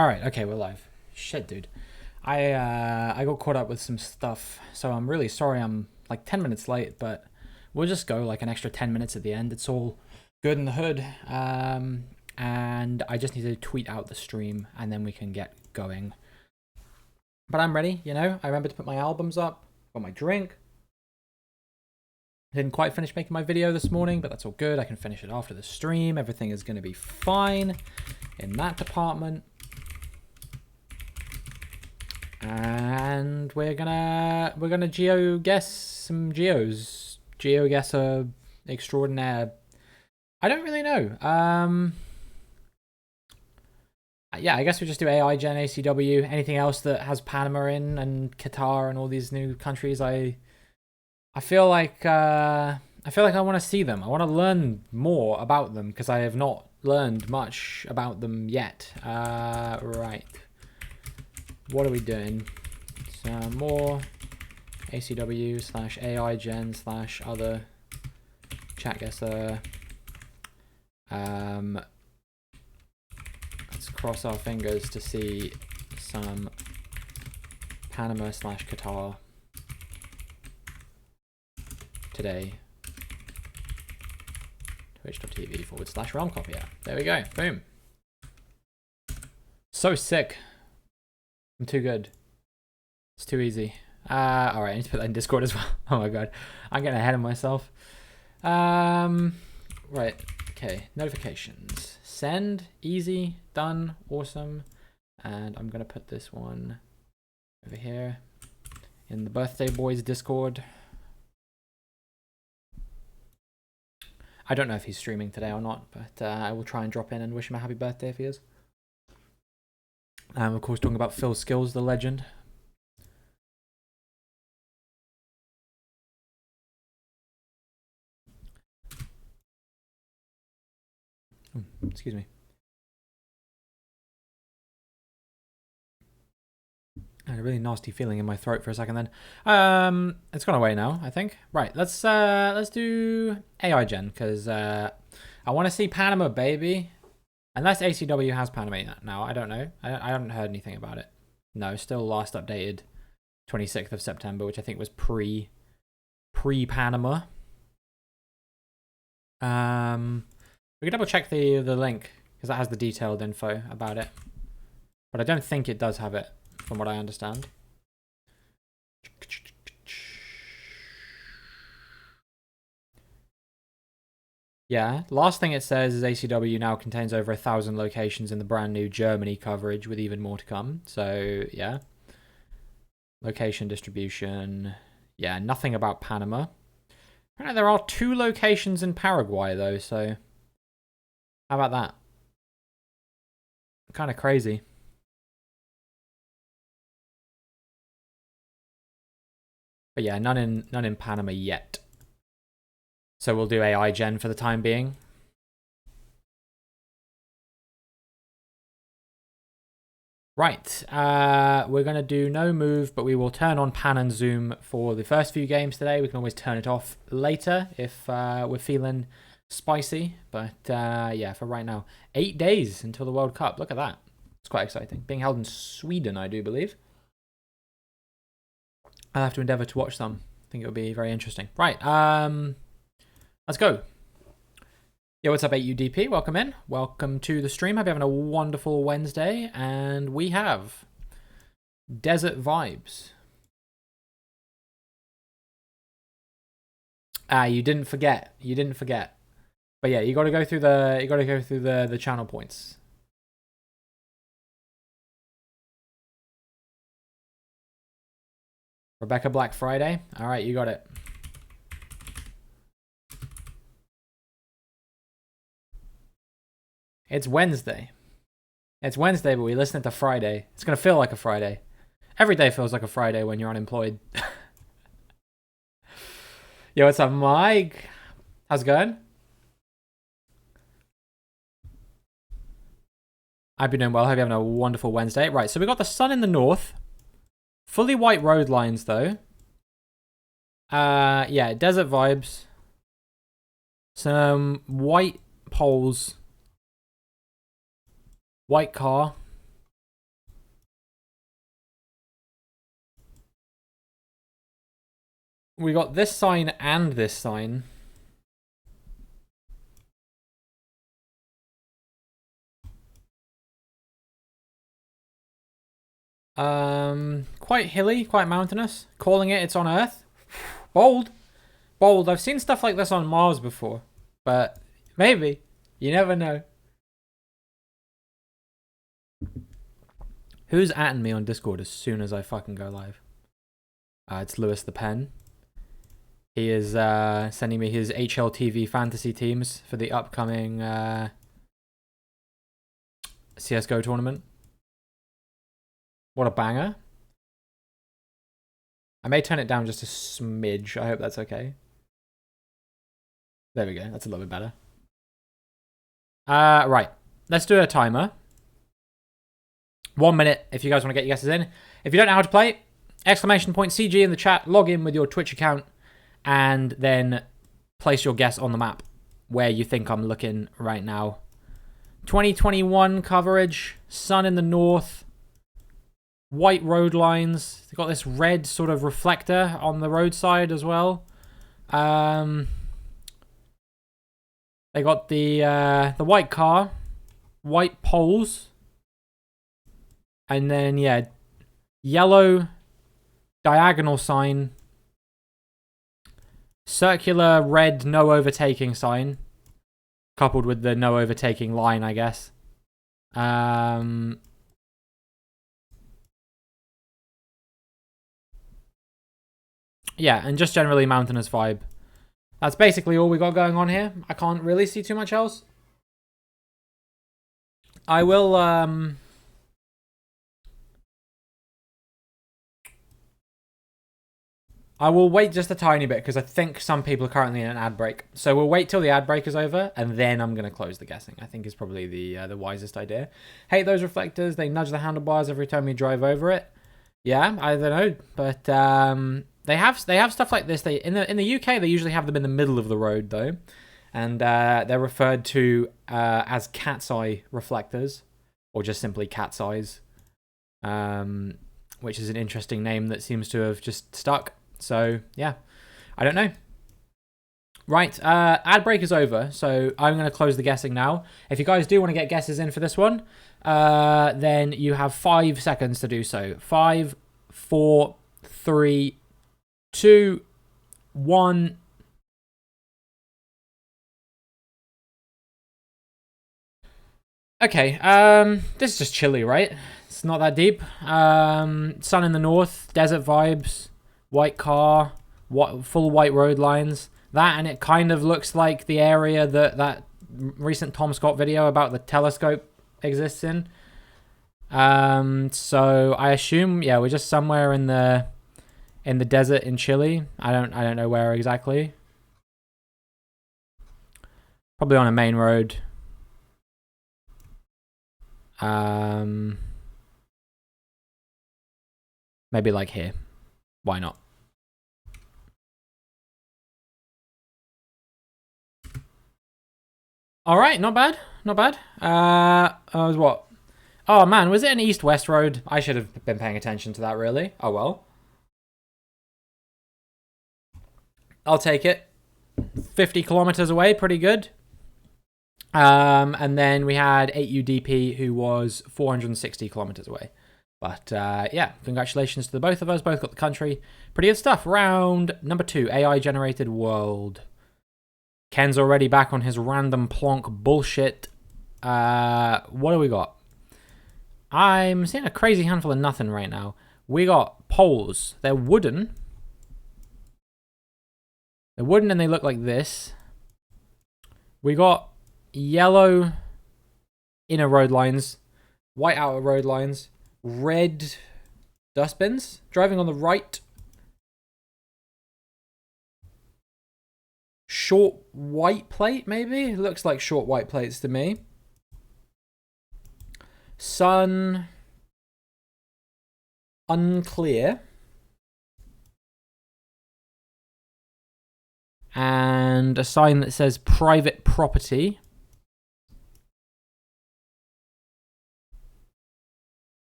All right, okay, we're live. Shit, dude. I got caught up with some stuff, so I'm really sorry. I'm like 10 minutes late, but we'll just go like an extra 10 minutes at the end. It's all good in the hood. And I just need to tweet out the stream, and then we can get going. But I'm ready. I remembered to put my albums up. Got my drink. Didn't quite finish making my video this morning, but that's all good. I can finish it after the stream. Everything is going to be fine in that department. And we're gonna geo-guess some geos. GeoGuessr extraordinaire. I don't really know. Yeah, I guess we just do AI Gen, ACW, anything else that has Panama in and Qatar and all these new countries. I feel like I want to see them. I want to learn more about them because I have not learned much about them yet. Right. What are we doing? Some more ACW / AI Gen / other ChatGuessr. Let's cross our fingers to see some Panama / Qatar today. Twitch.tv / realm copier. There we go. Boom. So sick. I'm too good. It's too easy. Alright, I need to put that in Discord as well. Oh my god. I'm getting ahead of myself. Right. Okay. Notifications. Send. Easy. Done. Awesome. And I'm going to put this one over here in the Birthday Boys Discord. I don't know if he's streaming today or not, but I will try and drop in and wish him a happy birthday if he is. Of course, talking about Phil Skills, the legend. Oh, excuse me. I had a really nasty feeling in my throat for a second then. It's gone away now, I think. Right, let's do AI Gen, because I want to see Panama, baby. Unless ACW has Panama now, I don't know. I haven't heard anything about it. No, still last updated 26th of September, which I think was pre-Panama. We can double check the link, because that has the detailed info about it. But I don't think it does have it, from what I understand. Yeah, last thing it says is ACW now contains over 1,000 locations in the brand new Germany coverage, with even more to come. So, yeah. Location distribution. Yeah, nothing about Panama. Apparently there are 2 locations in Paraguay, though, so how about that? Kind of crazy. But yeah, none in Panama yet. So we'll do AI Gen for the time being. Right, we're going to do no move, but we will turn on pan and zoom for the first few games today. We can always turn it off later if we're feeling spicy. But yeah, for right now, 8 days until the World Cup. Look at that. It's quite exciting. Being held in Sweden, I do believe. I'll have to endeavour to watch some. I think it'll be very interesting. Right, let's go. Yo, what's up, 8UDP? Welcome in. Welcome to the stream. Hope you're having a wonderful Wednesday. And we have Desert Vibes. You didn't forget. You didn't forget. But yeah, you got to go through the channel points. Rebecca Black Friday. All right, you got it. It's Wednesday. It's Wednesday, but we listen to Friday. It's going to feel like a Friday. Every day feels like a Friday when you're unemployed. Yo, what's up, Mike? How's it going? I've been doing well. Hope you're having a wonderful Wednesday. Right, so we got the sun in the north. Fully white road lines, though. Yeah, desert vibes. Some white poles. White car. We got this sign and this sign. Quite hilly, quite mountainous. Calling it's on Earth. Bold. Bold. I've seen stuff like this on Mars before. But maybe. You never know. Who's atting me on Discord as soon as I fucking go live? It's Lewis the Pen. He is sending me his HLTV fantasy teams for the upcoming CSGO tournament. What a banger. I may turn it down just a smidge. I hope that's okay. There we go. That's a little bit better. Right. Let's do a timer. 1 minute if you guys want to get your guesses in. If you don't know how to play, !CG in the chat. Log in with your Twitch account and then place your guess on the map where you think I'm looking right now. 2021 coverage. Sun in the north. White road lines. They've got this red sort of reflector on the roadside as well. They got the white car, white poles, and then yeah, yellow diagonal sign, circular red no overtaking sign, coupled with the no overtaking line, I guess. Yeah, and just generally mountainous vibe. That's basically all we got going on here. I can't really see too much else. I will wait just a tiny bit because I think some people are currently in an ad break. So we'll wait till the ad break is over and then I'm going to close the guessing. I think is probably the wisest idea. Hate those reflectors. They nudge the handlebars every time you drive over it. Yeah, I don't know, but they have stuff like this. They in the UK they usually have them in the middle of the road though, and they're referred to as cat's eye reflectors, or just simply cat's eyes, which is an interesting name that seems to have just stuck. So yeah, I don't know. Right, ad break is over, so I'm going to close the guessing now. If you guys do want to get guesses in for this one, then you have 5 seconds to do so. 5, 4, 3, 2, 1. Okay, this is just chilly, right? It's not that deep. Sun in the north, desert vibes, white car, full white road lines. That, and it kind of looks like the area that recent Tom Scott video about the telescope exists in. So I assume, yeah, we're just somewhere in the desert in Chile. I don't know where exactly. Probably on a main road. Maybe like here. Why not? All right, not bad, not bad. Was what? Oh man, was it an east-west road? I should have been paying attention to that, really. Oh well. I'll take it. 50 kilometers away, pretty good. And then we had 8UDP, who was 460 kilometers away. But yeah, congratulations to the both of us. Both got the country. Pretty good stuff. Round number 2, AI-generated world. Ken's already back on his random plonk bullshit. What do we got? I'm seeing a crazy handful of nothing right now. We got poles. They're wooden. They're wooden and they look like this. We got yellow inner road lines, white outer road lines, red dustbins. Driving on the right. Short white plate, maybe? It looks like short white plates to me. Sun. Unclear. And a sign that says private property.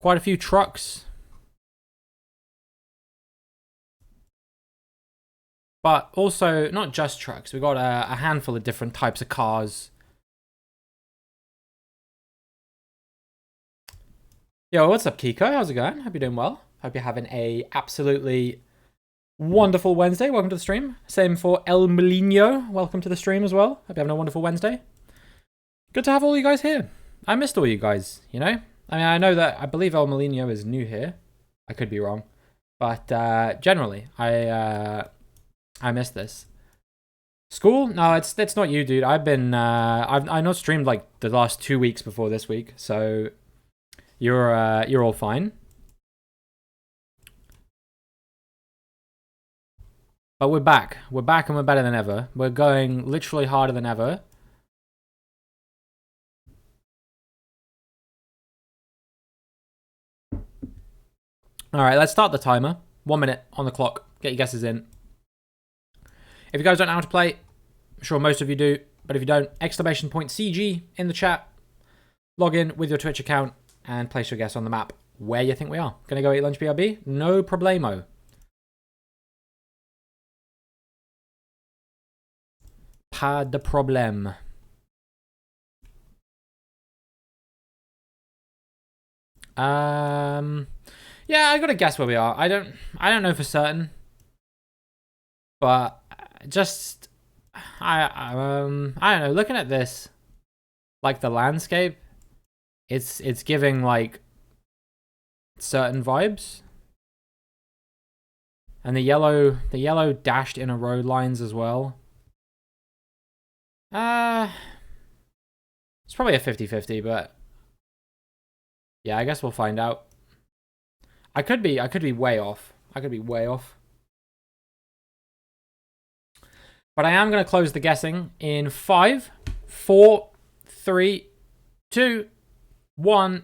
Quite a few trucks. But also, not just trucks. We've got a handful of different types of cars. Yo, what's up, Kiko? How's it going? Hope you're doing well. Hope you're having a absolutely wonderful Wednesday. Welcome to the stream. Same for El Molino. Welcome to the stream as well. Hope you're having a wonderful Wednesday. Good to have all you guys here. I missed all you guys, you know? I mean, I know that I believe El Molino is new here. I could be wrong. But generally, I missed this. School? No, it's not you, dude. I've not streamed like the last 2 weeks before this week, so you're all fine. But we're back. We're back and we're better than ever. We're going literally harder than ever. All right, let's start the timer. 1 minute on the clock. Get your guesses in. If you guys don't know how to play, I'm sure most of you do, but if you don't, !CG in the chat. Log in with your Twitch account and place your guess on the map where you think we are. Gonna go eat lunch, BRB? No problemo. Pas de problème. Yeah, I gotta guess where we are. I don't know for certain, but just I don't know. Looking at this, like the landscape, it's giving like certain vibes, and the yellow dashed inner road lines as well. It's probably a 50-50, but yeah, I guess we'll find out. I could be way off. I could be way off. But I am going to close the guessing in 5, 4, 3, 2, 1.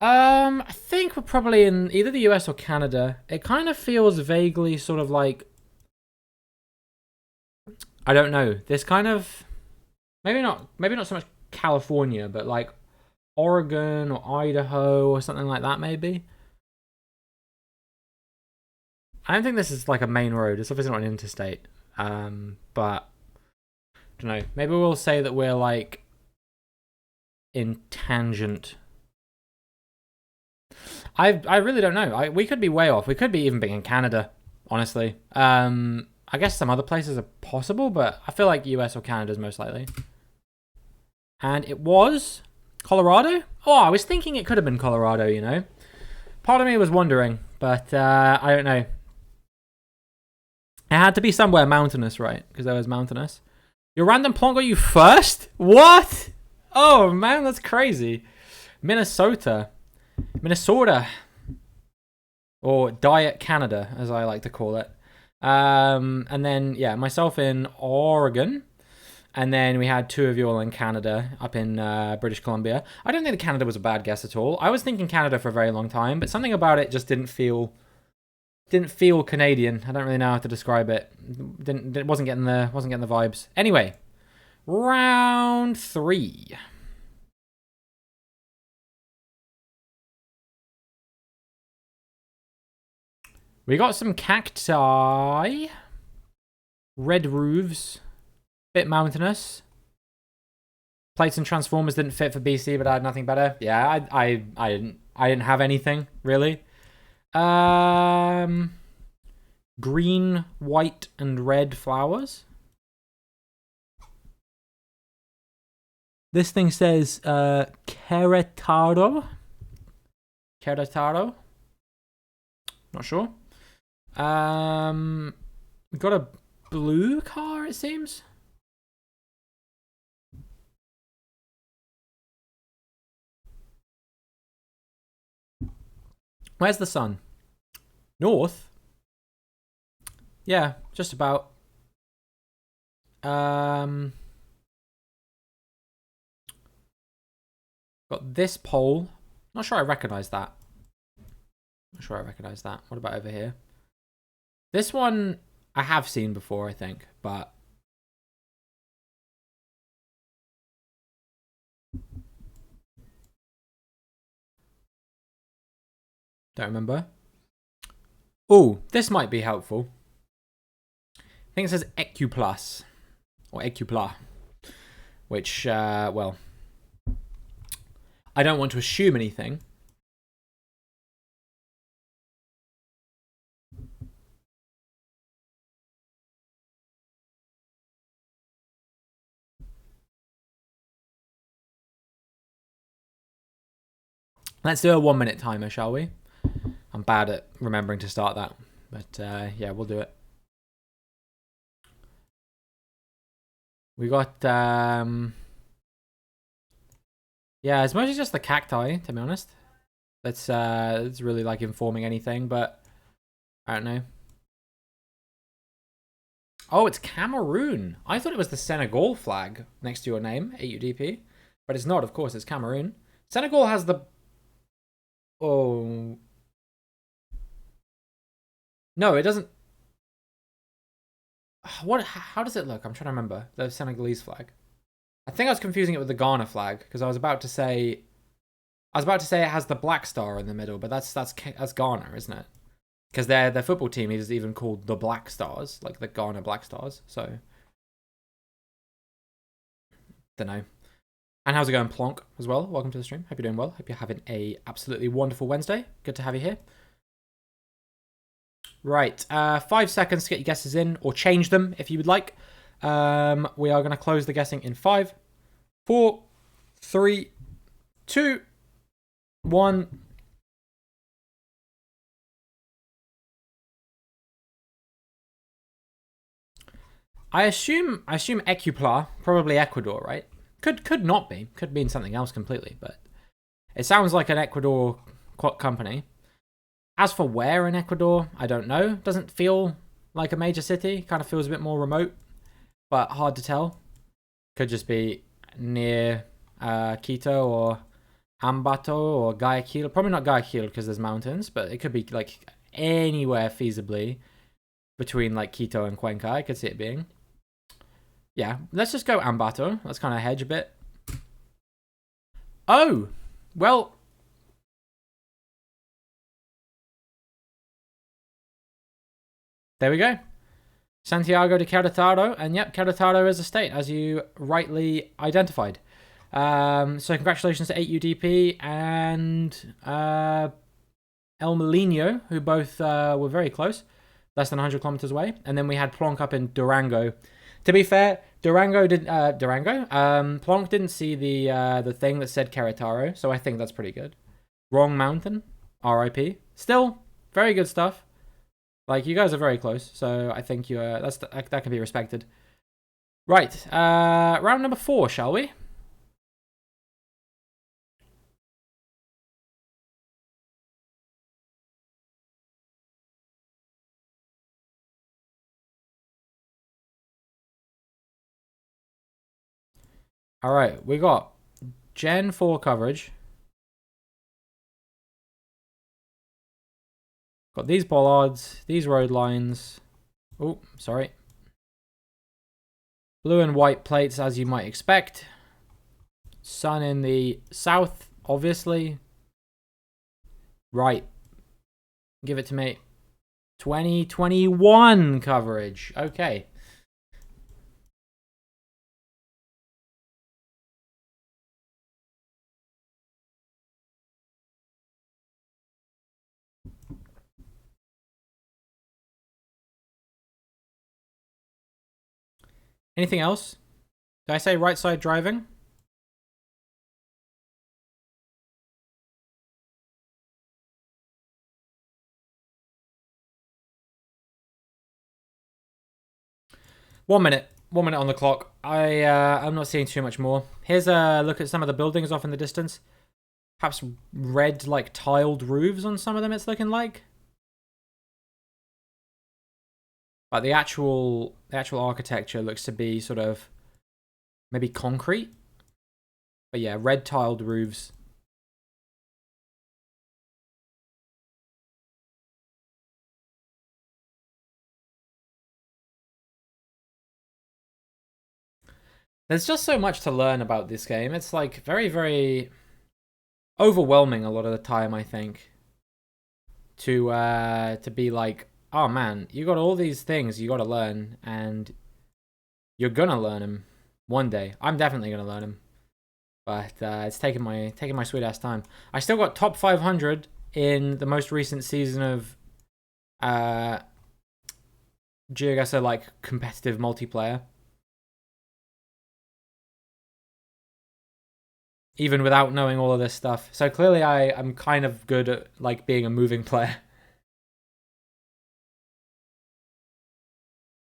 I think we're probably in either the US or Canada. It kind of feels vaguely sort of like, I don't know. This kind of maybe not so much California, but like Oregon or Idaho or something like that maybe. I don't think this is like a main road. It's obviously not an interstate. But I don't know. Maybe we'll say that we're like in tangent. I really don't know. We could be way off. We could be even being in Canada, honestly. I guess some other places are possible, but I feel like US or Canada is most likely. And it was Colorado? Oh, I was thinking it could have been Colorado, you know. Part of me was wondering, but I don't know. It had to be somewhere mountainous, right? Because there was mountainous. Your random plonk got you first? What? Oh, man, that's crazy. Minnesota. Or Diet Canada, as I like to call it. And then, yeah, myself in Oregon. And then we had 2 of you all in Canada, up in British Columbia. I don't think Canada was a bad guess at all. I was thinking Canada for a very long time, but something about it just didn't feel Canadian. I don't really know how to describe it. Wasn't getting the vibes. Anyway, round 3. We got some cacti, red roofs, bit mountainous. Plates and transformers didn't fit for BC, but I had nothing better. Yeah, I didn't have anything really. Green, white, and red flowers. This thing says Querétaro. Not sure. We got a blue car, it seems. Where's the sun? North? Yeah, just about. Got this pole. Not sure I recognize that. What about over here? This one I have seen before, I think, but Don't remember. Oh, this might be helpful. I think it says Ecuplus or Ecupla, which, well, I don't want to assume anything. Let's do a 1 minute timer, shall we? I'm bad at remembering to start that, but yeah, we'll do it. We got, yeah, it's mostly just the cacti, to be honest. That's it's really like informing anything, but I don't know. Oh, it's Cameroon. I thought it was the Senegal flag next to your name, AUDP, but it's not. Of course, it's Cameroon. Senegal has the. Oh. No, it doesn't. What? How does it look? I'm trying to remember the Senegalese flag. I think I was confusing it with the Ghana flag because I was about to say it has the black star in the middle, but that's Ghana, isn't it? Because their football team is even called the Black Stars, like the Ghana Black Stars. So, don't know. And how's it going, Plonk, as well? Welcome to the stream. Hope you're doing well. Hope you're having a absolutely wonderful Wednesday. Good to have you here. Right, 5 seconds to get your guesses in, or change them if you would like. We are going to close the guessing in 5, 4, 3, 2, 1. I assume Ecupla, probably Ecuador, right? Could not be. Could mean something else completely, but it sounds like an Ecuador company. As for where in Ecuador, I don't know. Doesn't feel like a major city. Kind of feels a bit more remote, but hard to tell. Could just be near Quito or Ambato or Guayaquil. Probably not Guayaquil because there's mountains, but it could be like anywhere feasibly between like Quito and Cuenca. I could see it being. Yeah, let's just go Ambato. Let's kind of hedge a bit. Oh, well. There we go. Santiago de Querétaro. And yep, Querétaro is a state, as you rightly identified. So congratulations to 8UDP and El Molino, who both were very close. Less than 100 kilometers away. And then we had Plonk up in Durango. To be fair, Plonk didn't see the thing that said Querétaro, so I think that's pretty good. Wrong mountain, RIP. Still, very good stuff. Like, you guys are very close, so I think that can be respected. Right, round number 4, shall we? All right, we got Gen 4 coverage. Got these bollards, these road lines. Oh, sorry. Blue and white plates, as you might expect. Sun in the south, obviously. Right. Give it to me. 2021 coverage. Okay. Anything else? Did I say right side driving? One minute on the clock. I'm not seeing too much more. Here's a look at some of the buildings off in the distance. Perhaps red, like tiled roofs on some of them. It's looking like. But the actual architecture looks to be sort of maybe concrete. But yeah, red tiled roofs. There's just so much to learn about this game. It's like very, very overwhelming a lot of the time, I think. to be like, oh man, you got all these things you got to learn, and you're gonna learn them one day. I'm definitely gonna learn them, but it's taking my sweet ass time. I still got top 500 in the most recent season of GeoGuessr, like competitive multiplayer. Even without knowing all of this stuff. So clearly I'm kind of good at like being a moving player.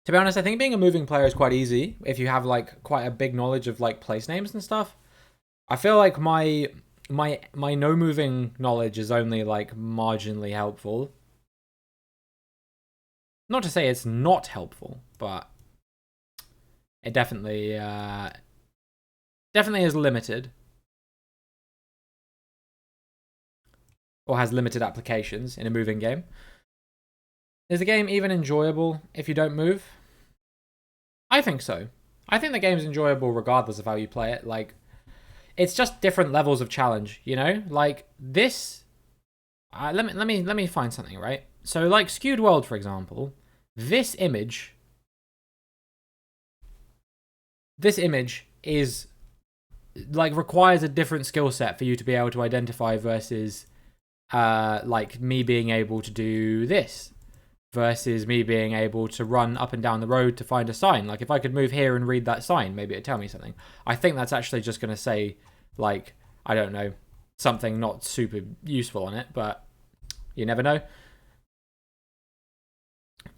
To be honest, I think being a moving player is quite easy if you have like quite a big knowledge of like place names and stuff. I feel like my no moving knowledge is only like marginally helpful. Not to say it's not helpful, but it definitely definitely is limited. Or has limited applications in a moving game. Is the game even enjoyable if you don't move? I think so. I think the game's enjoyable regardless of how you play it. Like, it's just different levels of challenge, you know? Like this. Let me find something, right? So like Skewed World, for example, this image is like requires a different skill set for you to be able to identify versus like me being able to do this versus me being able to run up and down the road to find a sign. Like if I could move here and read that sign, maybe it'd tell me something. I think that's actually just going to say like, I don't know, something not super useful on it, but you never know.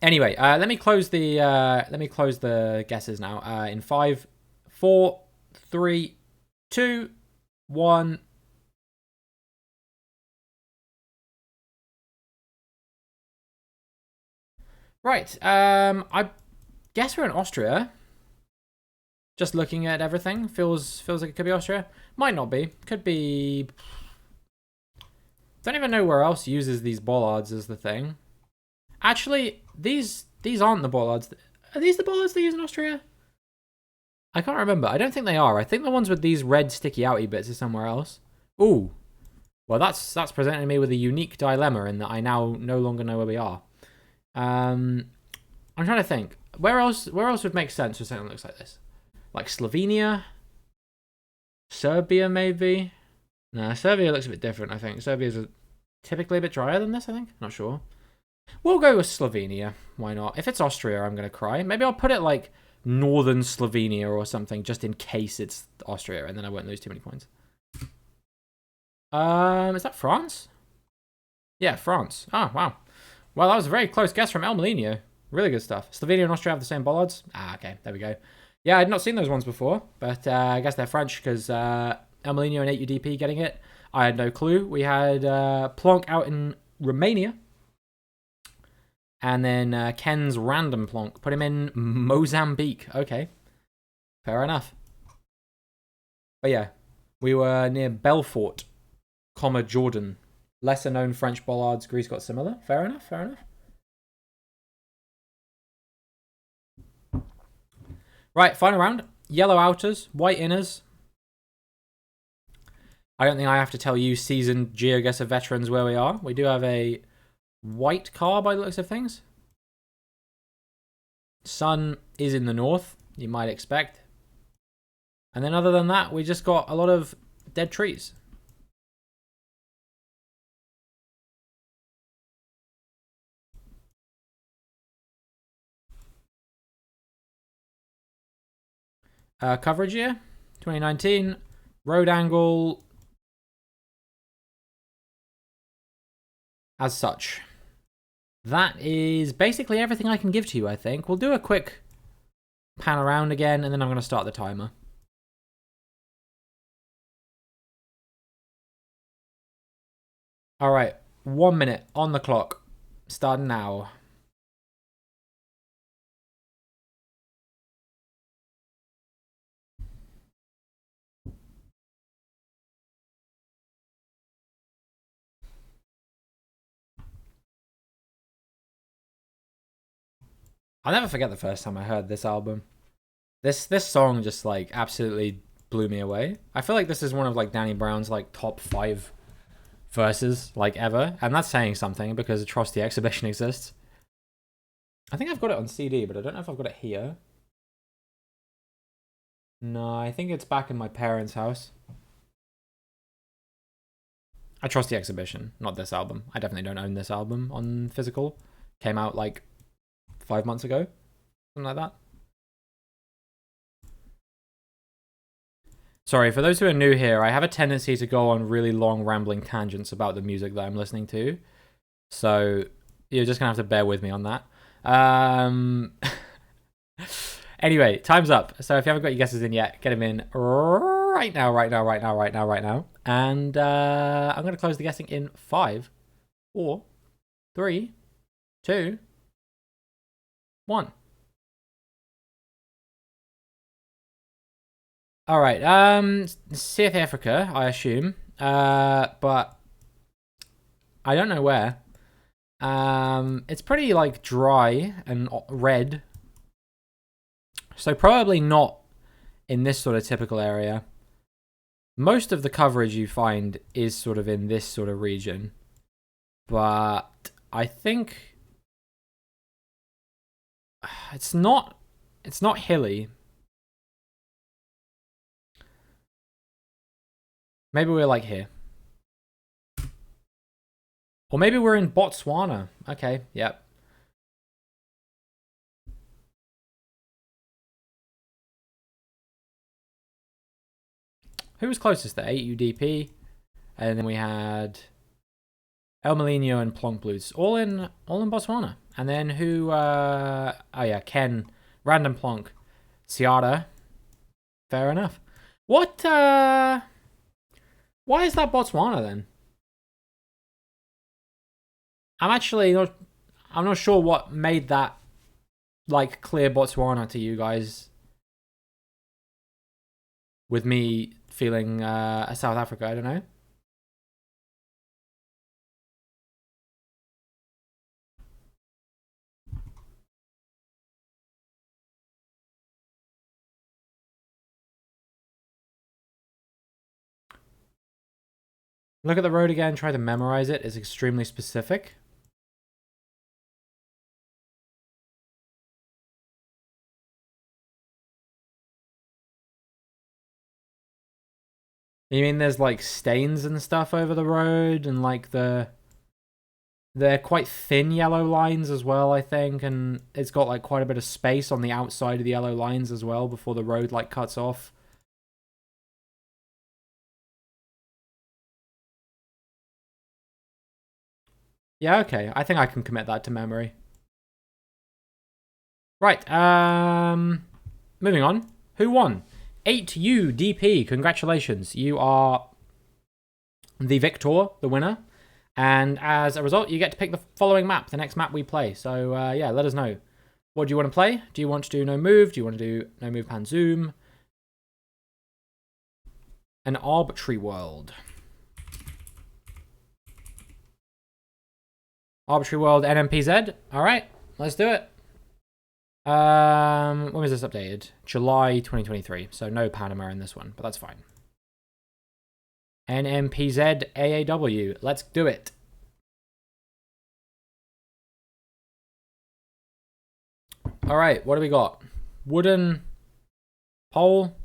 Anyway, let me close the guesses now. In 5, 4, 3, 2, 1. Right. I guess we're in Austria. Just looking at everything, feels like it could be Austria. Might not be. Could be. Don't even know where else uses these bollards as the thing. Actually, these aren't the bollards. Are these the bollards they use in Austria? I can't remember. I don't think they are. I think the ones with these red sticky outy bits are somewhere else. Ooh. Well, that's presenting me with a unique dilemma in that I now no longer know where we are. I'm trying to think. Where else would make sense for something that looks like this? Like Slovenia? Serbia, maybe? Nah, Serbia looks a bit different, I think. Serbia's typically a bit drier than this, I think. Not sure. We'll go with Slovenia. Why not? If it's Austria, I'm going to cry. Maybe I'll put it like northern Slovenia or something, just in case it's Austria, and then I won't lose too many points. Is that France? Yeah, France. Oh, wow. Well, that was a very close guess from El Molino. Really good stuff. Slovenia and Austria have the same bollards. Ah, okay. There we go. Yeah, I'd not seen those ones before, but I guess they're French because El Molino and 8UDP getting it. I had no clue. We had Plonk out in Romania. And then Ken's random Plonk. Put him in Mozambique. Okay. Fair enough. But yeah, we were near Belfort, Jordan. Lesser known French bollards. Greece got similar. Fair enough. Fair enough. Right, final round. Yellow outers, white inners. I don't think I have to tell you seasoned GeoGuessr veterans where we are. We do have a white car by the looks of things. Sun is in the north, you might expect. And then other than that, we just got a lot of dead trees. Coverage year, 2019. Road angle as such. That is basically everything I can give to you, I think. We'll do a quick pan around again, and then I'm going to start the timer. All right, 1 minute on the clock. Starting now. I'll never forget the first time I heard this album. This song just like absolutely blew me away. I feel like this is one of like Danny Brown's like top 5 verses like ever, and that's saying something because Trust the Exhibition exists. I think I've got it on CD, but I don't know if I've got it here. No, I think it's back in my parents' house. I Trust the Exhibition, not this album. I definitely don't own this album on physical. Came out like 5 months ago, something like that. Sorry, for those who are new here, I have a tendency to go on really long rambling tangents about the music that I'm listening to. So you're just going to have to bear with me on that. Anyway, time's up. So if you haven't got your guesses in yet, get them in right now. And I'm going to close the guessing in 5, 4, 3, 2, 1. All right. South Africa, I assume. But I don't know where. It's pretty like dry and red. So probably not in this sort of typical area. Most of the coverage you find is sort of in this sort of region. But I think it's not hilly. Maybe we're like here. Or maybe we're in Botswana. Okay, yep. Who was closest there? 8 UDP. And then we had El Molino and Plonk Blues. All in Botswana. And then who oh yeah, Ken, Random Plonk, Ciara. Fair enough. What why is that Botswana then? I'm not sure what made that like clear Botswana to you guys. With me feeling South Africa, I don't know. Look at the road again, try to memorize it. It's extremely specific. You mean there's like stains and stuff over the road and like they're quite thin yellow lines as well, I think, and it's got like quite a bit of space on the outside of the yellow lines as well before the road like cuts off. Yeah, okay. I think I can commit that to memory. Right, moving on. Who won? 8UDP, congratulations. You are the victor, the winner. And as a result, you get to pick the following map, the next map we play. So, yeah, let us know. What do you want to play? Do you want to do no move? Do you want to do no move pan zoom? An arbitrary world. Arbitrary world NMPZ. All right, let's do it. When was this updated? July 2023. So no Panama in this one, but that's fine. NMPZ AAW. Let's do it. All right, what do we got? Wooden pole.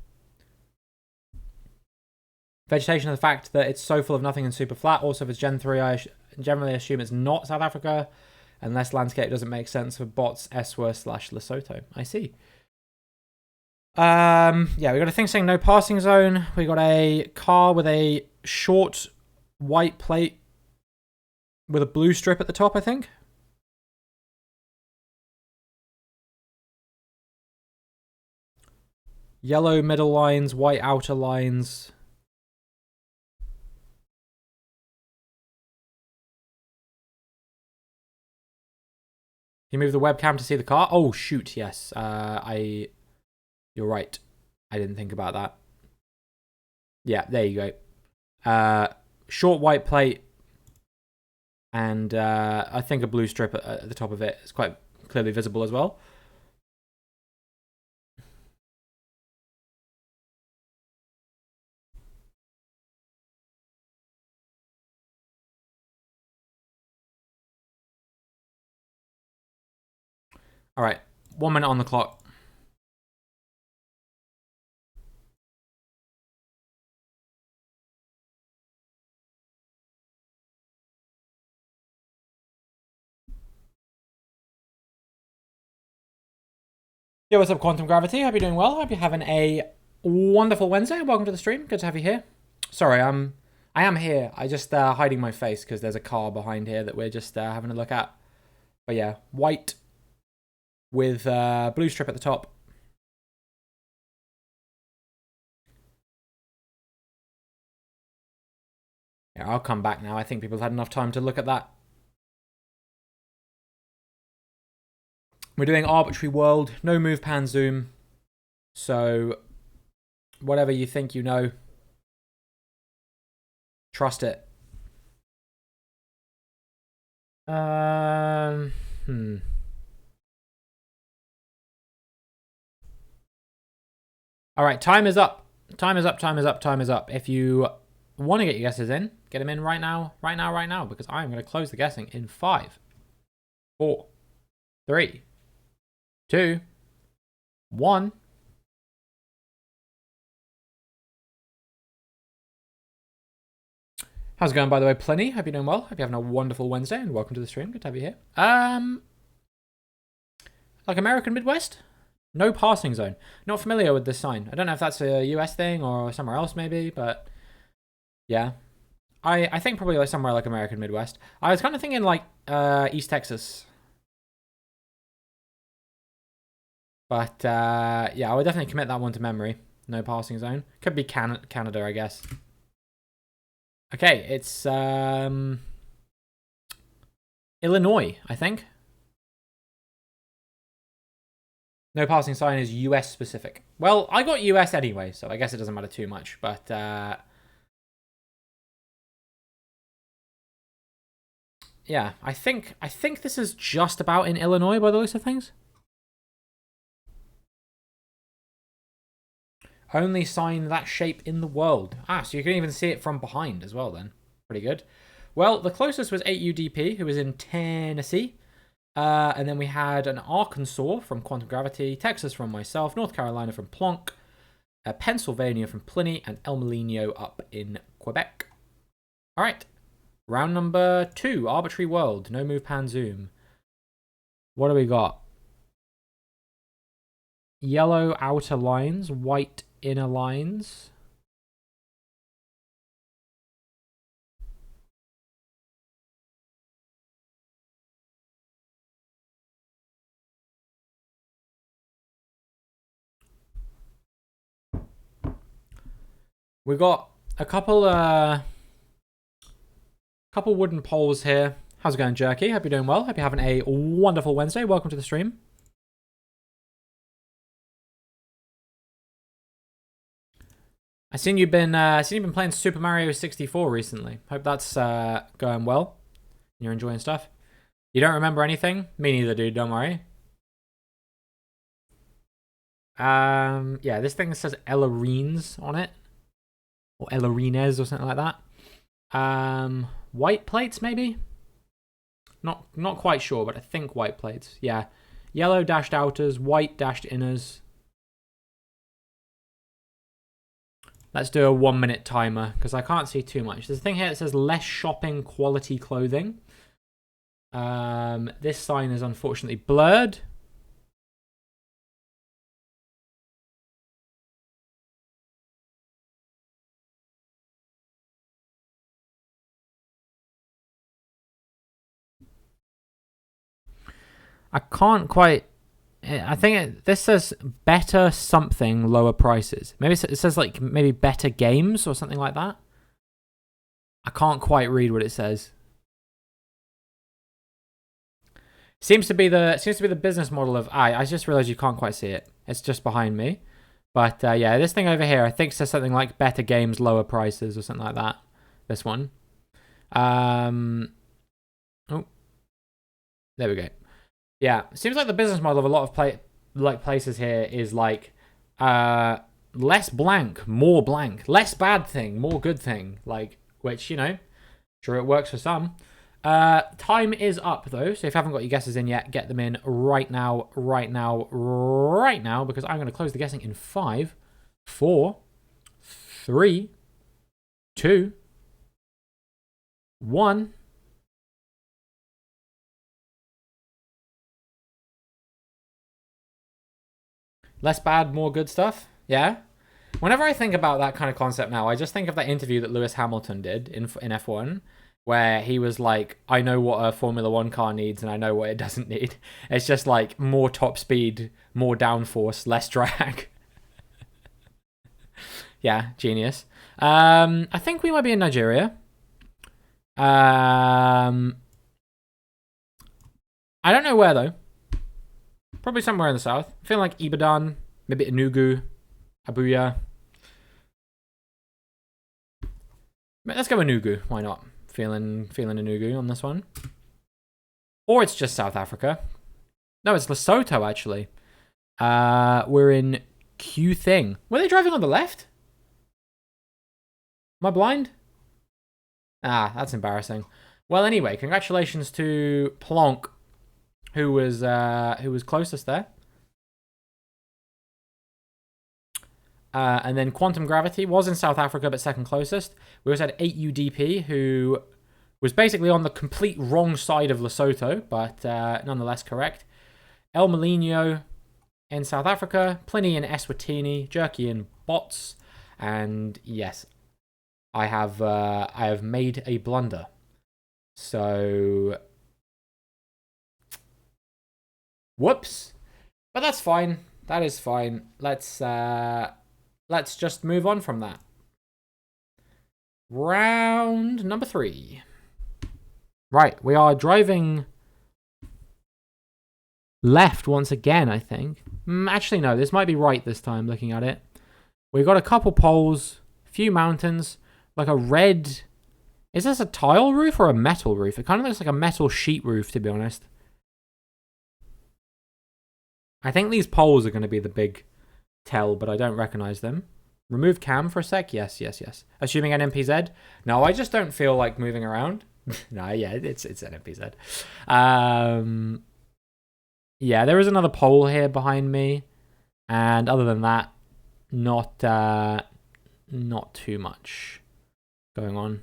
Vegetation of the fact that it's so full of nothing and super flat. Also, if it's Gen 3, I generally assume it's not South Africa, unless landscape doesn't make sense for bots, Eswa / Lesotho. I see. Yeah, we got a thing saying no passing zone. We got a car with a short white plate with a blue strip at the top, I think. Yellow middle lines, white outer lines. You move the webcam to see the car? Oh, shoot, yes. You're right. I didn't think about that. Yeah, there you go. Short white plate and I think a blue strip at the top of it is quite clearly visible as well. All right, 1 minute on the clock. Yo, what's up, Quantum Gravity? Hope you're doing well. Hope you're having a wonderful Wednesday. Welcome to the stream. Good to have you here. Sorry, I am here. I just hiding my face because there's a car behind here that we're just having a look at. But yeah, white with blue strip at the top. Yeah, I'll come back now. I think people have had enough time to look at that. We're doing arbitrary world, no move, pan, zoom. So whatever you think you know, trust it. All right, time is up. Time is up, time is up, time is up. If you want to get your guesses in, get them in right now, because I'm going to close the guessing in 5, 4, 3, 2, 1. How's it going, by the way, Plenty? Hope you're doing well. Hope you're having a wonderful Wednesday, and welcome to the stream. Good to have you here. Like American Midwest? No passing zone. Not familiar with this sign. I don't know if that's a US thing or somewhere else maybe, but yeah. I think probably like somewhere like American Midwest. I was kind of thinking like East Texas. But yeah, I would definitely commit that one to memory. No passing zone. Could be Canada, I guess. Okay, it's Illinois, I think. No passing sign is US specific. Well, I got US anyway, so I guess it doesn't matter too much. But yeah, I think this is just about in Illinois by the looks of things. Only sign that shape in the world. Ah, so you can even see it from behind as well then. Pretty good. Well, the closest was 8UDP, who was in Tennessee. And then we had an Arkansas from Quantum Gravity, Texas from myself, North Carolina from Plonk, Pennsylvania from Pliny, and El Molino up in Quebec. All right. Round number 2, Arbitrary World. No move, pan, zoom. What do we got? Yellow outer lines, white inner lines. We got a couple wooden poles here. How's it going, Jerky? Hope you're doing well. Hope you're having a wonderful Wednesday. Welcome to the stream. I seen you've been playing Super Mario 64 recently. Hope that's going well. You're enjoying stuff. You don't remember anything? Me neither, dude. Don't worry. Yeah, this thing says Ellarines on it, or Ellarines or something like that. White plates maybe. Not quite sure, but I think white plates. Yeah, yellow dashed outers, white dashed inners. Let's do a 1 minute timer because I can't see too much. There's a thing here that says less shopping, quality clothing. This sign is unfortunately blurred. I can't quite. I think this says better something, lower prices. Maybe it says like maybe better games or something like that. I can't quite read what it says. Seems to be the business model of I just realized you can't quite see it. It's just behind me. But yeah, this thing over here I think says something like better games, lower prices or something like that. This one. Oh. There we go. Yeah, seems like the business model of a lot of places here is like less blank, more blank, less bad thing, more good thing, like, which, you know, sure it works for some. Time is up though, so if you haven't got your guesses in yet, get them in right now, right now, right now, because I'm going to close the guessing in 5, 4, 3, 2, 1. Less bad, more good stuff. Yeah. Whenever I think about that kind of concept now, I just think of that interview that Lewis Hamilton did in F1, where he was like, I know what a Formula One car needs and I know what it doesn't need. It's just like more top speed, more downforce, less drag. Yeah, genius. I think we might be in Nigeria. I don't know where though. Probably somewhere in the south. I feel like Ibadan, maybe Enugu, Abuja. Let's go Enugu. Why not? Feeling Enugu on this one. Or it's just South Africa. No, it's Lesotho actually. We're in Q thing. Were they driving on the left? Am I blind? Ah, that's embarrassing. Well, anyway, congratulations to Plonk, who was closest there. And then Quantum Gravity was in South Africa, but second closest. We also had 8UDP, who was basically on the complete wrong side of Lesotho, but nonetheless correct. El Molino in South Africa, Pliny in Eswatini, Jerky in Bots, and yes, I have made a blunder. So, whoops. But that's fine. That is fine. Let's just move on from that. Round number 3. Right, we are driving left once again, I think. Actually, no, this might be right this time, looking at it. We've got a couple poles, a few mountains, like a red... Is this a tile roof or a metal roof? It kind of looks like a metal sheet roof, to be honest. I think these poles are going to be the big tell, but I don't recognize them. Remove cam for a sec. Yes. Assuming NMPZ. No, I just don't feel like moving around. No, yeah, it's NMPZ. Yeah, there is another pole here behind me, and other than that, not too much going on.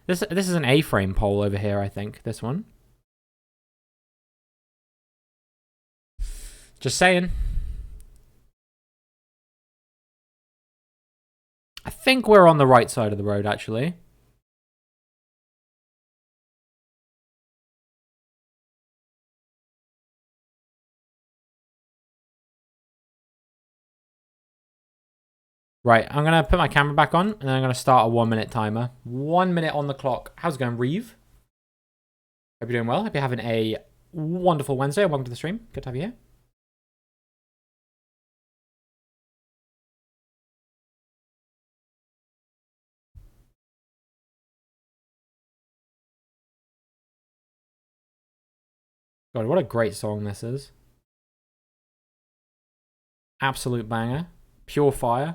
This is an A-frame pole over here, I think. This one. Just saying. I think we're on the right side of the road, actually. Right, I'm going to put my camera back on, and then I'm going to start a 1-minute timer. 1 minute on the clock. How's it going, Reeve? Hope you're doing well. Hope you're having a wonderful Wednesday. Welcome to the stream. Good to have you here. God, what a great song this is. Absolute banger. Pure fire.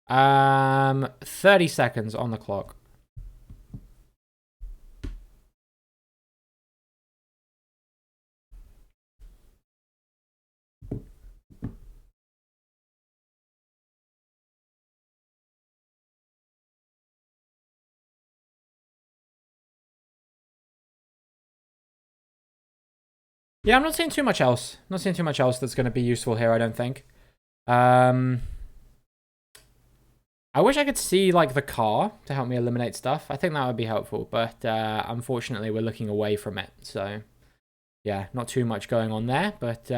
30 seconds on the clock. Yeah, I'm not seeing too much else. Not seeing too much else that's going to be useful here, I don't think. I wish I could see, like, the car to help me eliminate stuff. I think that would be helpful, but unfortunately we're looking away from it. So, yeah, not too much going on there. But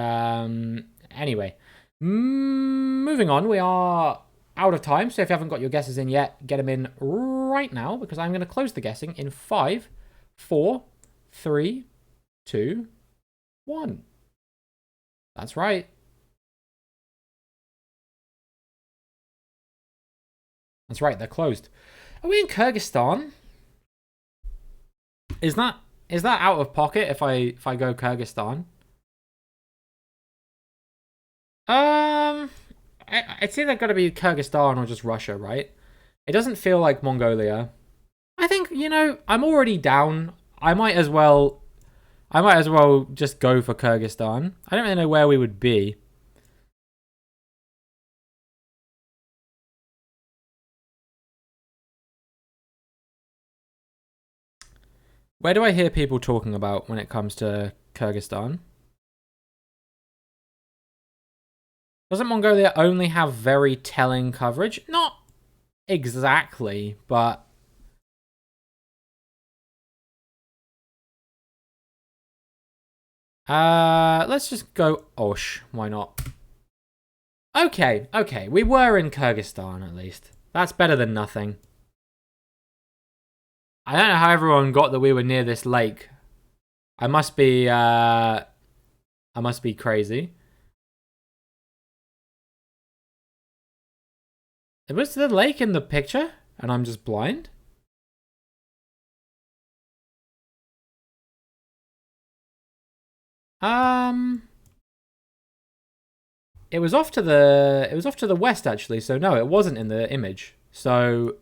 anyway, moving on. We are out of time, so if you haven't got your guesses in yet, get them in right now, because I'm going to close the guessing in 5, 4, 3, 2, 1. That's right. That's right, they're closed. Are we in Kyrgyzstan? Is that out of pocket if I go Kyrgyzstan? It's either got to be Kyrgyzstan or just Russia, right? It doesn't feel like Mongolia. I think, I'm already down. I might as well just go for Kyrgyzstan. I don't really know where we would be. Where do I hear people talking about when it comes to Kyrgyzstan? Doesn't Mongolia only have very telling coverage? Not exactly, but let's just go Osh. Why not? Okay, okay. We were in Kyrgyzstan at least. That's better than nothing. I don't know how everyone got that we were near this lake. I must be crazy. Was the lake in the picture and I'm just blind? It was off to the west actually, so no, it wasn't in the image. So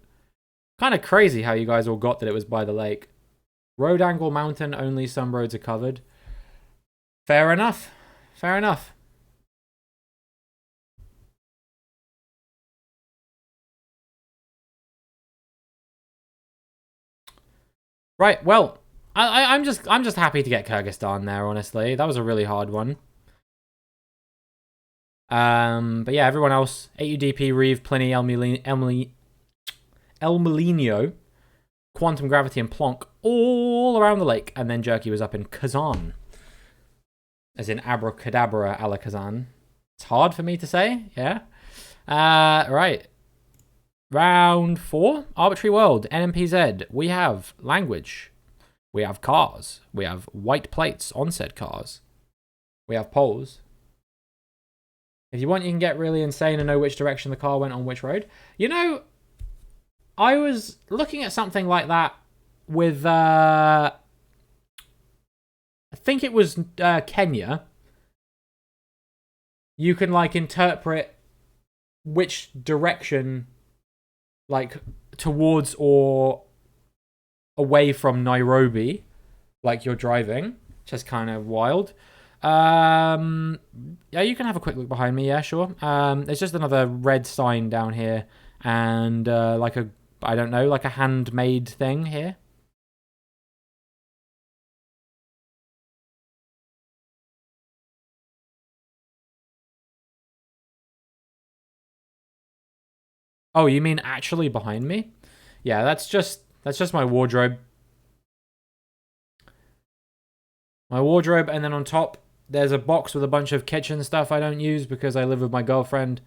kind of crazy how you guys all got that it was by the lake. Road angle mountain, only some roads are covered. Fair enough. Fair enough. Right, well, I'm just happy to get Kyrgyzstan there, honestly. That was a really hard one. But yeah, everyone else, AUDP, Reeve, Pliny, El Molinio, Quantum Gravity, and Plonk, all around the lake. And then Jerky was up in Kazan. As in Abracadabra a la Kazan. It's hard for me to say, yeah. Right. Round 4, Arbitrary World, NMPZ. We have language. We have cars. We have white plates on said cars. We have poles. If you want, you can get really insane and know which direction the car went on which road. You know, I was looking at something like that with, I think it was Kenya. You can, like, interpret which direction, like, towards or away from Nairobi, like, you're driving. Just kind of wild. Yeah, you can have a quick look behind me. Yeah, sure. There's just another red sign down here, and like a, I don't know, like a handmade thing here. Oh, you mean actually behind me? Yeah, that's just my wardrobe. My wardrobe, and then on top there's a box with a bunch of kitchen stuff I don't use because I live with my girlfriend,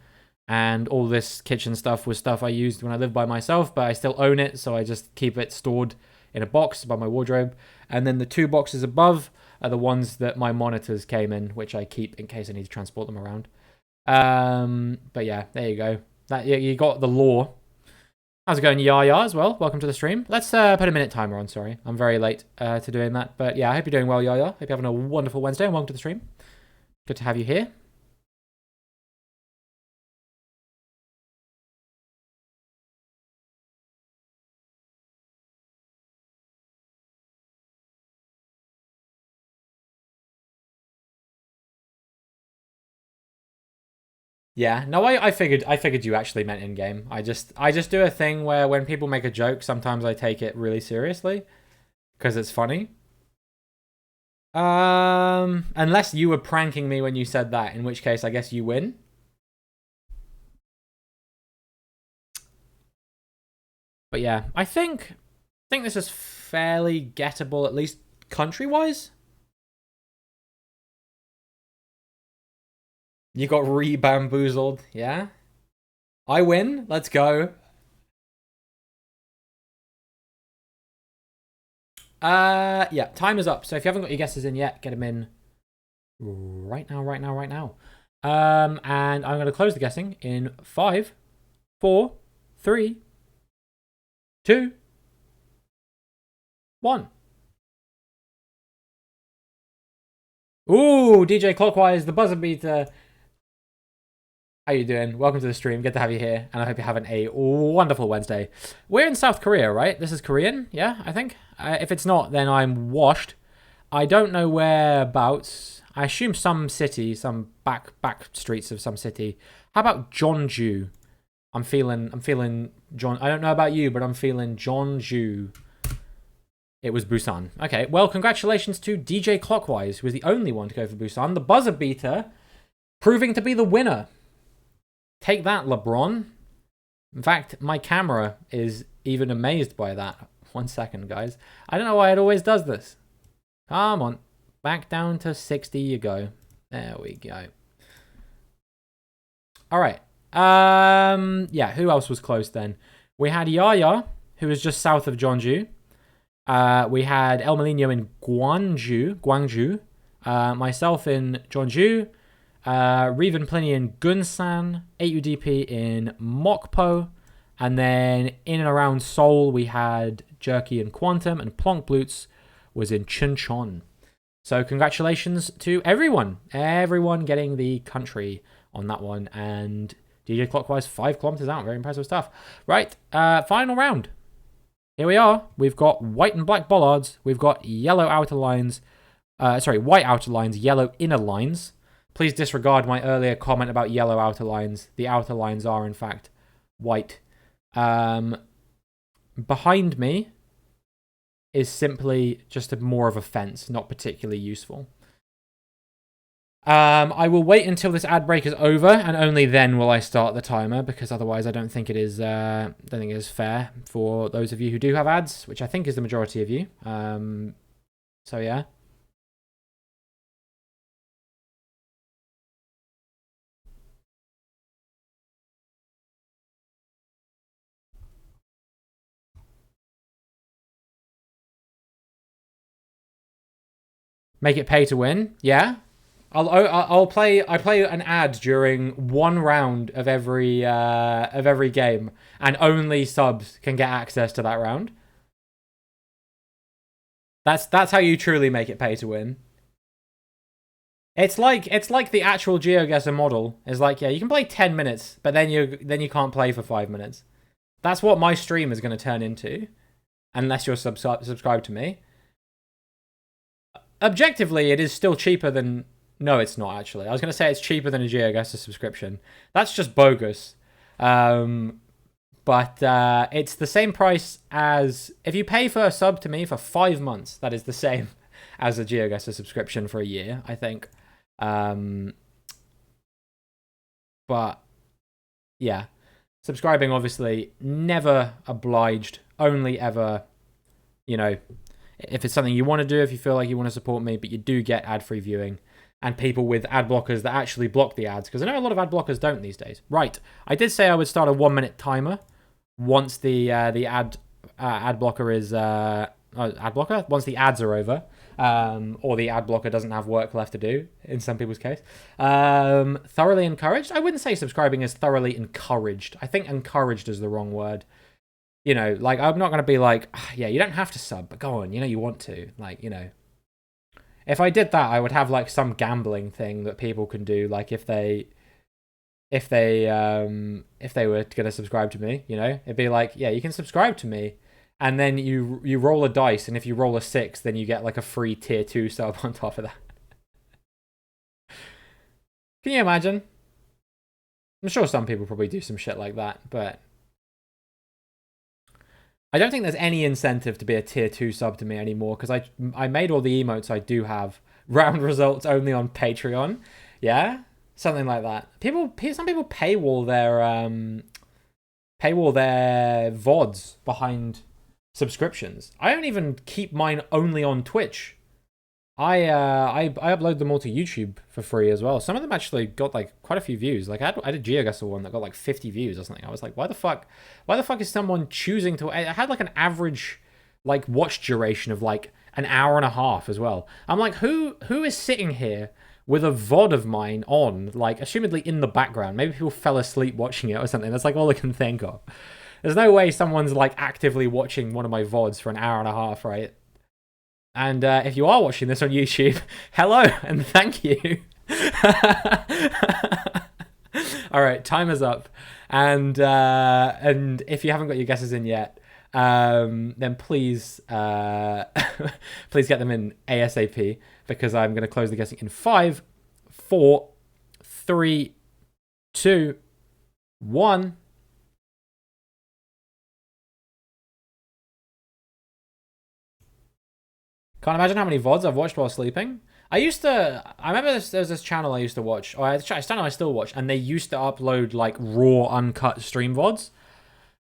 and all this kitchen stuff was stuff I used when I lived by myself, but I still own it, so I just keep it stored in a box by my wardrobe. And then the 2 boxes above are the ones that my monitors came in, which I keep in case I need to transport them around. But yeah, there you go. That you got the lore. How's it going, Yaya, as well? Welcome to the stream. Let's put a minute timer on, sorry. I'm very late to doing that. But yeah, I hope you're doing well, Yaya. Hope you're having a wonderful Wednesday, and welcome to the stream. Good to have you here. Yeah, no, I figured you actually meant in game. I just do a thing where when people make a joke, sometimes I take it really seriously because it's funny. Unless you were pranking me when you said that, in which case I guess you win. But yeah, I think this is fairly gettable, at least country-wise. You got re-bamboozled, yeah? I win. Let's go. Yeah, time is up. So if you haven't got your guesses in yet, get them in right now, right now, right now. And I'm going to close the guessing in 5, 4, 3, 2, 1. Ooh, DJ Clockwise, the buzzer beater. How you doing? Welcome to the stream. Good to have you here, and I hope you're having a wonderful Wednesday. We're in South Korea, right? This is Korean, yeah, I think. If it's not, then I'm washed. I don't know whereabouts. I assume some city, some back streets of some city. How about Jeonju? I'm feeling John. I don't know about you, but I'm feeling Jeonju. It was Busan. Okay, well, congratulations to DJ Clockwise, who was the only one to go for Busan. The buzzer beater, proving to be the winner. Take that, LeBron. In fact, my camera is even amazed by that. 1 second, guys. I don't know why it always does this. Come on. Back down to 60 you go. There we go. All right. Yeah, who else was close then? We had Yaya, who was just south of Jeonju. We had El Molino in Gwangju. Myself in Jeonju. Reeve and Pliny in Gunsan, 8UDP in Mokpo, and then in and around Seoul we had Jerky and Quantum, and Plonk Blutz was in Chuncheon. So congratulations to everyone getting the country on that one, and DJ Clockwise 5 kilometers out, very impressive stuff. Right, final round. Here we are. We've got white and black bollards. We've got yellow outer lines. White outer lines, yellow inner lines. Please disregard my earlier comment about yellow outer lines. The outer lines are, in fact, white. Behind me is simply just more of a fence, not particularly useful. I will wait until this ad break is over, and only then will I start the timer, because otherwise I don't think it is fair for those of you who do have ads, which I think is the majority of you. So yeah. Make it pay to win. Yeah. I play an ad during one round of every game, and only subs can get access to that round. That's how you truly make it pay to win. It's like the actual GeoGuessr model. It's like, yeah, you can play 10 minutes, but then you can't play for 5 minutes. That's what my stream is going to turn into, unless you're subscribed to me. Objectively, it is still cheaper than... No, it's not, actually. I was going to say it's cheaper than a GeoGuessr subscription. That's just bogus. But it's the same price as... If you pay for a sub to me for 5 months, that is the same as a GeoGuessr subscription for a year, I think. But, yeah. Subscribing, obviously, never obliged. Only ever, you know... If it's something you want to do, if you feel like you want to support me, but you do get ad-free viewing, and people with ad blockers that actually block the ads, because I know a lot of ad blockers don't these days. Right, I did say I would start a 1 minute timer once the ad blocker is once the ads are over, or the ad blocker doesn't have work left to do in some people's case. Thoroughly encouraged. I wouldn't say subscribing is thoroughly encouraged. I think encouraged is the wrong word. You know, like, I'm not going to be like, yeah, you don't have to sub, but go on, you know you want to. Like, you know. If I did that, I would have, like, some gambling thing that people can do, like, if they were going to subscribe to me, you know? It'd be like, yeah, you can subscribe to me, and then you roll a dice, and if you roll a 6, then you get, like, a free tier 2 sub on top of that. Can you imagine? I'm sure some people probably do some shit like that, but... I don't think there's any incentive to be a tier 2 sub to me anymore, because I made all the emotes I do have round results only on Patreon. Yeah? Something like that. Some people paywall their VODs behind subscriptions. I don't even keep mine only on Twitch. I upload them all to YouTube for free as well. Some of them actually got like quite a few views. Like I did GeoGuessr one that got like 50 views or something. I was like, why the fuck is someone choosing to... I had like an average like watch duration of like an hour and a half as well. I'm like, who is sitting here with a VOD of mine on, like assumedly in the background? Maybe people fell asleep watching it or something. That's like all I can think of. There's no way someone's like actively watching one of my VODs for an hour and a half, right? And if you are watching this on YouTube, hello and thank you. All right, timer's up, and if you haven't got your guesses in yet, then please please get them in ASAP because I'm going to close the guessing in 5, 4, 3, 2, 1. Can't imagine how many VODs I've watched while sleeping. I remember there was this channel I used to watch, or it's a channel I still watch, and they used to upload like raw, uncut stream VODs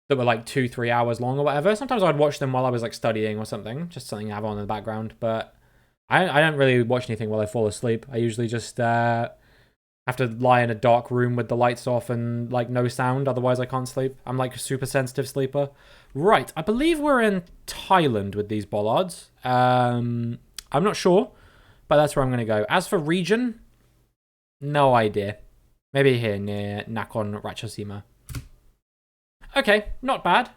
that were like 2-3 hours long or whatever. Sometimes I'd watch them while I was like studying or something, just something to have on in the background. But I don't really watch anything while I fall asleep. I usually just have to lie in a dark room with the lights off and like no sound, otherwise I can't sleep. I'm like a super sensitive sleeper. Right, I believe we're in Thailand with these bollards. I'm not sure, but that's where I'm going to go. As for region, no idea. Maybe here near Nakhon Ratchasima. Okay, not bad.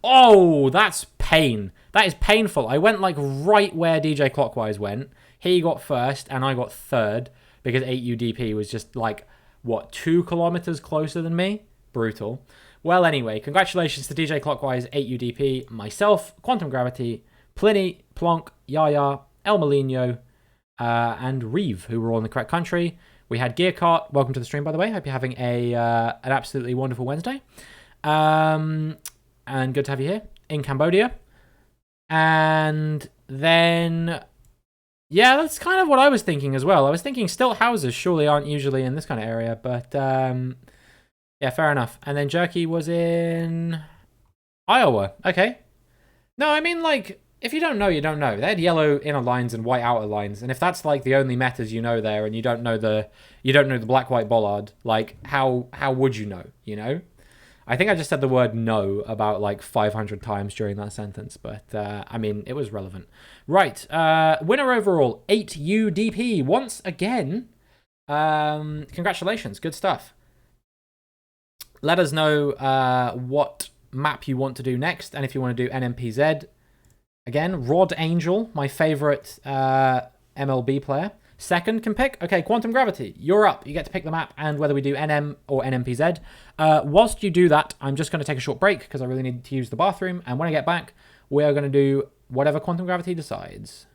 Oh, that's pain. That is painful. I went like right where DJ Clockwise went. He got first and I got third because 8UDP was just like, what, 2 kilometers closer than me? Brutal. Well, anyway, congratulations to DJ Clockwise, 8UDP, myself, Quantum Gravity, Pliny, Plonk, Yaya, El Molino, and Reeve, who were all in the correct country. We had Gear Cart. Welcome to the stream, by the way. Hope you're having an absolutely wonderful Wednesday. And good to have you here in Cambodia. And then, yeah, that's kind of what I was thinking as well. I was thinking stilt houses surely aren't usually in this kind of area, but yeah, fair enough. And then Jerky was in Iowa. Okay. No, I mean, like, if you don't know, you don't know. They had yellow inner lines and white outer lines, and if that's like the only metas you know there, and you don't know the black white bollard, like how would you know? You know? I think I just said the word no about like 500 times during that sentence, but I mean, it was relevant. Right. Winner overall, 8UDP once again. Congratulations. Good stuff. Let us know what map you want to do next, and if you want to do NMPZ. Again, Rod Angel, my favorite MLB player. Second can pick. Okay, Quantum Gravity, you're up. You get to pick the map and whether we do NM or NMPZ. Whilst you do that, I'm just going to take a short break because I really need to use the bathroom. And when I get back, we are going to do whatever Quantum Gravity decides.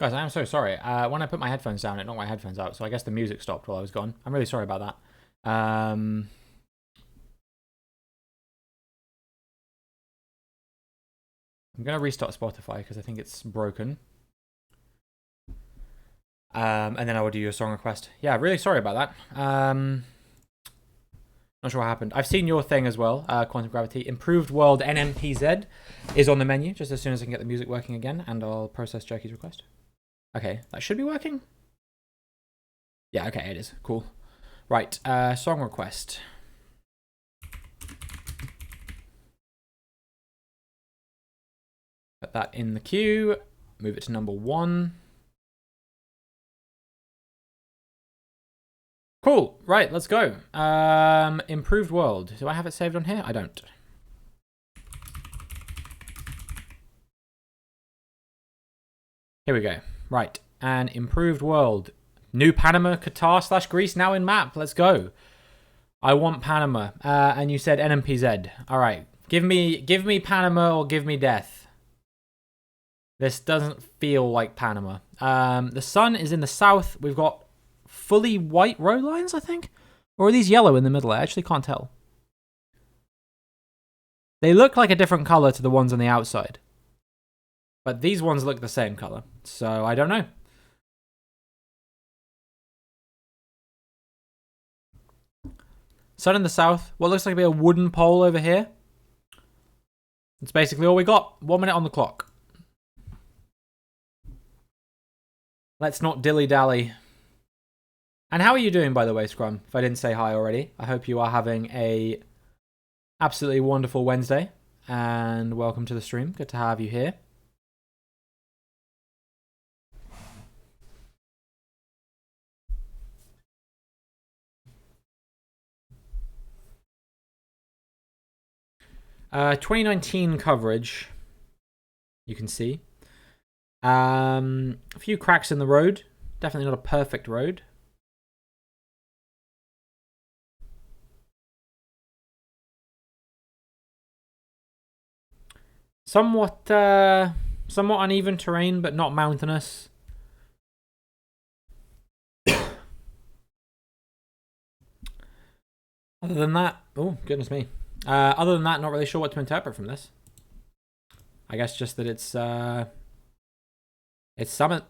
Guys, I am so sorry. When I put my headphones down, it knocked my headphones out, so I guess the music stopped while I was gone. I'm really sorry about that. I'm going to restart Spotify because I think it's broken. And then I will do your song request. Yeah, really sorry about that. Not sure what happened. I've seen your thing as well, Quantum Gravity. Improved World NMPZ is on the menu just as soon as I can get the music working again, and I'll process Jerky's request. Okay, that should be working. Yeah, okay, it is. Cool. Right, song request. Put that in the queue. Move it to number 1. Cool. Right, let's go. Improved World. Do I have it saved on here? I don't. Here we go. Right, and Improved World. New Panama, Qatar / Greece now in map. Let's go. I want Panama. And you said NMPZ. All right. Give me Panama or give me death. This doesn't feel like Panama. The sun is in the south. We've got fully white road lines, I think? Or are these yellow in the middle? I actually can't tell. They look like a different color to the ones on the outside. But these ones look the same color. So I don't know. Sun in the south. What looks like a wooden pole over here. That's basically all we got. 1 minute on the clock. Let's not dilly-dally. And how are you doing, by the way, Scrum? If I didn't say hi already, I hope you are having a absolutely wonderful Wednesday. And welcome to the stream. Good to have you here. Uh, 2019 coverage. You can see. A few cracks in the road. Definitely not a perfect road. Somewhat uneven terrain, but not mountainous. Other than that, oh goodness me. Other than that, not really sure what to interpret from this. I guess just that it's Summit.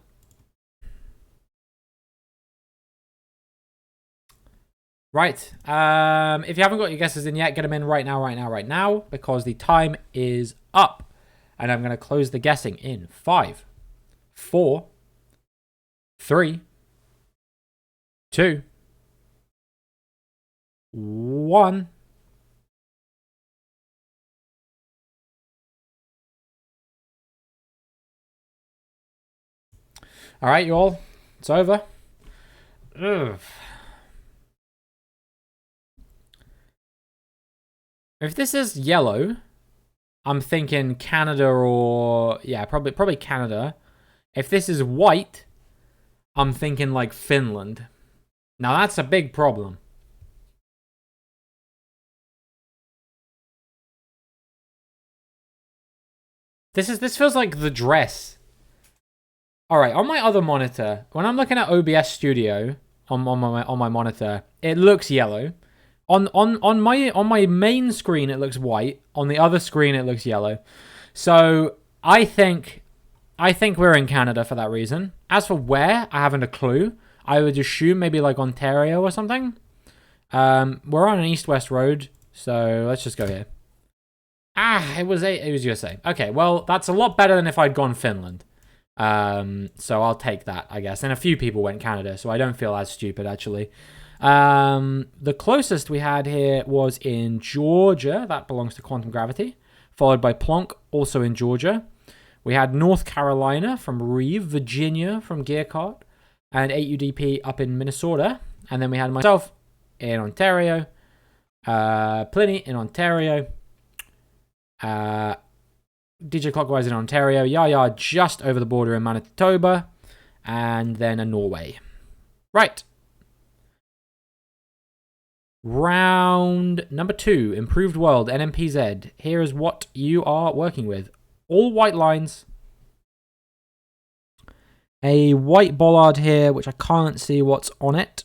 Right. If you haven't got your guesses in yet, get them in right now, because the time is up. And I'm going to close the guessing in 5, 4, 3, 2, 1. All right, you all. It's over. Ugh. If this is yellow, I'm thinking Canada or... yeah, probably Canada. If this is white, I'm thinking like Finland. Now that's a big problem. This feels like the dress. All right, on my other monitor, when I'm looking at OBS Studio on my monitor, it looks yellow. On my main screen, it looks white. On the other screen, it looks yellow. So I think we're in Canada for that reason. As for where, I haven't a clue. I would assume maybe like Ontario or something. We're on an east-west road, so let's just go here. It was USA. Okay, well that's a lot better than if I'd gone Finland. So I'll take that, I guess. And a few people went Canada, so I don't feel as stupid actually. The closest we had here was in Georgia. That belongs to Quantum Gravity. Followed by Plonk, also in Georgia. We had North Carolina from Reeve, Virginia from Gearcart, and 8UDP up in Minnesota. And then we had myself in Ontario, Pliny in Ontario, DJ Clockwise in Ontario, Yaya just over the border in Manitoba, and then a Norway. Right. Round number 2, Improved World, NMPZ. Here is what you are working with. All white lines. a white bollard here, which I can't see what's on it.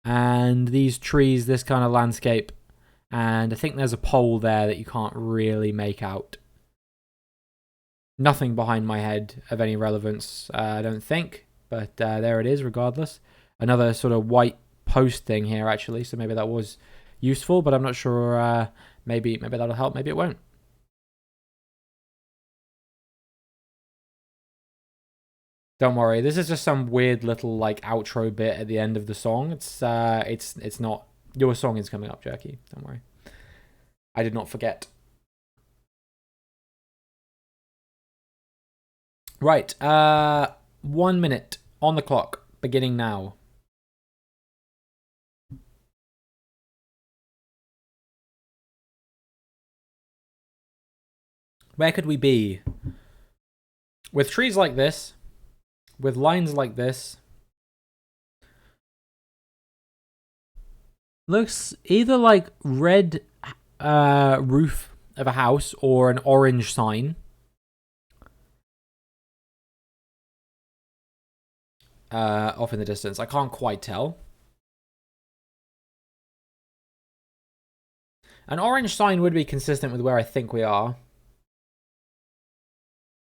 And these trees, this kind of landscape. And I think there's a pole there that you can't really make out. Nothing behind my head of any relevance, I don't think. But there it is, regardless. Another sort of white post thing here, actually. So maybe that was useful, but I'm not sure. Maybe that'll help. Maybe it won't. Don't worry. This is just some weird little like outro bit at the end of the song. It's not. Your song is coming up, Jerky. Don't worry. I did not forget. Right. 1 minute on the clock, beginning now. Where could we be? With trees like this, with lines like this, looks either like red roof of a house or an orange sign. Off in the distance. I can't quite tell. An orange sign would be consistent with where I think we are.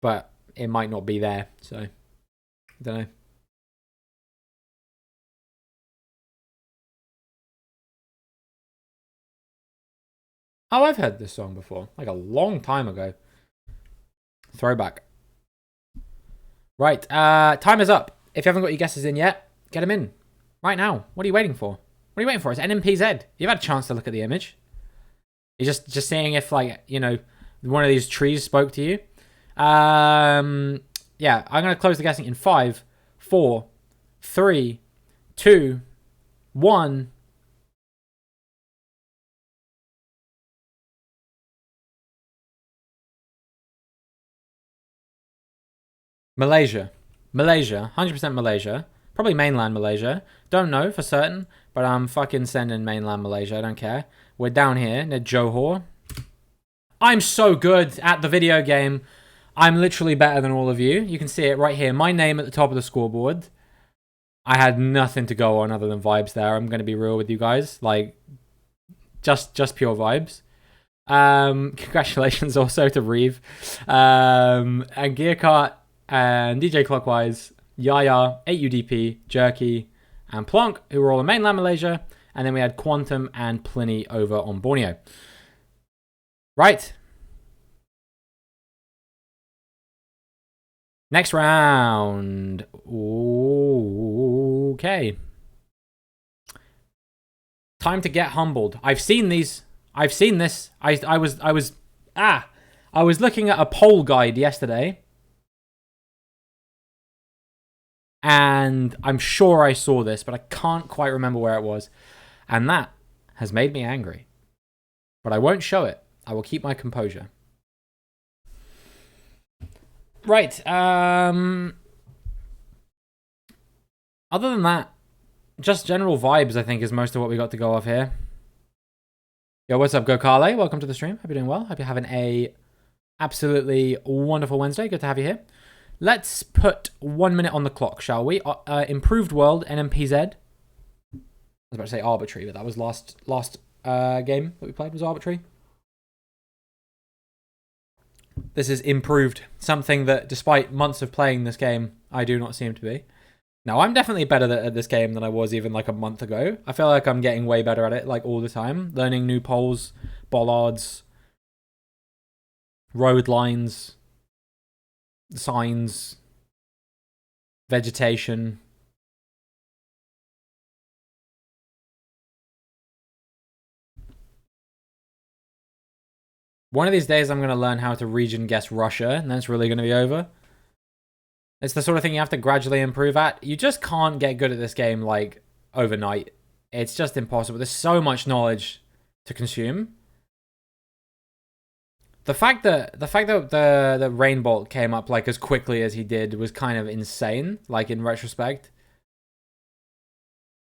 But it might not be there, so I don't know. Oh, I've heard this song before, like a long time ago. Throwback. Right, time is up. If you haven't got your guesses in yet, get them in right now. What are you waiting for? What are you waiting for? It's NMPZ. You've had a chance to look at the image. You're just seeing if, like, you know, one of these trees spoke to you. Yeah, I'm going to close the guessing in 5, 4, 3, 2, 1. Malaysia. Malaysia. 100% Malaysia. Probably mainland Malaysia. Don't know for certain, but I'm fucking sending mainland Malaysia. I don't care. We're down here near Johor. I'm so good at the video game. I'm literally better than all of you. You can see it right here. My name at the top of the scoreboard. I had nothing to go on other than vibes there. I'm going to be real with you guys. Like, just pure vibes. Congratulations also to Reeve. And Gearcart and DJ Clockwise, Yaya, 8UDP, Jerky, and Plonk, who were all in mainland Malaysia. And then we had Quantum and Pliny over on Borneo. Right. Next round. Okay. Time to get humbled. I've seen these. I've seen this. I was looking at a poll guide yesterday. And I'm sure I saw this, but I can't quite remember where it was. And that has made me angry. But I won't show it. I will keep my composure. Right. Other than that, just general vibes, I think, is most of what we got to go off here. Yo, what's up, Gokale? Welcome to the stream. Hope you're doing well. Hope you're having a absolutely wonderful Wednesday. Good to have you here. Let's put 1 minute on the clock, shall we? Improved World, NMPZ. I was about to say arbitrary, but that was last game that we played was arbitrary. This is improved. Something that, despite months of playing this game, I do not seem to be. Now, I'm definitely better at this game than I was even like a month ago. I feel like I'm getting way better at it, like all the time. Learning new poles, bollards, road lines, signs, vegetation. One of these days, I'm going to learn how to region guess Russia, and then it's really going to be over. It's the sort of thing you have to gradually improve at. You just can't get good at this game, like, overnight. It's just impossible. There's so much knowledge to consume. The fact that the Rain Bolt came up, like, as quickly as he did was kind of insane, like, in retrospect.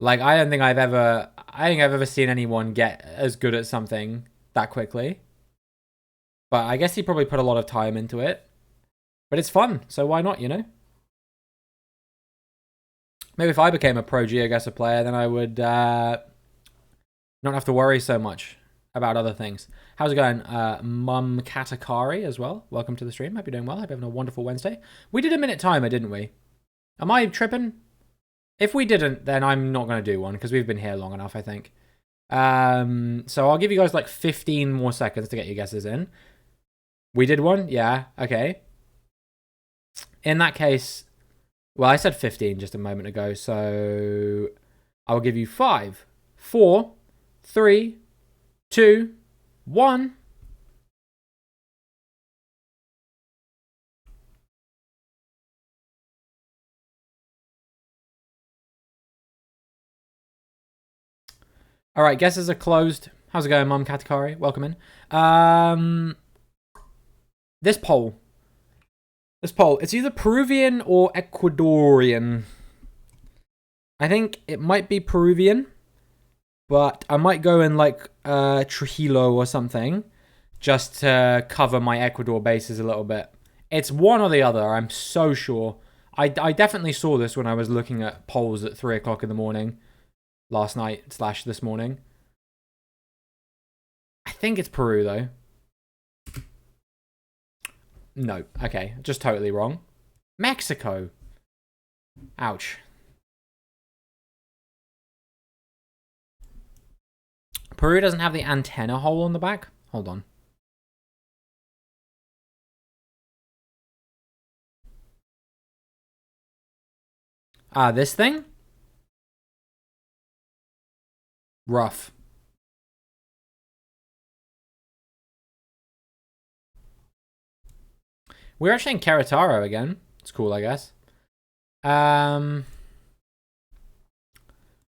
Like, I think I've ever seen anyone get as good at something that quickly. But I guess he probably put a lot of time into it. But it's fun, so why not, you know? Maybe if I became a pro GeoGuessr player, then I would not have to worry so much about other things. How's it going? Mum Katakari as well. Welcome to the stream. Hope you're doing well. Hope you're having a wonderful Wednesday. We did a minute timer, didn't we? Am I tripping? If we didn't, then I'm not going to do one because we've been here long enough, I think. So I'll give you guys like 15 more seconds to get your guesses in. We did one? Yeah. Okay. In that case, well, I said 15 just a moment ago, so I'll give you 5, 4, 3, 2, 1. All right, guesses are closed. How's it going, Mum Katakari? Welcome in. This poll. It's either Peruvian or Ecuadorian. I think it might be Peruvian, but I might go in like Trujillo or something just to cover my Ecuador bases a little bit. It's one or the other, I'm so sure. I definitely saw this when I was looking at polls at 3 o'clock in the morning last night / this morning. I think it's Peru, though. No. Okay. Just totally wrong. Mexico. Ouch. Peru doesn't have the antenna hole on the back? Hold on. This thing? Rough. We're actually in Querétaro again. It's cool, I guess.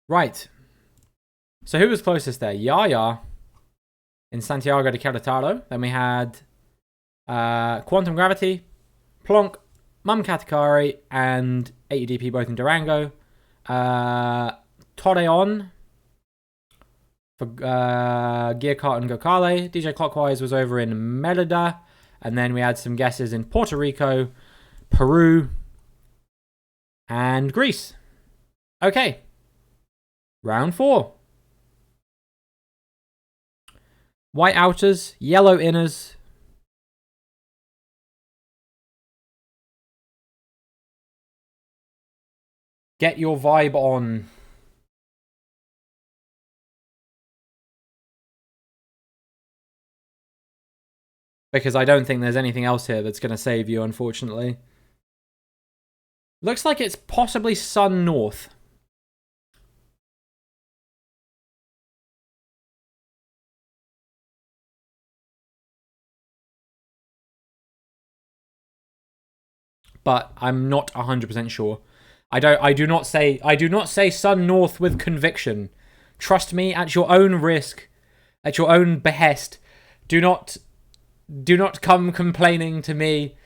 Right. So who was closest there? Yaya in Santiago de Querétaro. Then we had Quantum Gravity, Plonk, Mum Katakari, and 80DP both in Durango. Torreon for Gear Kart and Gokale. DJ Clockwise was over in Mérida. And then we had some guesses in Puerto Rico, Peru, and Greece. Okay. Round 4. White outers, yellow inners. Get your vibe on. Because I don't think there's anything else here that's going to save you, unfortunately. Looks like it's possibly sun north. But I'm not 100% sure. I do not say sun north with conviction. Trust me at your own risk, at your own behest. Do not come complaining to me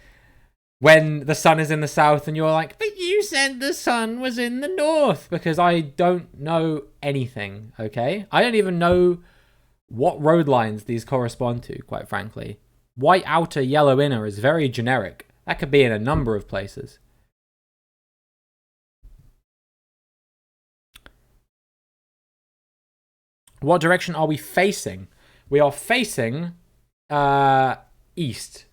when the sun is in the south and you're like, but you said the sun was in the north, because I don't know anything, okay? I don't even know what road lines these correspond to, quite frankly. White outer, yellow inner is very generic. That could be in a number of places. What direction are we facing? We are facing east.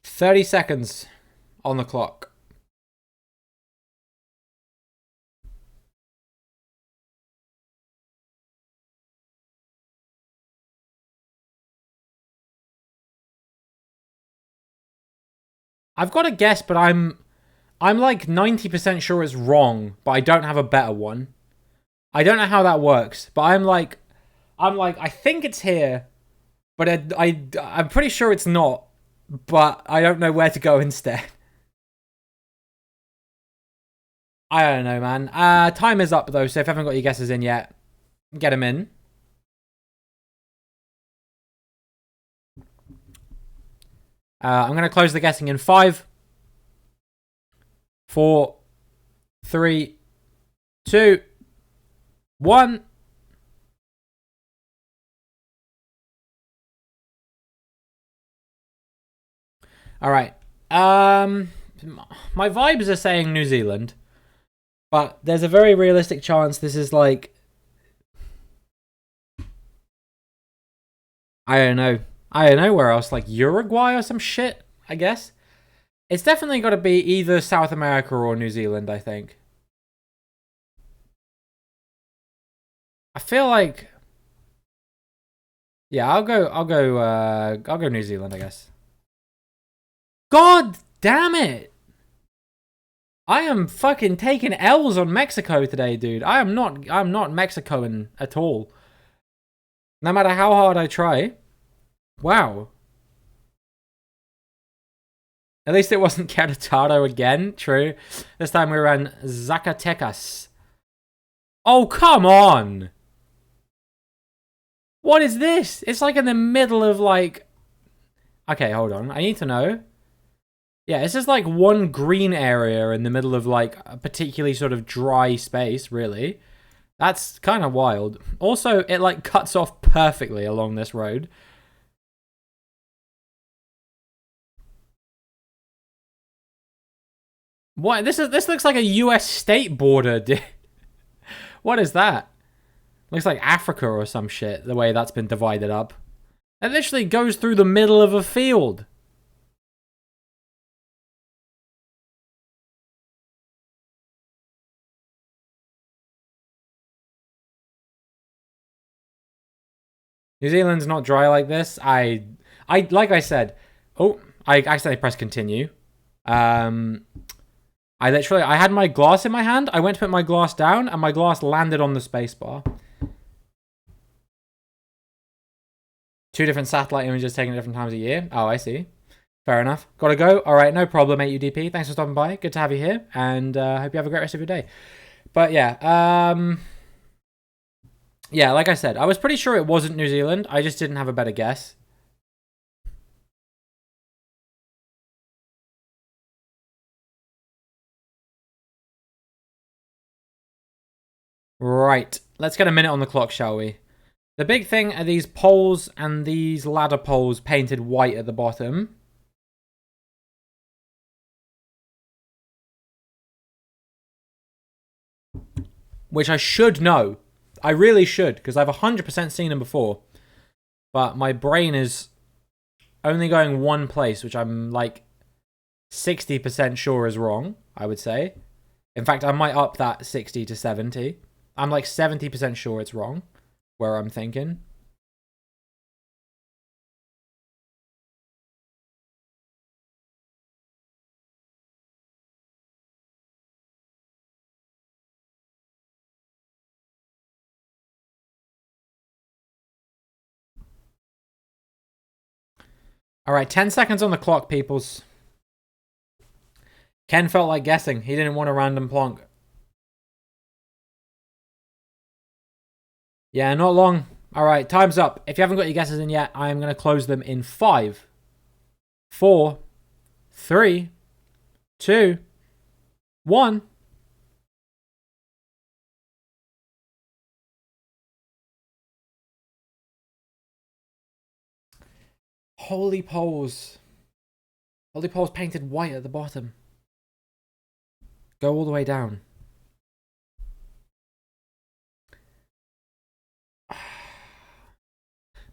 "30 seconds on the clock." I've got a guess, but I'm like 90% sure it's wrong, but I don't have a better one. I don't know how that works, but I'm like, I think it's here, but I'm pretty sure it's not, but I don't know where to go instead. I don't know, man. Time is up, though, so if you haven't got your guesses in yet, get them in. I'm going to close the guessing in 5, 4, 3, 2, 1. All right. My vibes are saying New Zealand, but there's a very realistic chance this is like, I don't know where else, like Uruguay or some shit, I guess. It's definitely got to be either South America or New Zealand, I think. I feel like, yeah, I'll go New Zealand, I guess. God damn it! I am fucking taking L's on Mexico today, dude. I'm not Mexican at all. No matter how hard I try. Wow. At least it wasn't Querétaro again. True. This time we were in Zacatecas. Oh, come on! What is this? It's like in the middle of like... Okay, hold on. I need to know. Yeah, it's just like one green area in the middle of like a particularly sort of dry space, really. That's kind of wild. Also, it like cuts off perfectly along this road. What? This looks like a US state border, dude. What is that? Looks like Africa or some shit, the way that's been divided up. It literally goes through the middle of a field. New Zealand's not dry like this. I like I said. Oh, I accidentally pressed continue. I had my glass in my hand. I went to put my glass down, and my glass landed on the spacebar. 2 different satellite images taken at different times of year. Oh, I see. Fair enough. Gotta go. All right, no problem, AUDP. Thanks for stopping by. Good to have you here, and hope you have a great rest of your day. But yeah, yeah, like I said, I was pretty sure it wasn't New Zealand. I just didn't have a better guess. Right. Let's get a minute on the clock, shall we? The big thing are these poles and these ladder poles painted white at the bottom. Which I should know. I really should, because I've 100% seen them before. But my brain is only going one place, which I'm like 60% sure is wrong, I would say. In fact, I might up that 60 to 70. I'm like 70% sure it's wrong, where I'm thinking. All right, 10 seconds on the clock, peoples. Ken felt like guessing. He didn't want a random plonk. Yeah, not long. All right, time's up. If you haven't got your guesses in yet, I am going to close them in 5, 4, 3, 2, 1. Holy poles. Holy poles painted white at the bottom. Go all the way down.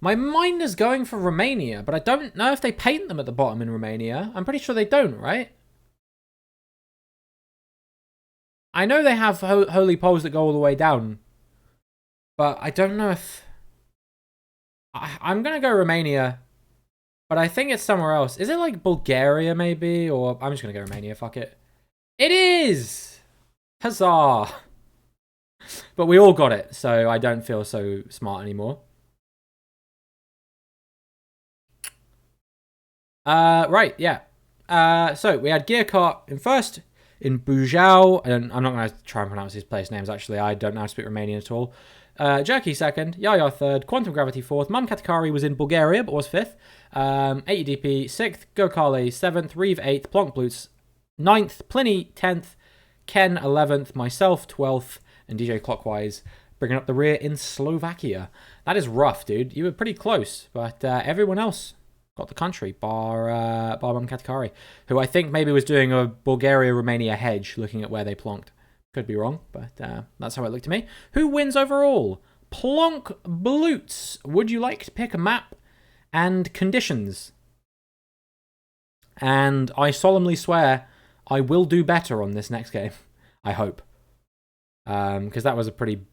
My mind is going for Romania, but I don't know if they paint them at the bottom in Romania. I'm pretty sure they don't, right? I know they have holy poles that go all the way down, but I don't know if... I'm going to go Romania, but I think it's somewhere else. Is it like Bulgaria maybe? Or I'm just going to go Romania, fuck it. It is! Huzzah! But we all got it, so I don't feel so smart anymore. Right, yeah. So we had Gearcart in first, in Bujau, and I'm not going to try and pronounce these place names, actually. I don't know how to speak Romanian at all. Jerky second, Yaya third, Quantum Gravity fourth, Mum Katakari was in Bulgaria but was fifth, AEDP sixth, Gokale seventh, Reeve eighth, Plonk Blutz ninth, Pliny 10th, Ken 11th, myself 12th, and DJ Clockwise bringing up the rear in Slovakia. That is rough, dude. You were pretty close, but everyone else got the country, bar Mum Katakari, who I think maybe was doing a Bulgaria-Romania hedge, looking at where they plonked. Could be wrong, but that's how it looked to me. Who wins overall? Plonk Blutz. Would you like to pick a map and conditions? And I solemnly swear I will do better on this next game. I hope. Because that was a pretty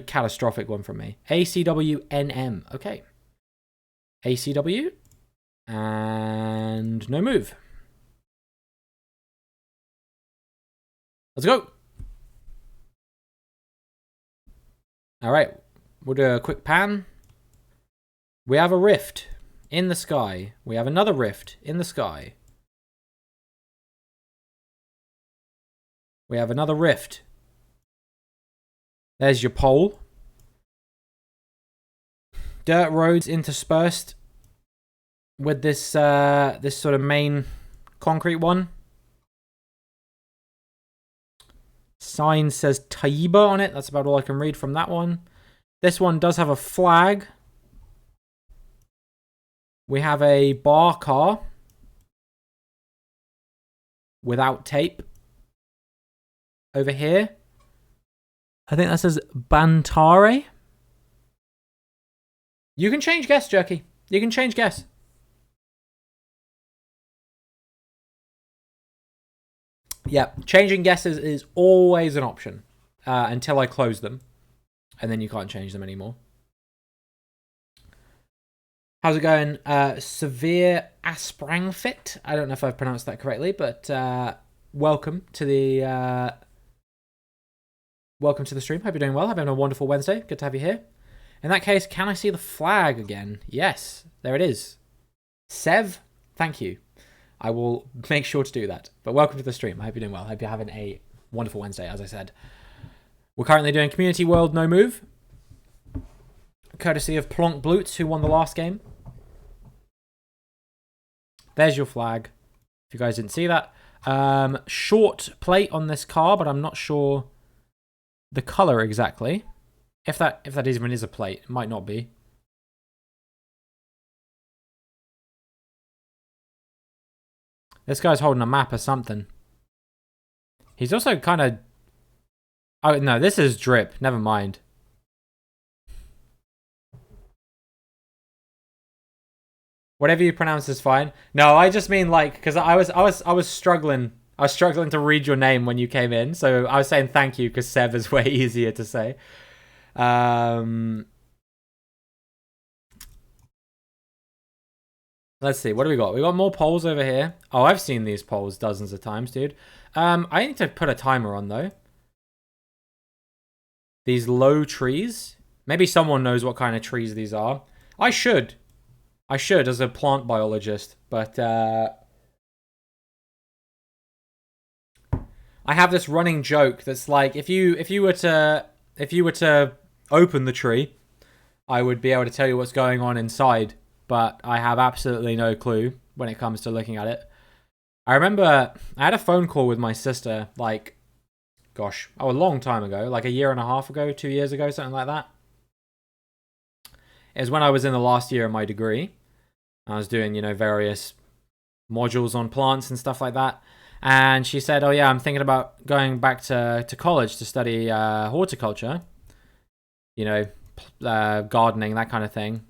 catastrophic one from me. ACWNM. Okay. ACW. And no move. Let's go. All right. We'll do a quick pan. We have a rift in the sky. We have another rift in the sky. We have another rift. There's your pole. Dirt roads interspersed with this this sort of main concrete one. Sign says Taiba on it. That's about all I can read from that one. This one does have a flag. We have a bar car without tape over here. I think that says Bantare. You can change guess, Jerky. You can change guess. Yeah, changing guesses is always an option until I close them. And then you can't change them anymore. How's it going? Severe Asprangfit. I don't know if I've pronounced that correctly, but welcome to the stream. Hope you're doing well. Having a wonderful Wednesday. Good to have you here. In that case, can I see the flag again? Yes, there it is. Sev, thank you. I will make sure to do that. But welcome to the stream. I hope you're doing well. I hope you're having a wonderful Wednesday, as I said. We're currently doing Community World No Move, courtesy of Plonk Blutz, who won the last game. There's your flag, if you guys didn't see that. Short plate on this car, but I'm not sure the color exactly. If that even is a plate, it might not be. This guy's holding a map or something. He's also kind of... Oh, no, this is drip. Never mind. Whatever you pronounce is fine. No, I just mean like, because I was struggling. I was struggling to read your name when you came in, so I was saying thank you because Sev is way easier to say. Let's see, what do we got? We got more polls over here. Oh, I've seen these polls dozens of times, dude. I need to put a timer on though. These low trees. Maybe someone knows what kind of trees these are. I should as a plant biologist, but I have this running joke that's like if you were to open the tree, I would be able to tell you what's going on inside, but I have absolutely no clue when it comes to looking at it. I remember I had a phone call with my sister like, gosh, a long time ago, like a year and a half ago, 2 years ago, something like that. It was when I was in the last year of my degree. I was doing, various modules on plants and stuff like that. And she said, oh yeah, I'm thinking about going back to college to study horticulture. Gardening, that kind of thing.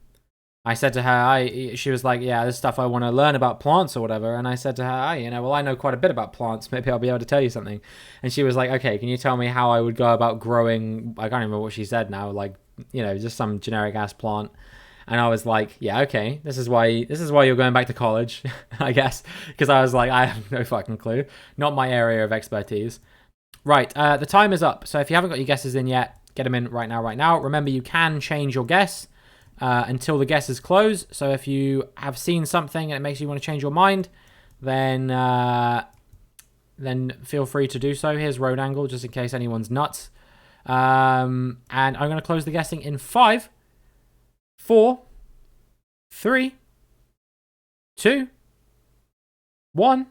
I said to her, she was like, yeah, this stuff I want to learn about plants or whatever. And I said to her, well, I know quite a bit about plants. Maybe I'll be able to tell you something. And she was like, okay, can you tell me how I would go about growing? I can't remember what she said now. Like, just some generic ass plant. And I was like, yeah, okay, this is why you're going back to college, I guess. Because I was like, I have no fucking clue. Not my area of expertise. Right, the time is up. So if you haven't got your guesses in yet, get them in right now. Remember, you can change your guess until the guesses close. So if you have seen something and it makes you want to change your mind, then feel free to do so. Here's road angle, just in case anyone's nuts. And I'm going to close the guessing in 5, 4, 3, 2, 1.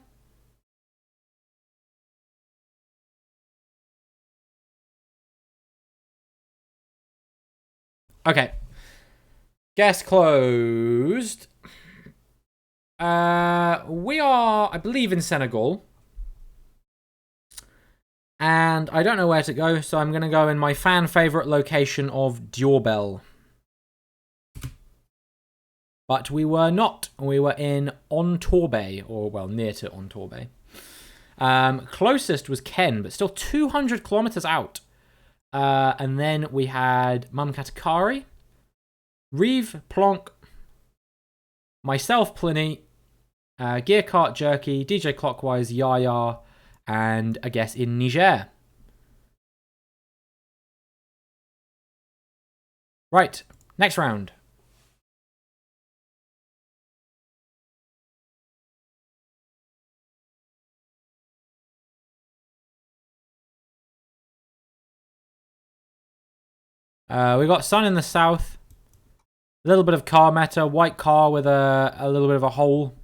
Okay. Guess closed. We are, I believe, in Senegal. And I don't know where to go, so I'm going to go in my fan favorite location of Diourbel. But we were not. We were in Ontourbe, or, well, near to Ontourbe. Closest was Ken, but still 200 kilometers out. And then we had Mumkatakari, Reeve, Plonk, myself, Pliny, Gear Kart Jerky, DJ Clockwise, Yaya, and I guess in Niger. Right, next round. We got sun in the south. A little bit of car meta. White car with a little bit of a hole.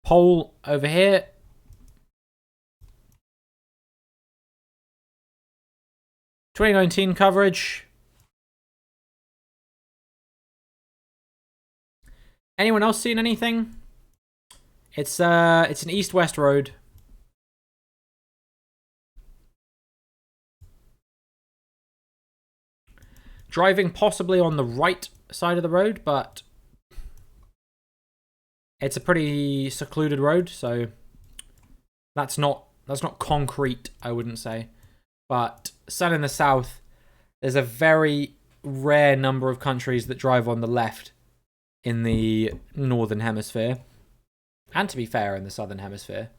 Pole over here. (2019) coverage. Anyone else seen anything? It's an east-west road. Driving possibly on the right side of the road, but it's a pretty secluded road, so that's not concrete, I wouldn't say. But sun in the south, there's a very rare number of countries that drive on the left in the northern hemisphere, and to be fair, in the southern hemisphere.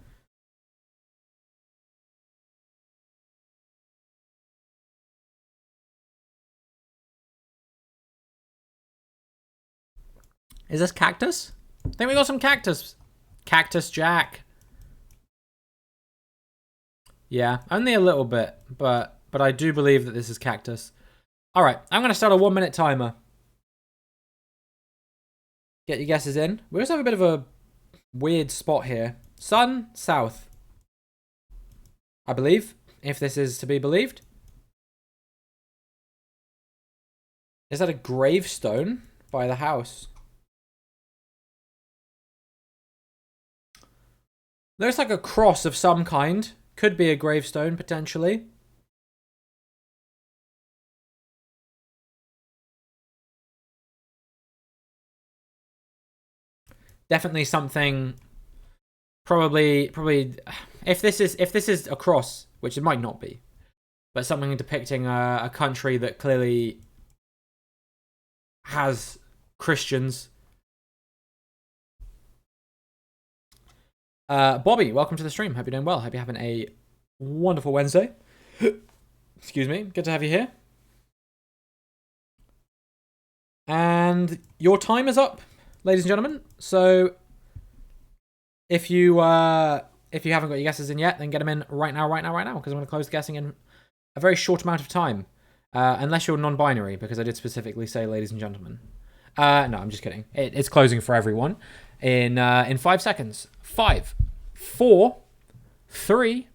Is this cactus? I think we got some cactus. Cactus Jack. Yeah, only a little bit, but I do believe that this is cactus. All right, I'm going to start a 1-minute timer. Get your guesses in. We also have a bit of a weird spot here. Sun, south. I believe, if this is to be believed. Is that a gravestone by the house? Looks like a cross of some kind. Could be a gravestone, potentially. Definitely something. Probably. If this is a cross, which it might not be, but something depicting a country that clearly has Christians. Bobby, welcome to the stream. Hope you're doing well. Hope you're having a wonderful Wednesday. Excuse me. Good to have you here. And your time is up, ladies and gentlemen. So if you haven't got your guesses in yet, then get them in right now, because I'm going to close the guessing in a very short amount of time. Unless you're non-binary, because I did specifically say ladies and gentlemen. No, I'm just kidding. It's closing for everyone in 5 seconds. 5, 4, 3,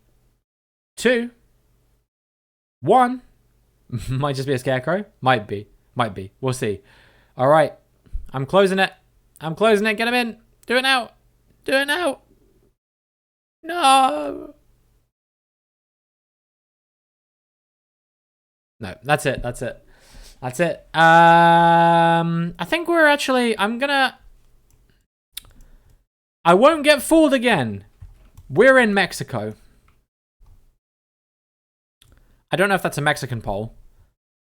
2, 1. Might just be a scarecrow. Might be. We'll see. All right. I'm closing it. Get him in. Do it now. No. No, that's it. I think we're actually... I won't get fooled again. We're in Mexico. I don't know if that's a Mexican poll,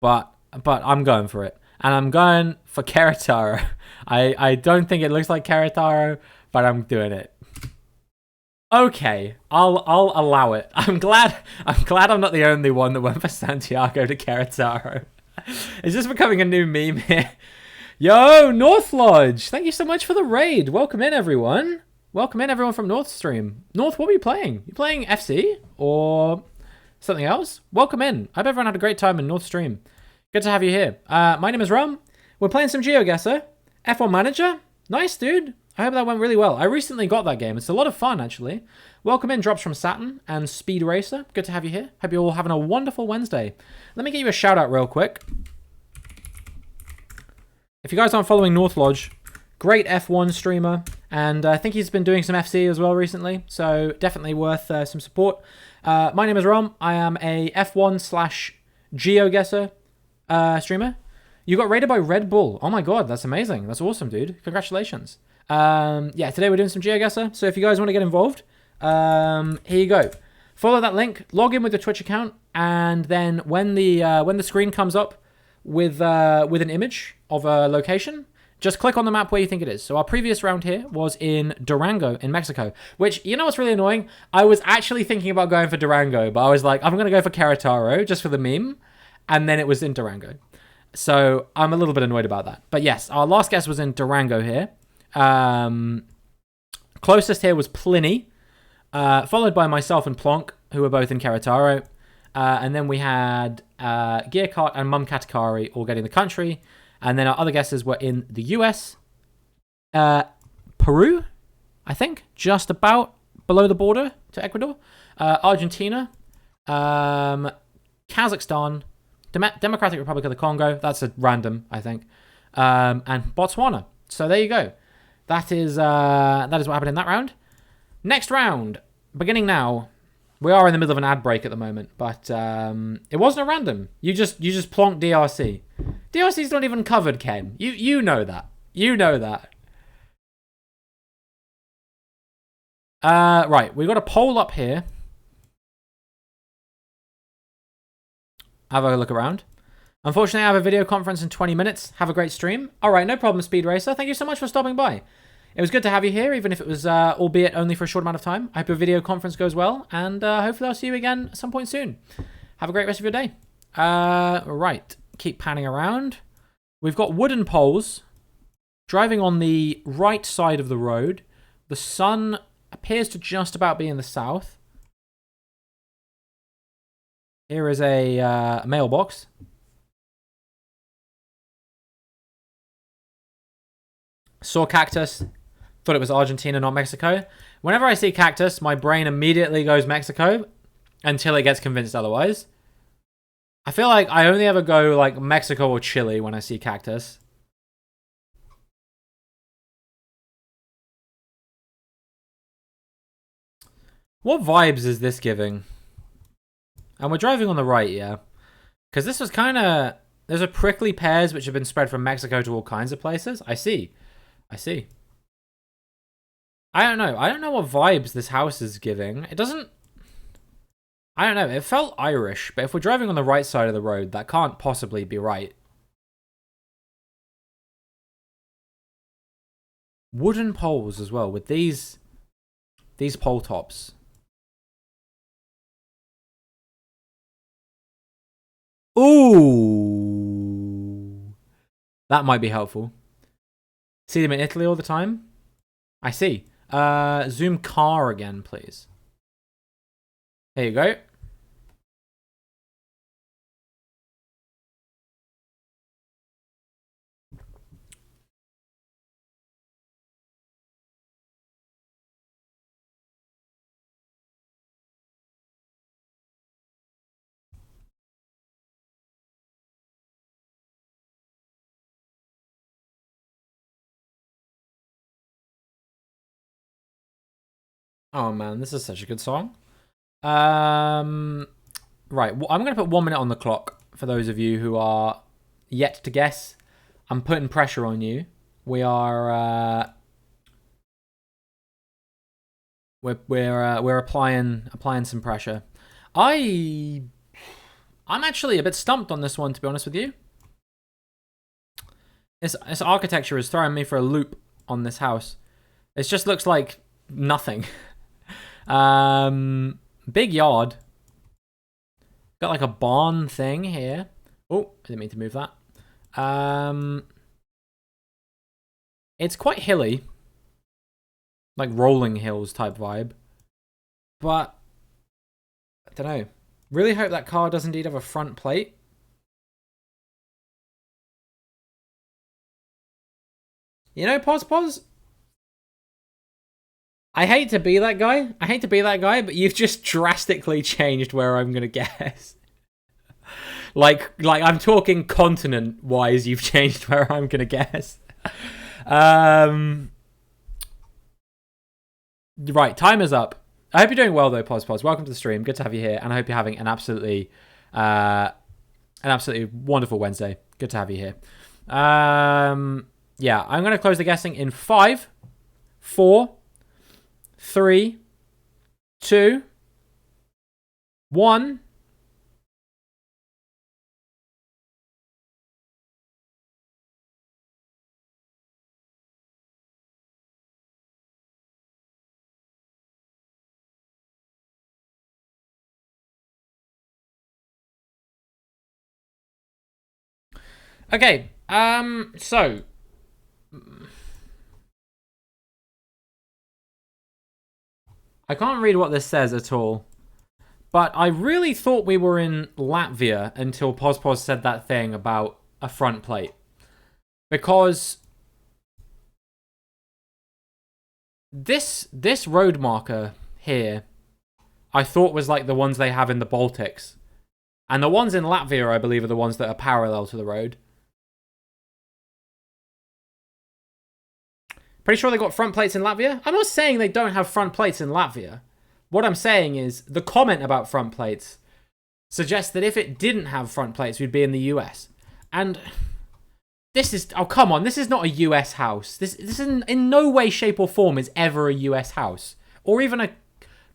but I'm going for it. And I'm going for Querétaro. I don't think it looks like Querétaro, but I'm doing it. Okay, I'll allow it. I'm glad I'm not the only one that went for Santiago to Querétaro. It's just becoming a new meme here. Yo, North Lodge! Thank you so much for the raid. Welcome in, everyone. Welcome in, everyone from North Stream. North, what were you playing? You playing FC? Or Something else? Welcome in. I hope everyone had a great time in North Stream. Good to have you here. My name is Rum. We're playing some GeoGuessr. F1 Manager. Nice, dude. I hope that went really well. I recently got that game. It's a lot of fun, actually. Welcome in, Drops from Saturn and Speed Racer. Good to have you here. Hope you're all having a wonderful Wednesday. Let me give you a shout out real quick. If you guys aren't following North Lodge, great F1 streamer. And I think he's been doing some FC as well recently. So definitely worth some support. My name is Rom. I am a F1 / GeoGuessr streamer. You got rated by Red Bull. Oh my god, that's amazing. That's awesome, dude. Congratulations. Yeah, today we're doing some GeoGuessr. So if you guys want to get involved, here you go. Follow that link, log in with your Twitch account, and then when the screen comes up with an image of a location, just click on the map where you think it is. So our previous round here was in Durango in Mexico, which, you know what's really annoying? I was actually thinking about going for Durango, but I was like, I'm going to go for Querétaro just for the meme, and then it was in Durango. So I'm a little bit annoyed about that. But yes, our last guess was in Durango here. Closest here was Pliny, followed by myself and Plonk, who were both in Querétaro. And then we had Gearcart and Mum Katakari all getting the country. And then our other guesses were in the US, Peru, I think, just about below the border to Ecuador, Argentina, Kazakhstan, Democratic Republic of the Congo, that's a random, I think, and Botswana. So there you go. That is what happened in that round. Next round, beginning now. We are in the middle of an ad break at the moment, but it wasn't a random. You just plonked DRC. DRC's not even covered, Ken. You know that. You know that. Right, we've got a poll up here. Have a look around. Unfortunately, I have a video conference in 20 minutes. Have a great stream. All right, no problem, Speed Racer. Thank you so much for stopping by. It was good to have you here, even if it was, albeit only for a short amount of time. I hope your video conference goes well, and hopefully I'll see you again at some point soon. Have a great rest of your day. Right, keep panning around. We've got wooden poles driving on the right side of the road. The sun appears to just about be in the south. Here is a mailbox. Saw cactus. Thought it was Argentina, not Mexico. Whenever I see cactus, my brain immediately goes Mexico until it gets convinced otherwise. I feel like I only ever go like Mexico or Chile when I see cactus. What vibes is this giving? And we're driving on the right, yeah. Because this was kind of... There's a prickly pears which have been spread from Mexico to all kinds of places. I see. I see. I don't know. I don't know what vibes this house is giving. It doesn't... I don't know. It felt Irish, but if we're driving on the right side of the road, that can't possibly be right. Wooden poles as well, with these pole tops. Ooh! That might be helpful. See them in Italy all the time? I see. Zoom car again, please. There you go. Oh man, this is such a good song. Right, well, I'm going to put 1 minute on the clock for those of you who are yet to guess. I'm putting pressure on you. We are we're applying some pressure. I'm actually a bit stumped on this one, to be honest with you. This architecture is throwing me for a loop on this house. It just looks like nothing. Big yard. Got like a barn thing here. Oh, I didn't mean to move that. It's quite hilly. Like rolling hills type vibe. But, I don't know. Really hope that car does indeed have a front plate. You know, pause. I hate to be that guy. But you've just drastically changed where I'm gonna guess. like I'm talking continent wise. You've changed where I'm gonna guess. Right, time is up. I hope you're doing well though, pause. Welcome to the stream. Good to have you here, and I hope you're having an absolutely wonderful Wednesday. Good to have you here. Yeah, I'm gonna close the guessing in 5, 4, 3, 2, 1. Okay, so I can't read what this says at all, but I really thought we were in Latvia until Pos said that thing about a front plate. Because this road marker here, I thought was like the ones they have in the Baltics. And the ones in Latvia, I believe, are the ones that are parallel to the road. Pretty sure they got front plates in Latvia? I'm not saying they don't have front plates in Latvia. What I'm saying is the comment about front plates suggests that if it didn't have front plates, we'd be in the US. And this is... Oh, come on. This is not a US house. This in no way, shape, or form is ever a US house. Or even a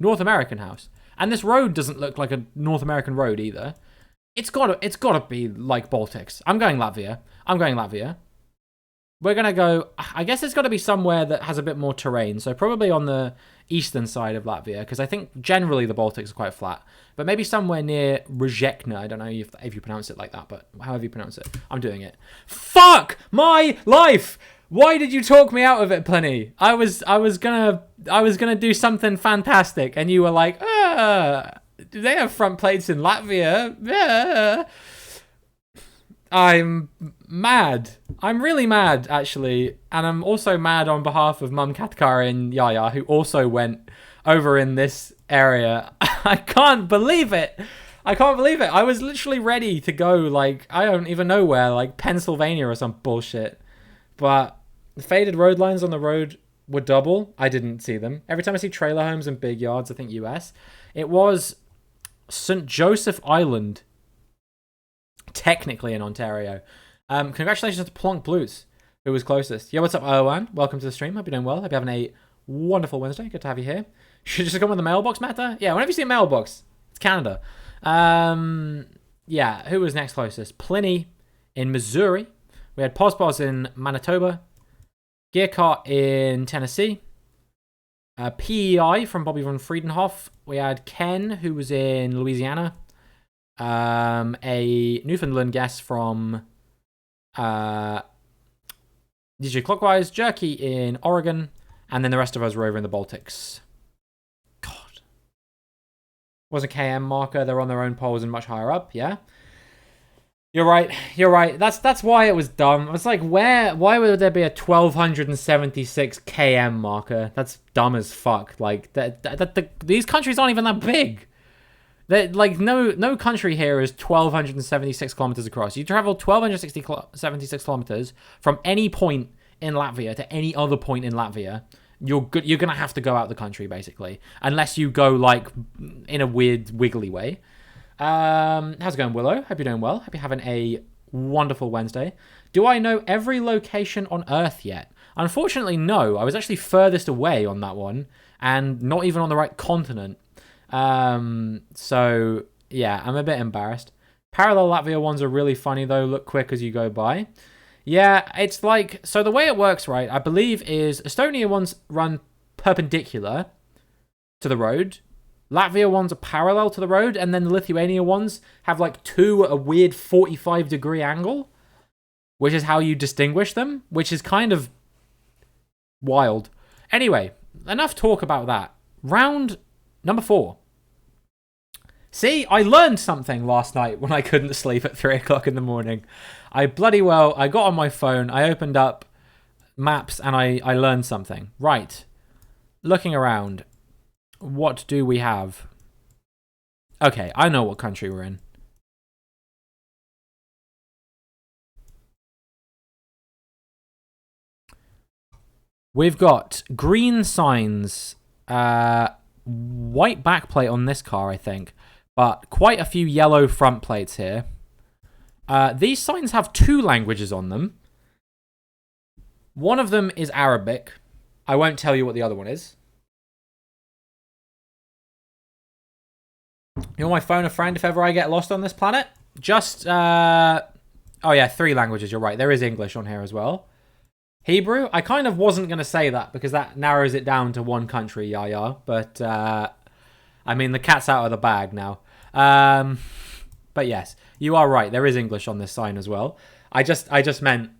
North American house. And this road doesn't look like a North American road either. It's gotta be like Baltics. I'm going Latvia. We're going to go... I guess it's got to be somewhere that has a bit more terrain. So probably on the eastern side of Latvia. Because I think generally the Baltics are quite flat. But maybe somewhere near Rijeka. I don't know if you pronounce it like that. But however you pronounce it. I'm doing it. Fuck my life! Why did you talk me out of it, Plenty? I was gonna do something fantastic. And you were like, they have front plates in Latvia. I'm mad. I'm really mad, actually. And I'm also mad on behalf of Mum Katkar and Yaya, who also went over in this area. I can't believe it. I was literally ready to go, like, I don't even know where, like Pennsylvania or some bullshit. But the faded road lines on the road were double. I didn't see them. Every time I see trailer homes and big yards, I think US. It was St. Joseph Island. Technically in Ontario. Congratulations to Plonk Blues, who was closest. Yo, what's up, Owen? Welcome to the stream. Hope you're doing well. Hope you're having a wonderful Wednesday. Good to have you here. Should just come with the mailbox matter? Yeah, whenever you see a mailbox, it's Canada. Yeah, who was next closest? Pliny in Missouri. We had Pos in Manitoba. Gearcart in Tennessee. PEI from Bobby von Friedenhoff. We had Ken, who was in Louisiana. A Newfoundland guess from DJ Clockwise, Jerky in Oregon, and then the rest of us were over in the Baltics. God. Was a KM marker. They're on their own poles and much higher up, yeah? You're right. That's why it was dumb. It's like, why would there be a 1276 KM marker? That's dumb as fuck. Like, these countries aren't even that big. Like, no country here is 1,276 kilometers across. You travel 1,276 kilometers from any point in Latvia to any other point in Latvia. You're going to have to go out the country, basically. Unless you go, like, in a weird, wiggly way. How's it going, Willow? Hope you're doing well. Hope you're having a wonderful Wednesday. Do I know every location on Earth yet? Unfortunately, no. I was actually furthest away on that one. And not even on the right continent. So yeah, I'm a bit embarrassed. Parallel Latvia ones are really funny though. Look quick as you go by. Yeah, it's like, so the way it works, right, I believe is Estonia ones run perpendicular to the road. Latvia ones are parallel to the road, and then the Lithuania ones have like a weird 45-degree angle, which is how you distinguish them, which is kind of wild. Anyway, enough talk about that. Round number 4. See, I learned something last night when I couldn't sleep at 3 o'clock in the morning. I got on my phone, I opened up maps, and I learned something. Right. Looking around, what do we have? Okay, I know what country we're in. We've got green signs, white backplate on this car, I think, but quite a few yellow front plates here. These signs have 2 languages on them. One of them is Arabic. I won't tell you what the other one is. You want my phone a friend if ever I get lost on this planet? Just, oh yeah, 3 languages, you're right. There is English on here as well. Hebrew? I kind of wasn't going to say that because that narrows it down to 1 country, Yaya. But, I mean, the cat's out of the bag now. But yes, you are right. There is English on this sign as well. I just meant,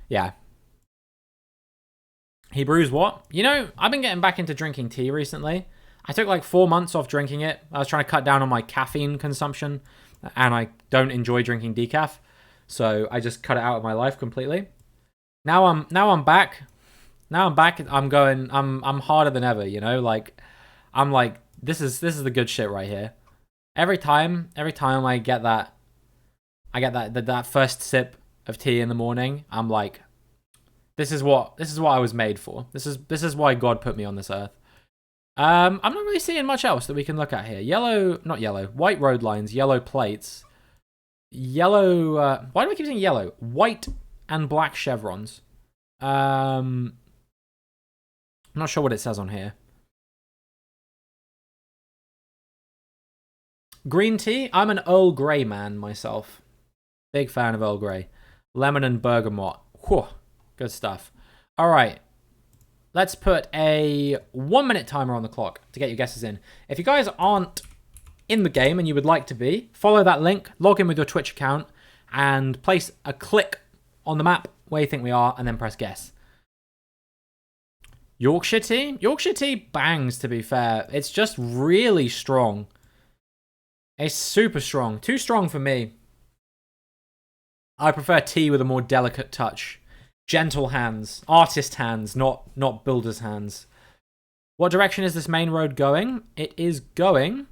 yeah. Hebrew's what? You know, I've been getting back into drinking tea recently. I took like 4 months off drinking it. I was trying to cut down on my caffeine consumption, and I don't enjoy drinking decaf, so I just cut it out of my life completely. Now I'm back. Now I'm back. I'm harder than ever. You know, like I'm like this is the good shit right here. Every time I get that first sip of tea in the morning, I'm like, this is what I was made for. This is why God put me on this earth. I'm not really seeing much else that we can look at here. White road lines, yellow plates, yellow. Why do I keep saying yellow? White and black chevrons. I'm not sure what it says on here. Green tea. I'm an Earl Grey man myself. Big fan of Earl Grey. Lemon and bergamot. Whew, good stuff. All right. Let's put a 1-minute timer on the clock to get your guesses in. If you guys aren't in the game and you would like to be, follow that link, log in with your Twitch account, and place a click on the map where you think we are, and then press guess. Yorkshire tea? Yorkshire tea bangs, to be fair. It's just really strong. It's super strong. Too strong for me. I prefer tea with a more delicate touch. Gentle hands. Artist hands, not builder's hands. What direction is this main road going? It is going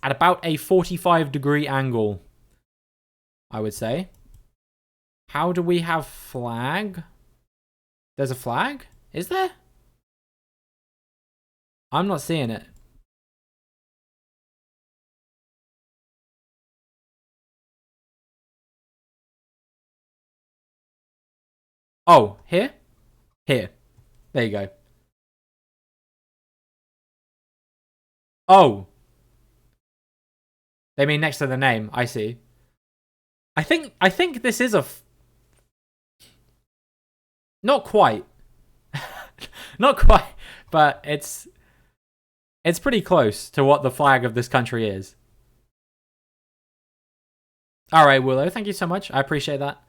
at about a 45-degree angle, I would say. How do we have flag? There's a flag? Is there? I'm not seeing it. Oh, here? Here. There you go. Oh. They mean next to the name. I see. I think this is not quite. Not quite, but it's pretty close to what the flag of this country is. All right, Willow, thank you so much. I appreciate that.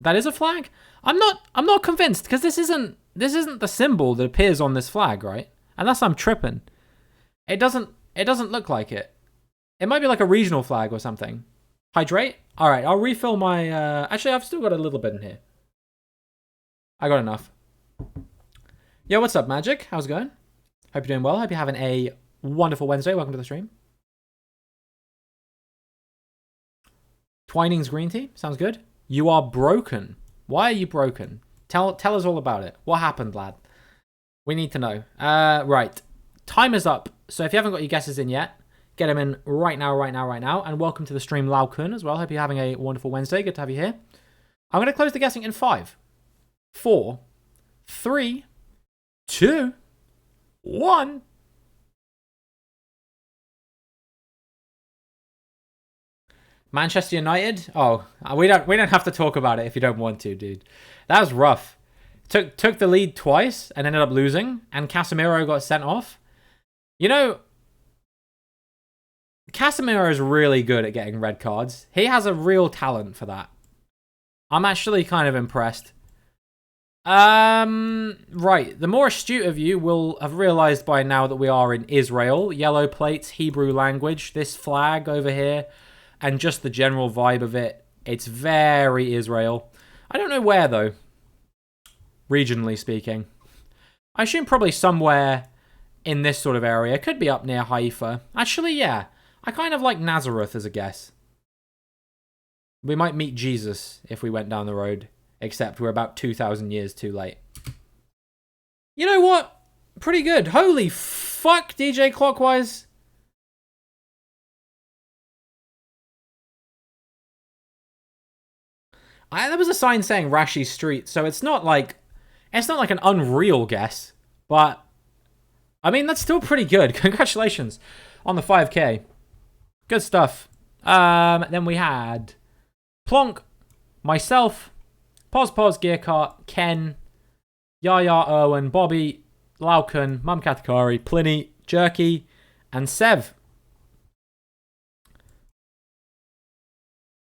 That is a flag? I'm not convinced because this isn't the symbol that appears on this flag, right? Unless I'm tripping. It doesn't look like it. It might be like a regional flag or something. Hydrate? All right, I'll refill my actually I've still got a little bit in here. I got enough. Yo, what's up, Magic? How's it going? Hope you're doing well. Hope you're having a wonderful Wednesday. Welcome to the stream. Twining's green tea. Sounds good. You are broken. Why are you broken? Tell us all about it. What happened, lad? We need to know. Right. Time is up. So if you haven't got your guesses in yet, get them in right now. And welcome to the stream, Lau Kun, as well. Hope you're having a wonderful Wednesday. Good to have you here. I'm going to close the guessing in 5, 4, 3, 2, 1. Manchester United? Oh, we don't have to talk about it if you don't want to, dude. That was rough. Took the lead twice and ended up losing, and Casemiro got sent off. You know, Casemiro is really good at getting red cards. He has a real talent for that. I'm actually kind of impressed. Right. The more astute of you will have realized by now that we are in Israel. Yellow plates, Hebrew language, this flag over here, and just the general vibe of it. It's very Israel. I don't know where, though, regionally speaking. I assume probably somewhere in this sort of area. Could be up near Haifa. Actually, yeah. I kind of like Nazareth as a guess. We might meet Jesus if we went down the road, except we're about 2,000 years too late. You know what? Pretty good. Holy fuck, DJ Clockwise. There was a sign saying Rashi Street, so it's not like an unreal guess, but I mean that's still pretty good. Congratulations on the 5K. Good stuff. Then we had Plonk, myself, Pos Gear Cart, Ken, Yaya Irwin, Bobby, Lauken, Mum Katakari, Pliny, Jerky, and Sev.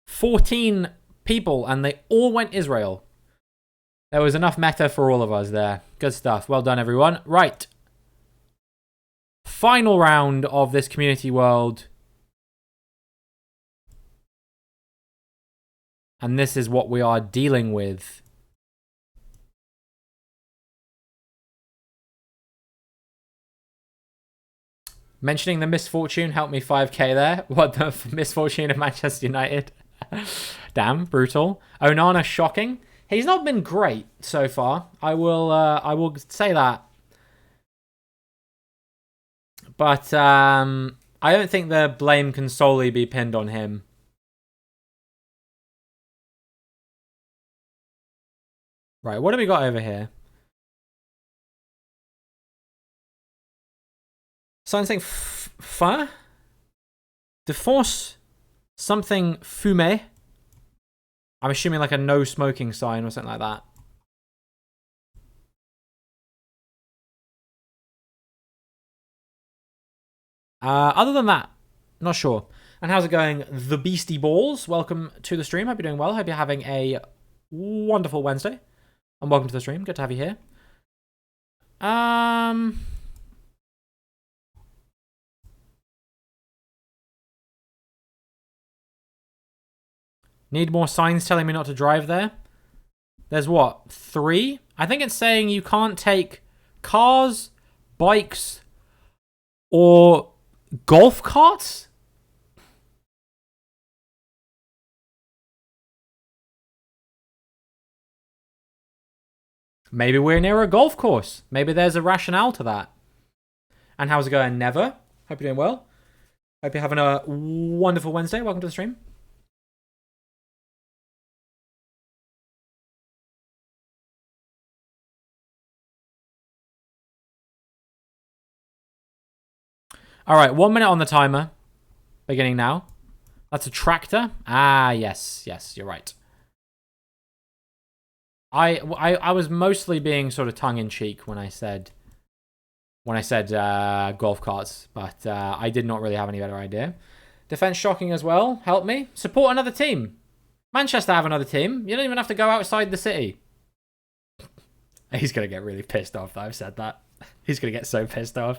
14 people, and they all went Israel. There was enough meta for all of us there. Good stuff. Well done, everyone. Right. Final round of this community world. And this is what we are dealing with. Mentioning the misfortune helped me 5K there. What, the misfortune of Manchester United? Damn, brutal. Onana, shocking. He's not been great so far. I will say that. But I don't think the blame can solely be pinned on him. Right, what do we got over here? Something fin? De force something fumé. I'm assuming like a no smoking sign or something like that. Other than that, not sure. And how's it going? The Beastie Balls, welcome to the stream. Hope you're doing well. Hope you're having a wonderful Wednesday. And welcome to the stream. Good to have you here. Need more signs telling me not to drive there? There's what? 3? I think it's saying you can't take cars, bikes, or golf carts? Maybe we're near a golf course. Maybe there's a rationale to that. And how's it going? Never. Hope you're doing well. Hope you're having a wonderful Wednesday. Welcome to the stream. All right, 1 minute on the timer. Beginning now. That's a tractor. Ah, yes, you're right. I was mostly being sort of tongue-in-cheek when I said golf carts, but I did not really have any better idea. Defense shocking as well. Help me. Support another team. Manchester have another team. You don't even have to go outside the city. He's going to get really pissed off that I've said that. He's going to get so pissed off.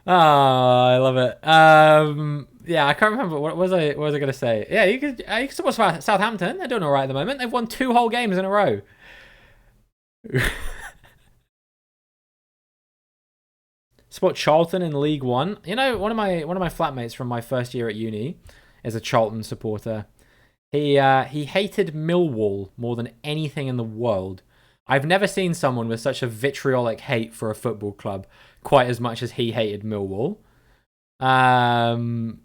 Oh, I love it. Yeah, I can't remember what was I gonna say. Yeah, you could support Southampton. They're doing all right at the moment. They've won 2 whole games in a row. Support Charlton in League One. You know, one of my flatmates from my first year at uni is a Charlton supporter. He hated Millwall more than anything in the world. I've never seen someone with such a vitriolic hate for a football club quite as much as he hated Millwall. But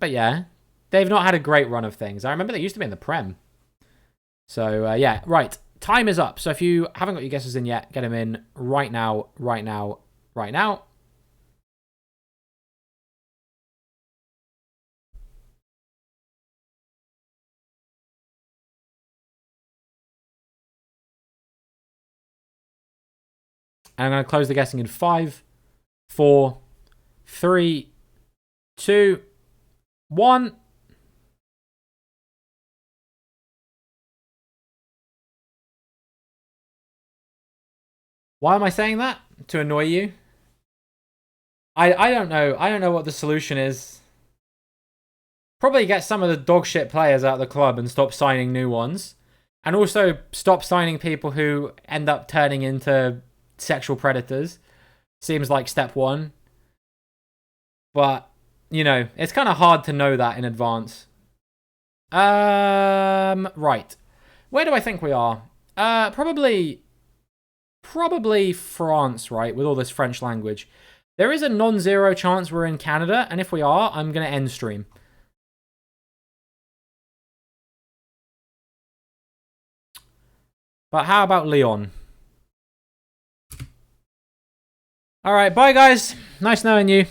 yeah, they've not had a great run of things. I remember they used to be in the Prem. So yeah, right. Time is up. So if you haven't got your guesses in yet, get them in right now, right now, right now. And I'm going to close the guessing in 5, 4, 3, 2, 1. Why am I saying that? To annoy you? I don't know. I don't know what the solution is. Probably get some of the dog shit players out of the club and stop signing new ones. And also stop signing people who end up turning into sexual predators. Seems like step one. But, you know, it's kind of hard to know that in advance. Right. Where do I think we are? Probably France, right? With all this French language. There is a non-zero chance we're in Canada. And if we are, I'm going to end stream. But how about Leon? All right, bye, guys. Nice knowing you.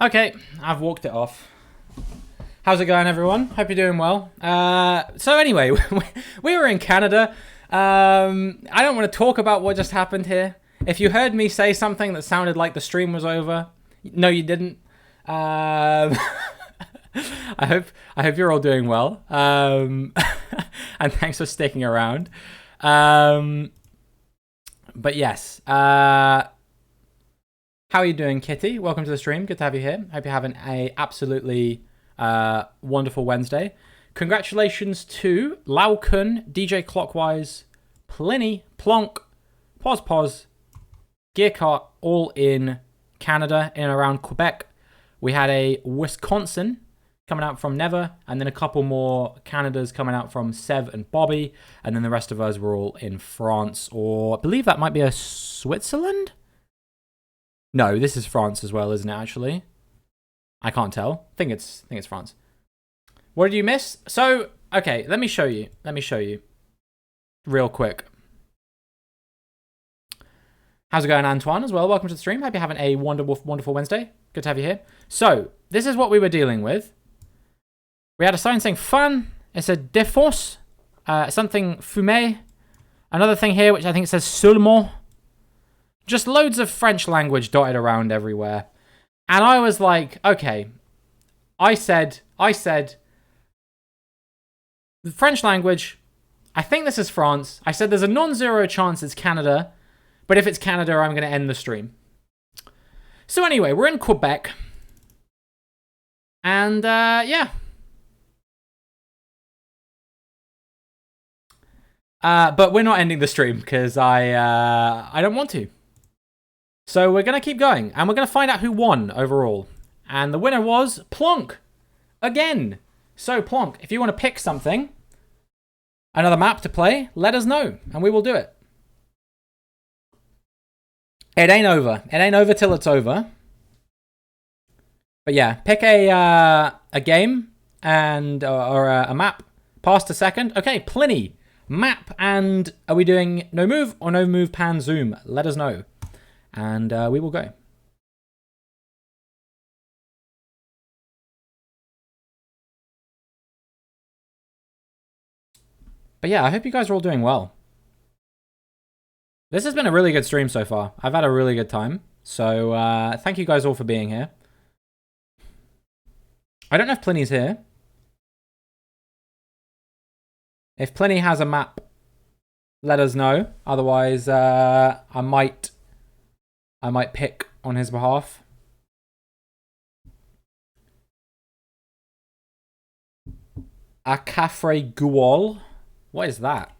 Okay, I've walked it off. How's it going, everyone? Hope you're doing well. So anyway, we were in Canada. I don't want to talk about what just happened here. If you heard me say something that sounded like the stream was over, no, you didn't. I hope you're all doing well. And thanks for sticking around. But yes. How are you doing, Kitty? Welcome to the stream. Good to have you here. Hope you're having a absolutely Wonderful Wednesday. Congratulations to Lau Kun, DJ Clockwise, Pliny, Plonk, Pos, Gearcart, all in Canada, in and around Quebec. We had a Wisconsin coming out from Never, and then a couple more Canadas coming out from Sev and Bobby, and then the rest of us were all in France, or I believe that might be a Switzerland? No, this is France as well, isn't it, actually? I can't tell. I think it's France. What did you miss? So, okay, let me show you. Real quick. How's it going, Antoine, as well? Welcome to the stream. Hope you're having a wonderful Wednesday. Good to have you here. So, this is what we were dealing with. We had a sign saying fun. It said défense. Something fumé. Another thing here, which I think says seulement. Just loads of French language dotted around everywhere. And I was like, okay. I said, the French language, I think this is France. I said there's a non-zero chance it's Canada. But if it's Canada, I'm going to end the stream. So anyway, we're in Quebec. And, yeah. But we're not ending the stream because I don't want to. So we're going to keep going. And we're going to find out who won overall. And the winner was Plonk. Again. So Plonk, if you want to pick something, another map to play, let us know. And we will do it. It ain't over. It ain't over till it's over. But yeah, pick a game and or a map. Past a second. Okay, Pliny. Map, and are we doing no move or no move pan zoom? Let us know. And we will go. But yeah, I hope you guys are all doing well. This has been a really good stream so far. I've had a really good time. So thank you guys all for being here. I don't know if Pliny's here. If Pliny has a map, let us know. Otherwise, I might pick on his behalf. Acafre Guol. What is that?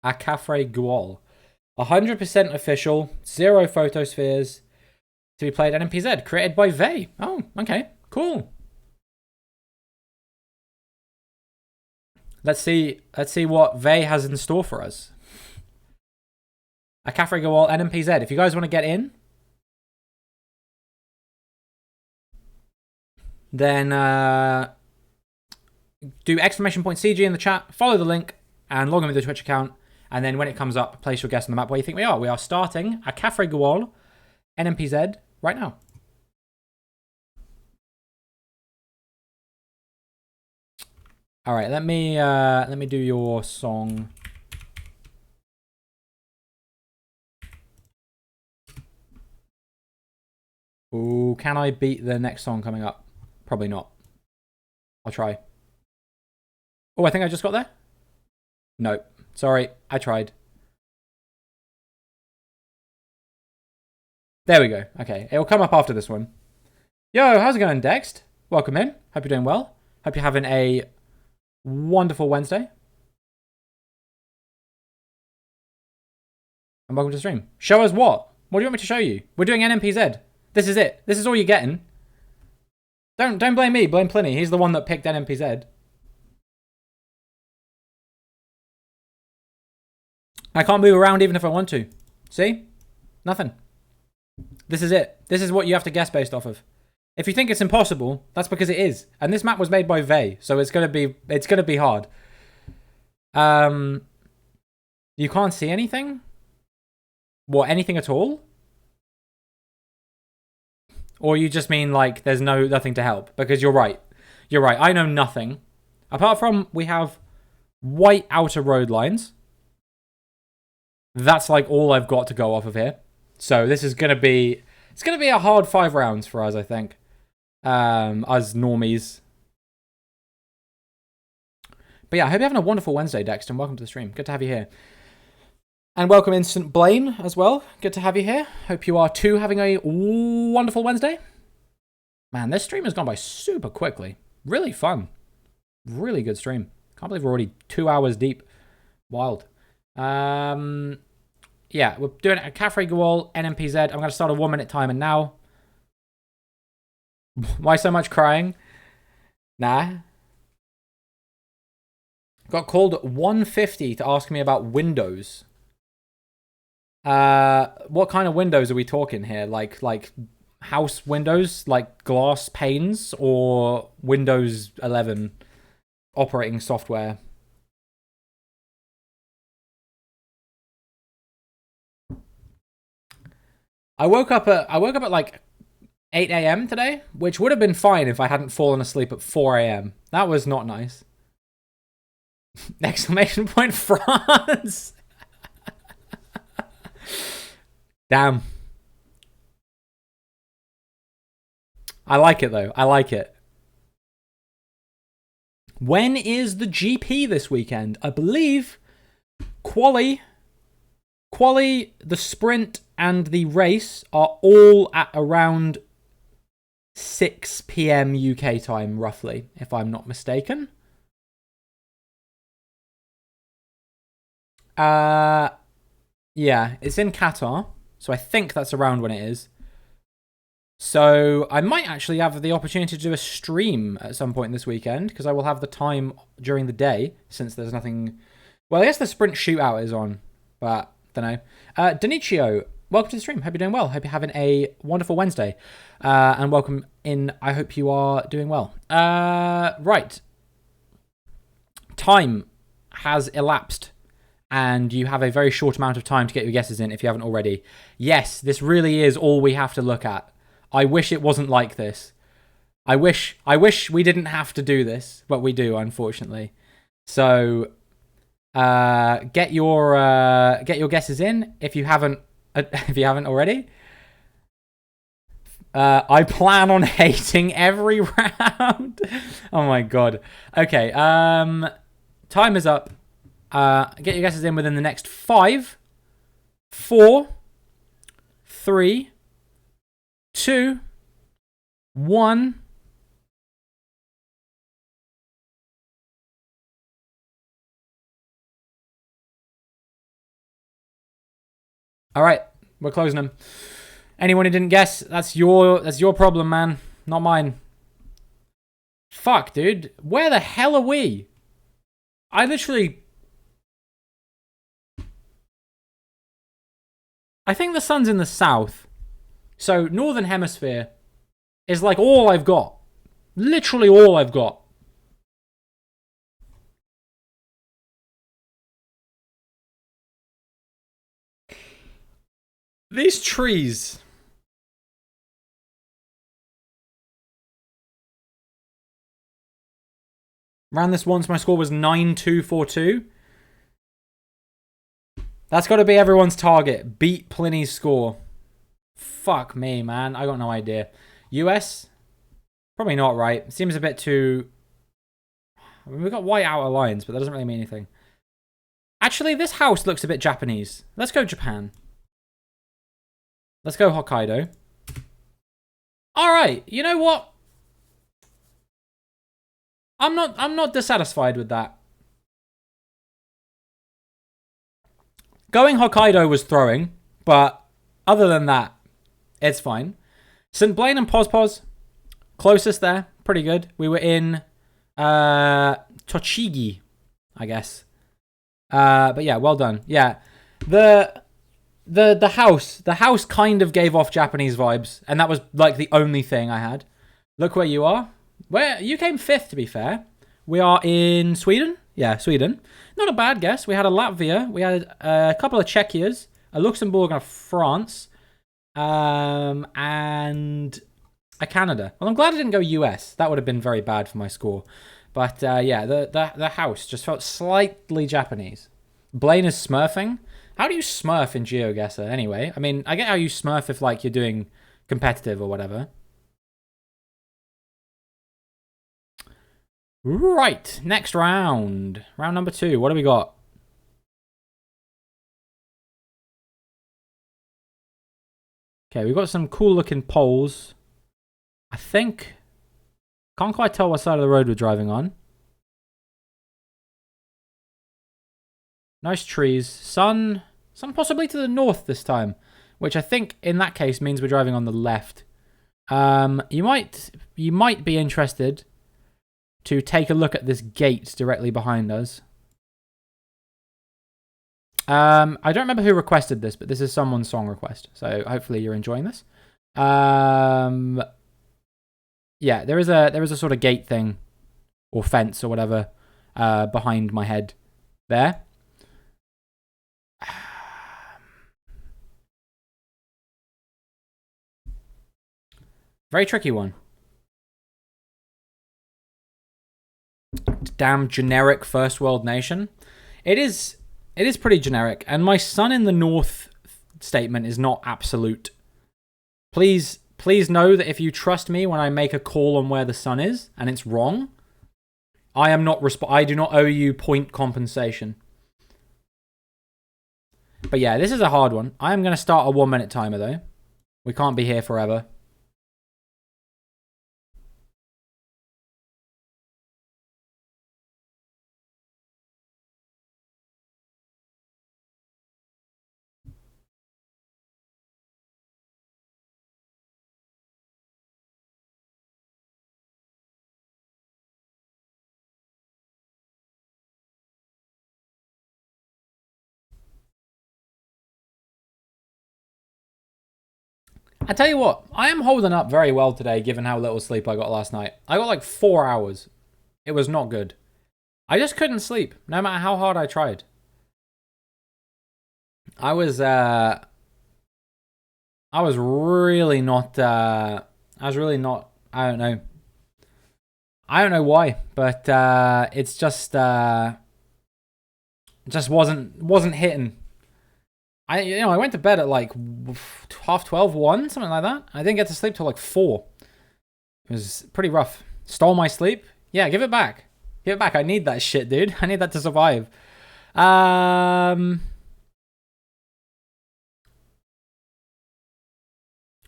Acafre Guol. 100% official, 0 photospheres, to be played at NPZ, created by Vey. Oh, okay, cool. Let's see what Vey has in store for us. Acafre Guol, NPZ. If you guys want to get in, then do !CG in the chat, follow the link, and log in with the Twitch account. And then when it comes up, place your guess on the map where you think we are. We are starting Acafre Guol, NPZ, right now. All right, let me do your song. Ooh, can I beat the next song coming up? Probably not. I'll try. Oh, I think I just got there. No. Sorry, I tried. There we go. Okay, it will come up after this one. Yo, how's it going, Dext? Welcome in. Hope you're doing well. Hope you're having a wonderful Wednesday. And welcome to the stream. Show us what? What do you want me to show you? We're doing NMPZ. This is it. This is all you're getting. Don't blame me. Blame Pliny. He's the one that picked NMPZ. I can't move around even if I want to. See? Nothing. This is it. This is what you have to guess based off of. If you think it's impossible, that's because it is. And this map was made by Vey, so it's gonna be hard. You can't see anything? What, anything at all? Or you just mean like there's nothing to help? Because you're right. You're right. I know nothing. Apart from we have white outer road lines. That's like all I've got to go off of here. So this is gonna be a hard 5 rounds for us, I think. Us normies. But yeah, I hope you're having a wonderful Wednesday, Dexter, and welcome to the stream. Good to have you here. And welcome Instant Blaine as well. Good to have you here. Hope you are too having a wonderful Wednesday. Man, this stream has gone by super quickly. Really fun. Really good stream. Can't believe we're already 2 hours deep. Wild. Yeah, we're doing it at Cafe Gawal, NMPZ. I'm going to start a 1 minute timer now. Why so much crying? Nah. Got called 150 to ask me about Windows. What kind of windows are we talking here? Like house windows, like glass panes, or Windows 11 operating software? I woke up at like 8 a.m. today, which would have been fine if I hadn't fallen asleep at 4 a.m. That was not nice. Exclamation point France. Damn. I like it though. I like it. When is the GP this weekend? I believe quali, the sprint, and the race are all at around 6 p.m. UK time, roughly, if I'm not mistaken. Yeah, it's in Qatar, so I think that's around when it is. So I might actually have the opportunity to do a stream at some point this weekend, because I will have the time during the day, since there's nothing... Well, I guess the sprint shootout is on, but don't know. Denichio, welcome to the stream. Hope you're doing well. Hope you're having a wonderful Wednesday. And welcome in. I hope you are doing well. Right. Time has elapsed, and you have a very short amount of time to get your guesses in if you haven't already. Yes, this really is all we have to look at. I wish it wasn't like this. I wish we didn't have to do this, but we do, unfortunately. So, get your guesses in if you haven't already. I plan on hating every round. Oh my god. Okay. Time is up. Get your guesses in within the next 5, 4, 3, 2, 1. All right, we're closing them. Anyone who didn't guess, that's your problem, man, not mine. Fuck, dude. Where the hell are we? I think the sun's in the south. So, Northern Hemisphere is like all I've got. Literally all I've got. These trees. Ran this once, my score was 9242. That's got to be everyone's target. Beat Pliny's score. Fuck me, man. I got no idea. US? Probably not, right? Seems a bit too... I mean, we've got white outer lines, but that doesn't really mean anything. Actually, this house looks a bit Japanese. Let's go Japan. Let's go Hokkaido. Alright, you know what? I'm not dissatisfied with that. Going Hokkaido was throwing, but other than that, it's fine. St. Blaine and Pospos, closest there, pretty good. We were in Tochigi, I guess. But yeah, well done. Yeah, the house kind of gave off Japanese vibes, and that was like the only thing I had. Look where you are. Where you came 5th, to be fair. We are in Sweden. Yeah, Sweden. Not a bad guess. We had a Latvia. We had a couple of Czechias, a Luxembourg, and a France, and a Canada. Well, I'm glad I didn't go US. That would have been very bad for my score. But yeah, the house just felt slightly Japanese. Blaine is smurfing. How do you smurf in GeoGuessr anyway? I mean, I get how you smurf if like you're doing competitive or whatever. Right, next round. Round number 2. What do we got? Okay, we've got some cool looking poles. I think... Can't quite tell what side of the road we're driving on. Nice trees. Sun possibly to the north this time. Which I think, in that case, means we're driving on the left. You might be interested to take a look at this gate directly behind us. I don't remember who requested this, but this is someone's song request. So hopefully you're enjoying this. Yeah, there is a sort of gate thing or fence or whatever behind my head there. Very tricky one. Damn generic first world nation. It is pretty generic, and my sun in the north statement is not absolute. Please know that if you trust me when I make a call on where the sun is and it's wrong, I do not owe you point compensation. But yeah, this is a hard one. I am going to start a 1-minute timer though. We can't be here forever. I tell you what, I am holding up very well today given how little sleep I got last night. I got like 4 hours. It was not good. I just couldn't sleep, no matter how hard I tried. I was really not, I don't know. I don't know why, but it's just wasn't hitting. I went to bed at like 12:30, 1, something like that. I didn't get to sleep till like 4. It was pretty rough. Stole my sleep. Yeah, give it back. Give it back. I need that shit, dude. I need that to survive.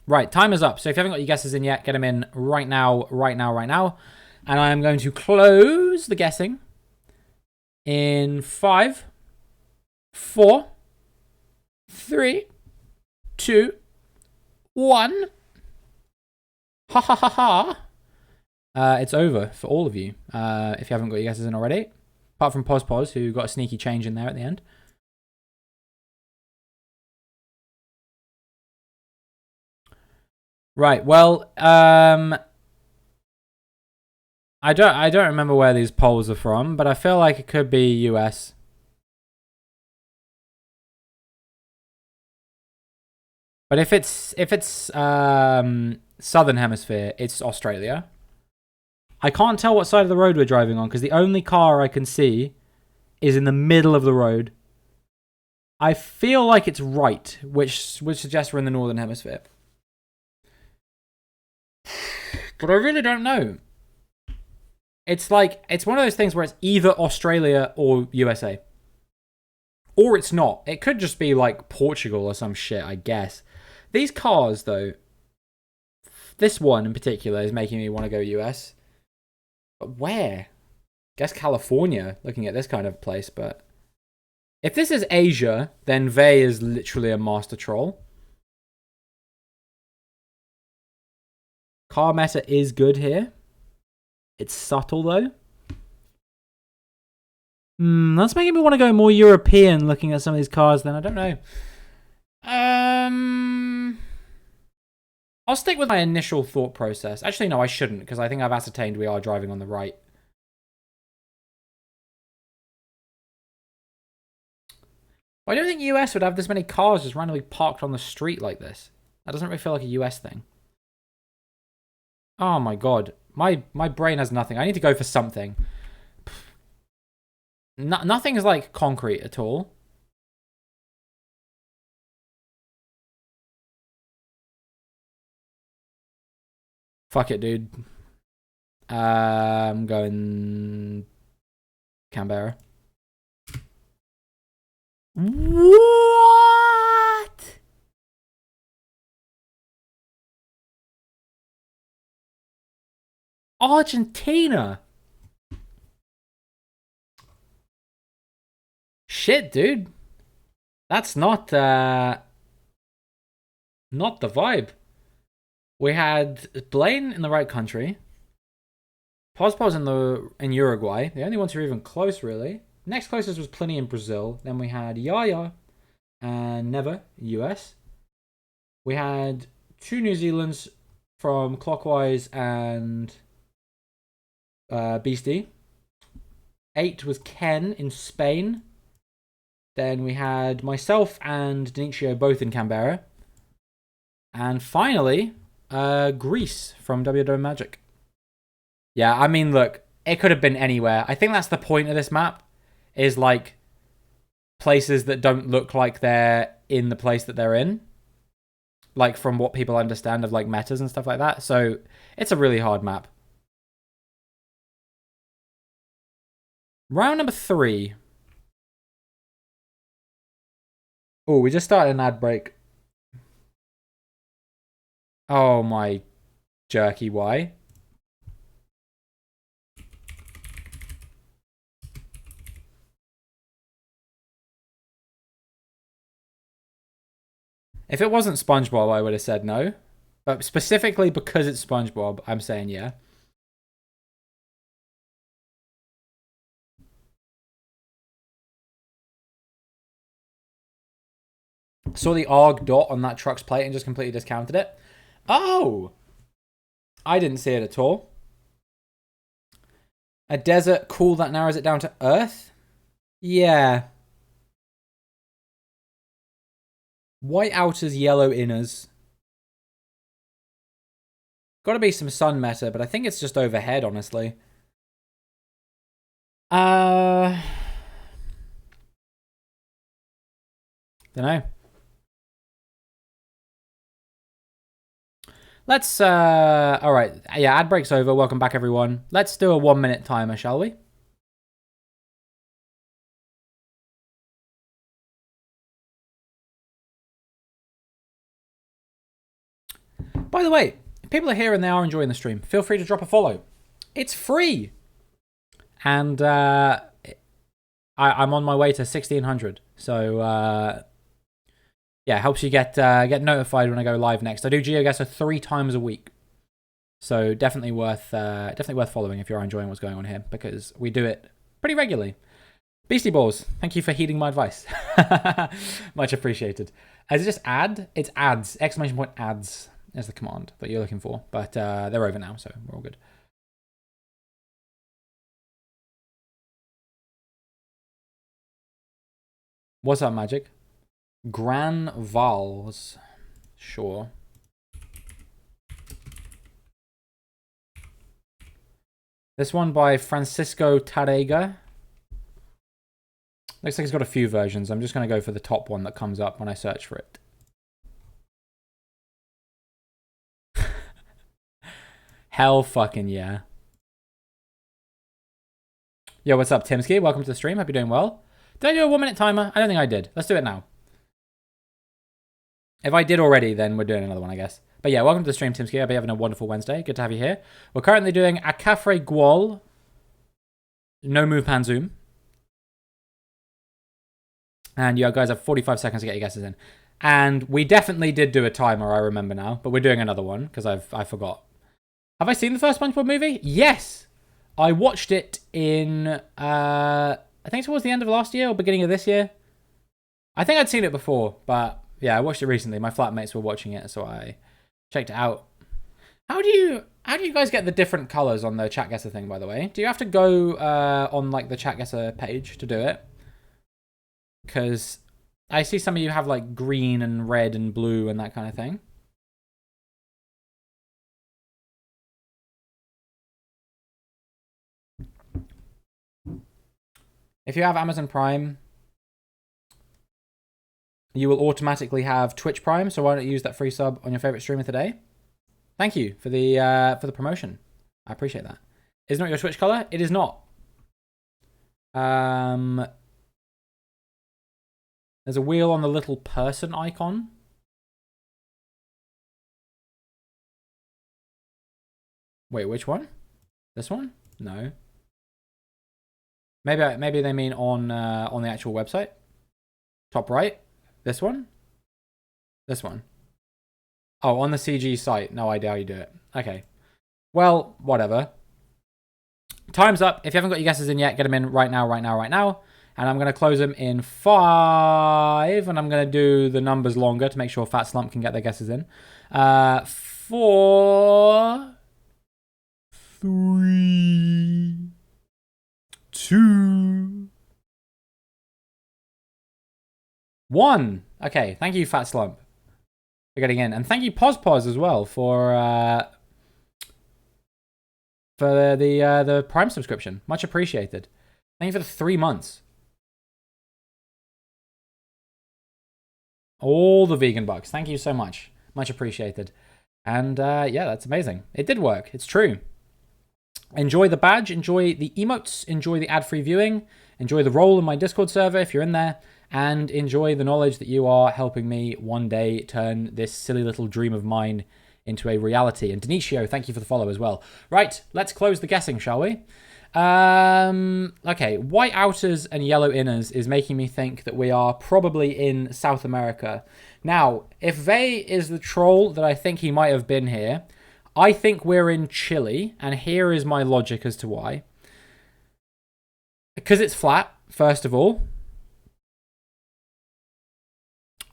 Right, time is up. So if you haven't got your guesses in yet, get them in right now. And I am going to close the guessing in 5, 4, 3, 2, 1. Ha ha ha ha. It's over for all of you, if you haven't got your guesses in already. Apart from Pos, who got a sneaky change in there at the end. Right, well, I don't remember where these polls are from, but I feel like it could be US. But if it's Southern Hemisphere, it's Australia. I can't tell what side of the road we're driving on because the only car I can see is in the middle of the road. I feel like it's right, which would suggest we're in the Northern Hemisphere. But I really don't know. It's one of those things where it's either Australia or USA. Or it's not. It could just be like Portugal or some shit, I guess. These cars, though, this one in particular is making me want to go US. But where? Guess California, looking at this kind of place, but... If this is Asia, then Vey is literally a master troll. Car meta is good here. It's subtle, though. That's making me want to go more European looking at some of these cars then. I don't know. I'll stick with my initial thought process. Actually, no, I shouldn't, because I think I've ascertained we are driving on the right. I don't think US would have this many cars just randomly parked on the street like this. That doesn't really feel like a US thing. Oh my god. My brain has nothing. I need to go for something. Nothing is like concrete at all. Fuck it, dude. I'm going Canberra. What? Argentina. Shit, dude. That's not the vibe. We had Blaine in the right country. Pospos in Uruguay. The only ones who are even close, really. Next closest was Pliny in Brazil. Then we had Yaya and Never in US. We had 2 New Zealands from Clockwise and Beastie. 8 was Ken in Spain. Then we had myself and Denicio both in Canberra. And finally, Greece from WW Magic. Yeah, I mean, look, it could have been anywhere. I think that's the point of this map, is like places that don't look like they're in the place that they're in. Like from what people understand of like metas and stuff like that. So it's a really hard map. Round number 3. Oh, we just started an ad break. Oh my jerky, why? If it wasn't SpongeBob, I would have said no. But specifically because it's SpongeBob, I'm saying yeah. Saw the ARG dot on that truck's plate and just completely discounted it. Oh! I didn't see it at all. A desert cool that narrows it down to Earth? Yeah. White outers, yellow inners. Gotta be some sun meta, but I think it's just overhead, honestly. Don't know. Let's, alright. Yeah, ad break's over. Welcome back, everyone. Let's do a 1-minute timer, shall we? By the way, if people are here and they are enjoying the stream, feel free to drop a follow. It's free. And I'm on my way to 1,600. So, yeah, it helps you get notified when I go live next. I do GeoGuessr 3 times a week. So definitely worth following if you're enjoying what's going on here, because we do it pretty regularly. Beastie Balls, thank you for heeding my advice. Much appreciated. Is it just ad? It's ads. ! Ads is the command that you're looking for. But they're over now, so we're all good. What's up, Magic? Gran Vals. Sure. This one by Francisco Tarrega. Looks like it's got a few versions. I'm just going to go for the top one that comes up when I search for it. Hell fucking yeah. Yo, what's up, Timsky? Welcome to the stream. Hope you're doing well. Did I do a 1-minute timer? I don't think I did. Let's do it now. If I did already, then we're doing another one, I guess. But yeah, welcome to the stream, Timsky. I hope you're having a wonderful Wednesday. Good to have you here. We're currently doing a Cafre Gual. No move pan zoom. And you guys have 45 seconds to get your guesses in. And we definitely did do a timer, I remember now. But we're doing another one, because I forgot. Have I seen the first SpongeBob movie? Yes! I watched it in, I think towards the end of last year or beginning of this year. I think I'd seen it before, but yeah, I watched it recently. My flatmates were watching it, so I checked it out. How do you guys get the different colors on the ChatGuessr thing, by the way? Do you have to go on like the ChatGuessr page to do it? Because I see some of you have like green and red and blue and that kind of thing. If you have Amazon Prime, you will automatically have Twitch Prime, so why don't you use that free sub on your favorite streamer today? Thank you for the promotion. I appreciate that. Is not your Twitch color? It is not. There's a wheel on the little person icon. Wait, which one? This one? No. Maybe they mean on the actual website. Top right. This one. This one. Oh, on the CG site. No idea how you do it. Okay. Well, whatever. Time's up. If you haven't got your guesses in yet, get them in right now, right now, right now. And I'm going to close them in 5. And I'm going to do the numbers longer to make sure Fat Slump can get their guesses in. 4, 3, 2, 1. Okay, thank you, Fat Slump, for getting in. And thank you, Pos as well, for the Prime subscription. Much appreciated. Thank you for the 3 months. All the vegan bucks. Thank you so much. Much appreciated. And yeah, that's amazing. It did work. It's true. Enjoy the badge. Enjoy the emotes. Enjoy the ad-free viewing. Enjoy the role in my Discord server if you're in there. And enjoy the knowledge that you are helping me one day turn this silly little dream of mine into a reality. And Denicio, thank you for the follow as well. Right, let's close the guessing, shall we? Okay, white outers and yellow inners is making me think that we are probably in South America. Now, if Vey is the troll that I think he might have been here, I think we're in Chile, and here is my logic as to why. Because it's flat, first of all.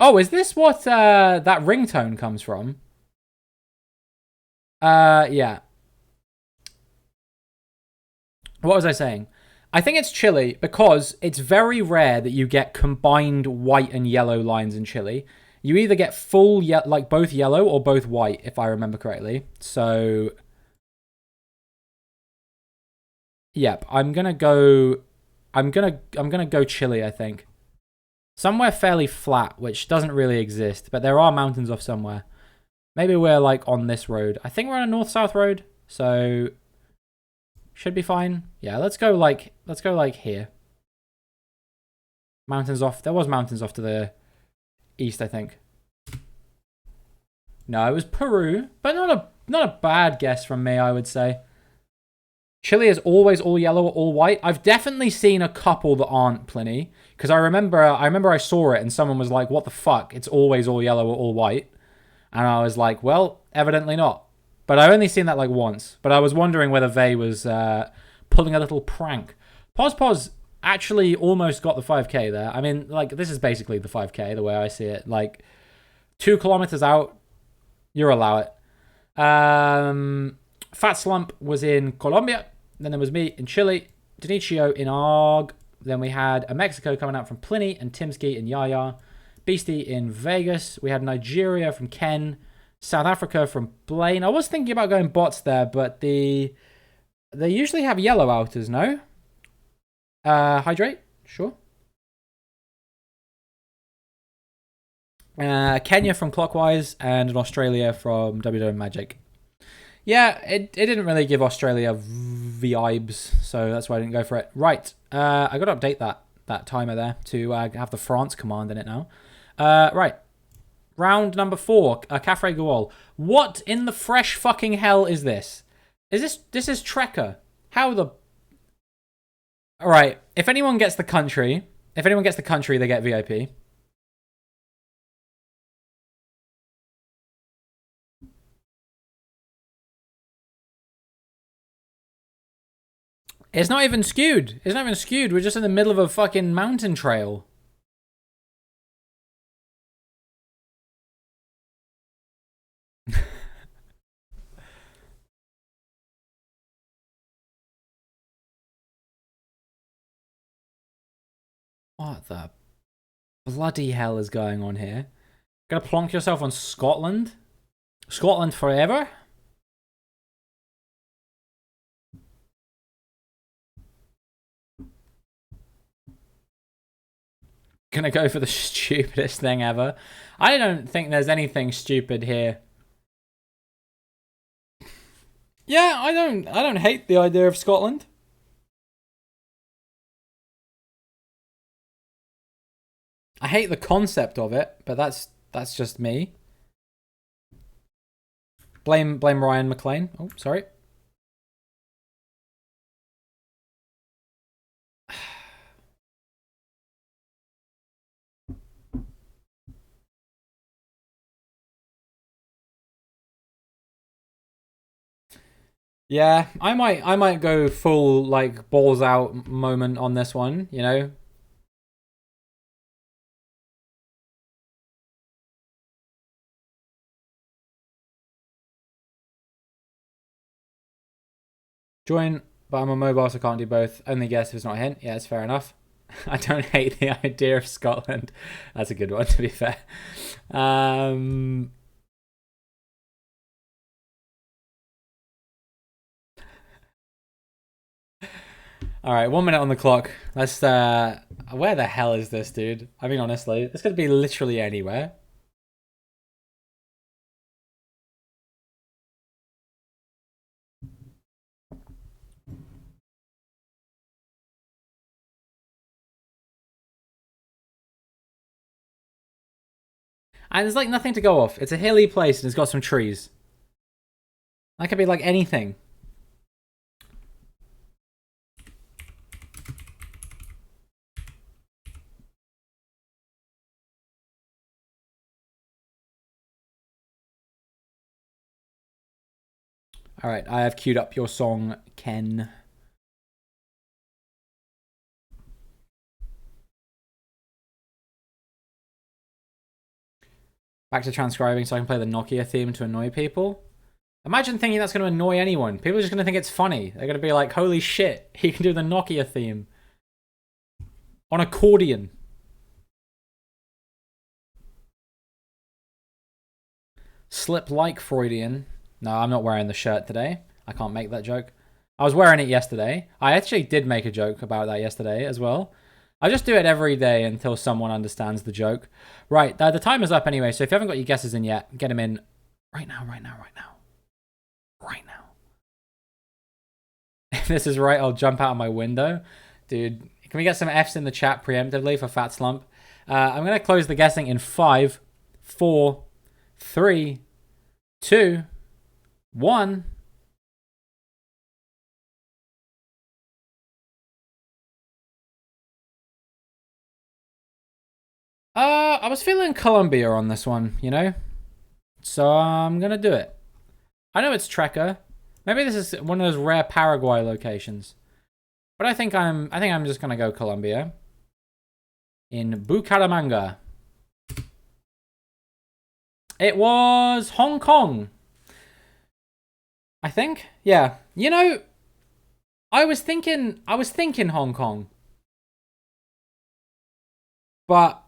Oh, is this what that ringtone comes from? Yeah. What was I saying? I think it's Chile because it's very rare that you get combined white and yellow lines in Chile. You either get full, like both yellow or both white, if I remember correctly. So, yep, I'm gonna go Chile, I think. Somewhere fairly flat, which doesn't really exist, but there are mountains off somewhere. Maybe we're like on this road. I think we're on a north-south road, so should be fine. Yeah, let's go like here. Mountains off. There was mountains off to the east, I think. No, it was Peru, but not a bad guess from me, I would say. Chile is always all yellow or all white. I've definitely seen a couple that aren't, Pliny, because I remember I saw it and someone was like, "What the fuck? It's always all yellow or all white," and I was like, "Well, evidently not." But I've only seen that like once. But I was wondering whether Vey was pulling a little prank. Pos actually almost got the 5k there. I mean, like, this is basically the 5k the way I see it. Like, 2 kilometers out, you'll allow it. Fat Slump was in Colombia. Then there was me in Chile. Denicio in Arg. Then we had a Mexico coming out from Pliny and Timsky and Yaya. Beastie in Vegas. We had Nigeria from Ken. South Africa from Blaine. I was thinking about going bots there, but they usually have yellow outers, no? Hydrate? Sure. Kenya from Clockwise and Australia from WW Magic. Yeah, it didn't really give Australia vibes, so that's why I didn't go for it. Right, I got to update that timer there to have the France command in it now. Right. Round number 4, Cafre Gauol. What in the fresh fucking hell is this? This is Trekker. How the... Alright, if anyone gets the country, they get VIP. It's not even skewed. We're just in the middle of a fucking mountain trail. What the bloody hell is going on here? Gonna plonk yourself on Scotland? Scotland forever? Gonna go for the stupidest thing ever. I don't think there's anything stupid here. Yeah, I don't hate the idea of Scotland. I hate the concept of it, but that's just me. Blame Ryan McLean. Oh, sorry. Yeah, I might go full like balls out moment on this one, you know? Join, but I'm on mobile, so I can't do both. Only guess if it's not a hint. Yeah, it's fair enough. I don't hate the idea of Scotland. That's a good one, to be fair. Um, all right, 1 minute on the clock. Let's. Where the hell is this, dude? I mean, honestly, this could be literally anywhere. And there's like nothing to go off. It's a hilly place and it's got some trees. That could be like anything. All right, I have queued up your song, Ken. Back to transcribing so I can play the Nokia theme to annoy people. Imagine thinking that's going to annoy anyone. People are just going to think it's funny. They're going to be like, holy shit, he can do the Nokia theme. On accordion. Slip like Freudian. No, I'm not wearing the shirt today. I can't make that joke. I was wearing it yesterday. I actually did make a joke about that yesterday as well. I just do it every day until someone understands the joke. Right, the time is up anyway, so if you haven't got your guesses in yet, get them in right now, right now, right now. Right now. If this is right, I'll jump out of my window. Dude, can we get some Fs in the chat preemptively for Fat Slump? I'm going to close the guessing in 5, 4, 3, 2, 1. I was feeling Colombia on this one, you know? So I'm going to do it. I know it's Trekker. Maybe this is one of those rare Paraguay locations. But I think I'm just gonna go Colombia. In Bucaramanga. It was Hong Kong. I think. Yeah. You know, I was thinking Hong Kong. But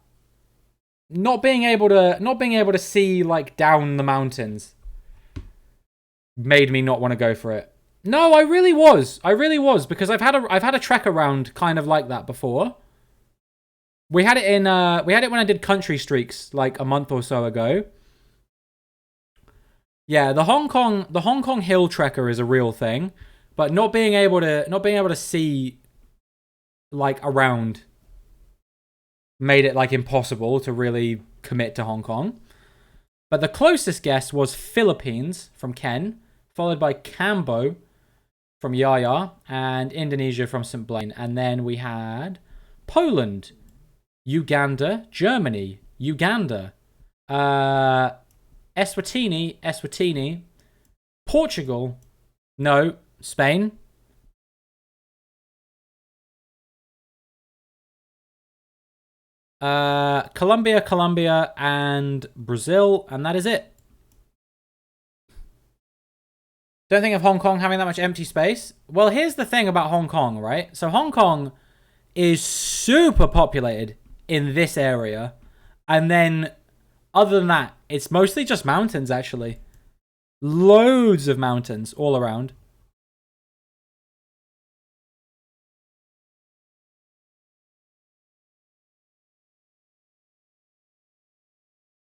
not being able to see like down the mountains made me not want to go for it. No, I really was. I really was because I've had a trek around kind of like that before. We had it when I did country streaks like a month or so ago. Yeah, the Hong Kong hill trekker is a real thing, but not being able to see like around made it like impossible to really commit to Hong Kong. But the closest guess was Philippines from Ken, followed by Cambo from Yaya, and Indonesia from St. Blaine. And then we had Poland, Uganda, Germany, Uganda, Eswatini, Portugal, no, Spain, Colombia, and Brazil, and that is it. Don't think of Hong Kong having that much empty space. Well, here's the thing about Hong Kong, right? So Hong Kong is super populated in this area, and then other than that, it's mostly just mountains, actually. Loads of mountains all around.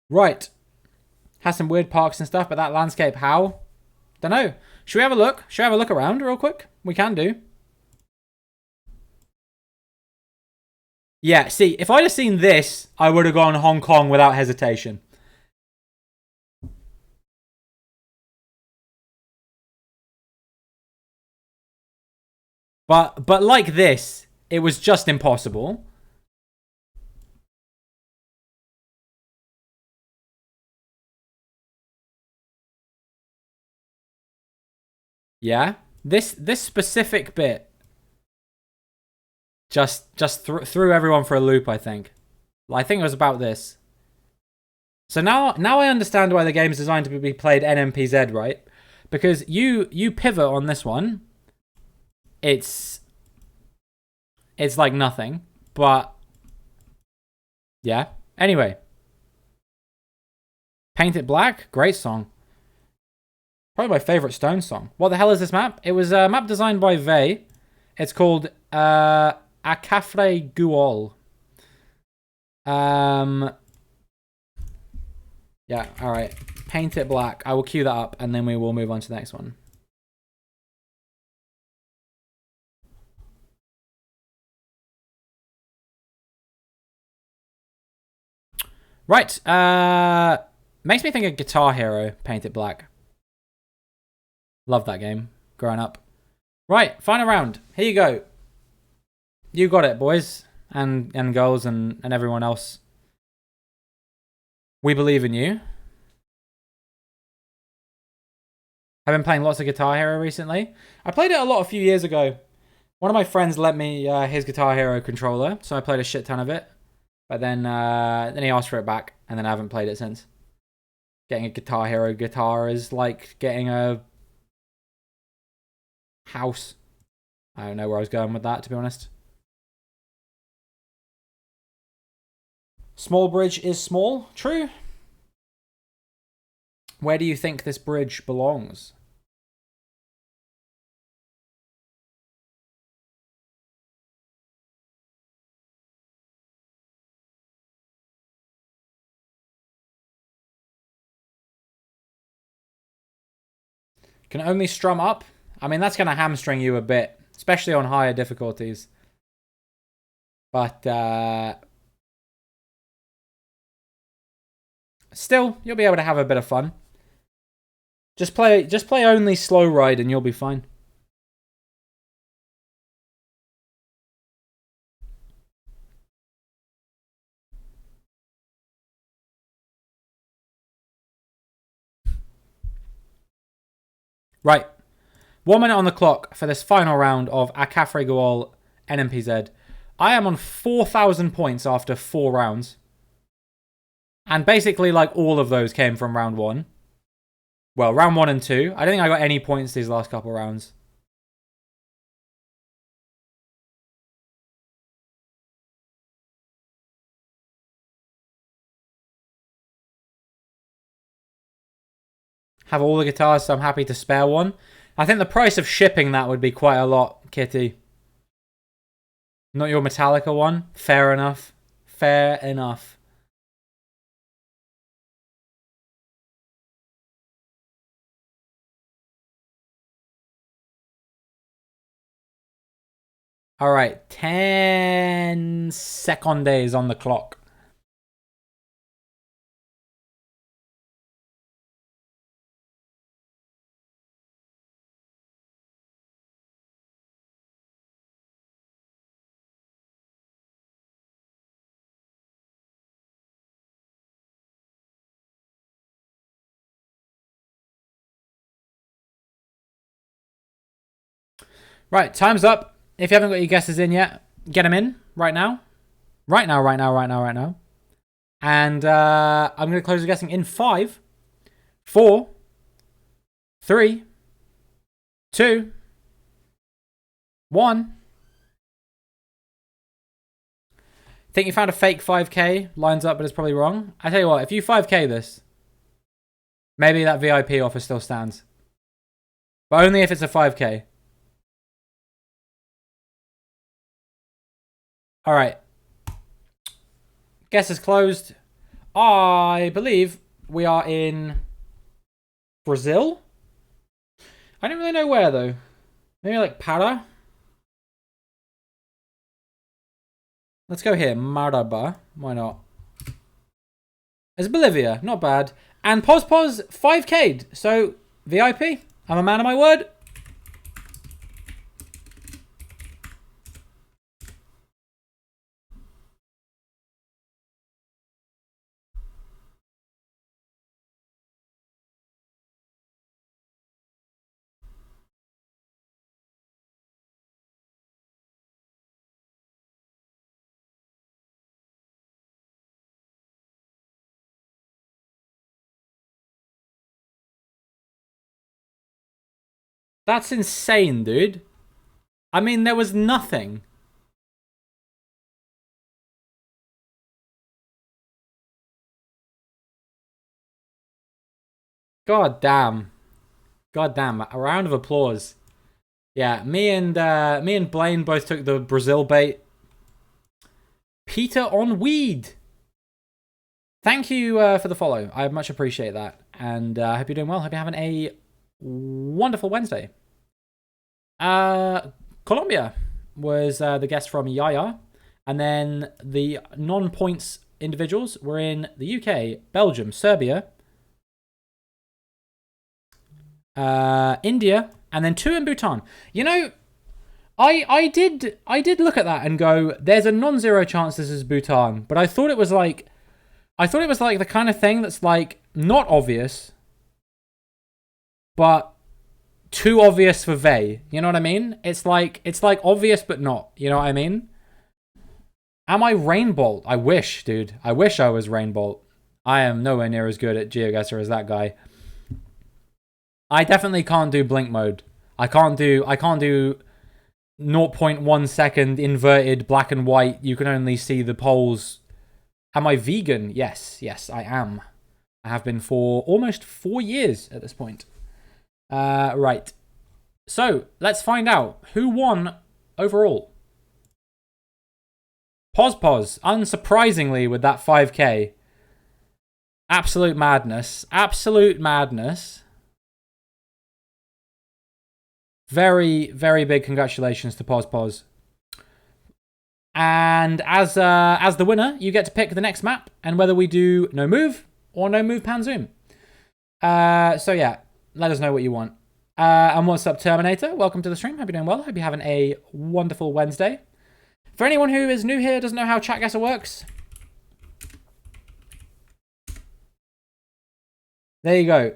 Right. Has some weird parks and stuff, but that landscape, how? Don't know. Should we have a look? Should we have a look around real quick? We can do. Yeah, see, if I'd have seen this, I would have gone Hong Kong without hesitation. But like this, it was just impossible. Yeah. This specific bit just threw everyone for a loop, I think. I think it was about this. So now I understand why the game's designed to be played NMPZ, right? Because you pivot on this one. It's like nothing, but yeah. Anyway. Paint It Black, great song. Probably my favorite Stone song. What the hell is this map? It was a map designed by Vey. It's called Acafre Guol. Yeah, alright. Paint It Black. I will queue that up and then we will move on to the next one. Right. Makes me think of Guitar Hero, Paint It Black. Love that game, growing up. Right, final round. Here you go. You got it, boys and girls and everyone else. We believe in you. I've been playing lots of Guitar Hero recently. I played it a lot a few years ago. One of my friends lent me his Guitar Hero controller, so I played a shit ton of it. But then he asked for it back, and then I haven't played it since. Getting a Guitar Hero guitar is like getting a house. I don't know where I was going with that, to be honest. Small bridge is small. True. Where do you think this bridge belongs? Can only strum up? I mean, that's going to hamstring you a bit, especially on higher difficulties. But still, you'll be able to have a bit of fun. Just play only slow ride and you'll be fine. Right. 1 minute on the clock for this final round of Acafre Guol NMPZ. I am on 4,000 points after 4 rounds. And basically, like, all of those came from round 1. Well, round 1 and 2. I don't think I got any points these last couple rounds. Have all the guitars, so I'm happy to spare one. I think the price of shipping that would be quite a lot, Kitty. Not your Metallica one? Fair enough. Fair enough. Alright, 10 seconds on the clock. Right, time's up. If you haven't got your guesses in yet, get them in right now. Right now. And I'm going to close the guessing in 5, 4, 3, 2, 1. Think you found a fake 5k? Lines up, but it's probably wrong. I tell you what, if you 5k this, maybe that VIP offer still stands. But only if it's a 5k. Alright. Guess is closed. I believe we are in Brazil? I don't really know where, though. Maybe like Para? Let's go here. Maraba. Why not? It's Bolivia. Not bad. And Pos 5k'd. So, VIP. I'm a man of my word. That's insane, dude. I mean, there was nothing. God damn. God damn. A round of applause. Yeah, me and Blaine both took the Brazil bait. Peter on weed. Thank you for the follow. I much appreciate that. And I hope you're doing well. Hope you're having a wonderful Wednesday. Colombia was the guest from Yaya. And then the non-points individuals were in the UK, Belgium, Serbia, India, and then 2 in Bhutan. You know, I did look at that and go, there's a non-zero chance this is Bhutan, but I thought it was like the kind of thing that's like not obvious, but too obvious for they. You know what I mean? It's like obvious but not. You know what I mean? Am I Rainbolt? I wish, dude. I wish I was Rainbolt. I am nowhere near as good at GeoGuessr as that guy. I definitely can't do blink mode. I can't do 0.1 second inverted black and white. You can only see the poles. Am I vegan? Yes, I am. I have been for almost 4 years at this point. Right. So, let's find out who won overall. Pos, unsurprisingly with that 5k. Absolute madness. Absolute madness. Very, very big congratulations to Pos. And as the winner, you get to pick the next map and whether we do no move or no move pan zoom. So yeah, let us know what you want. And what's up, Terminator? Welcome to the stream. Hope you're doing well. Hope you're having a wonderful Wednesday. For anyone who is new here, doesn't know how ChatGuessr works, there you go.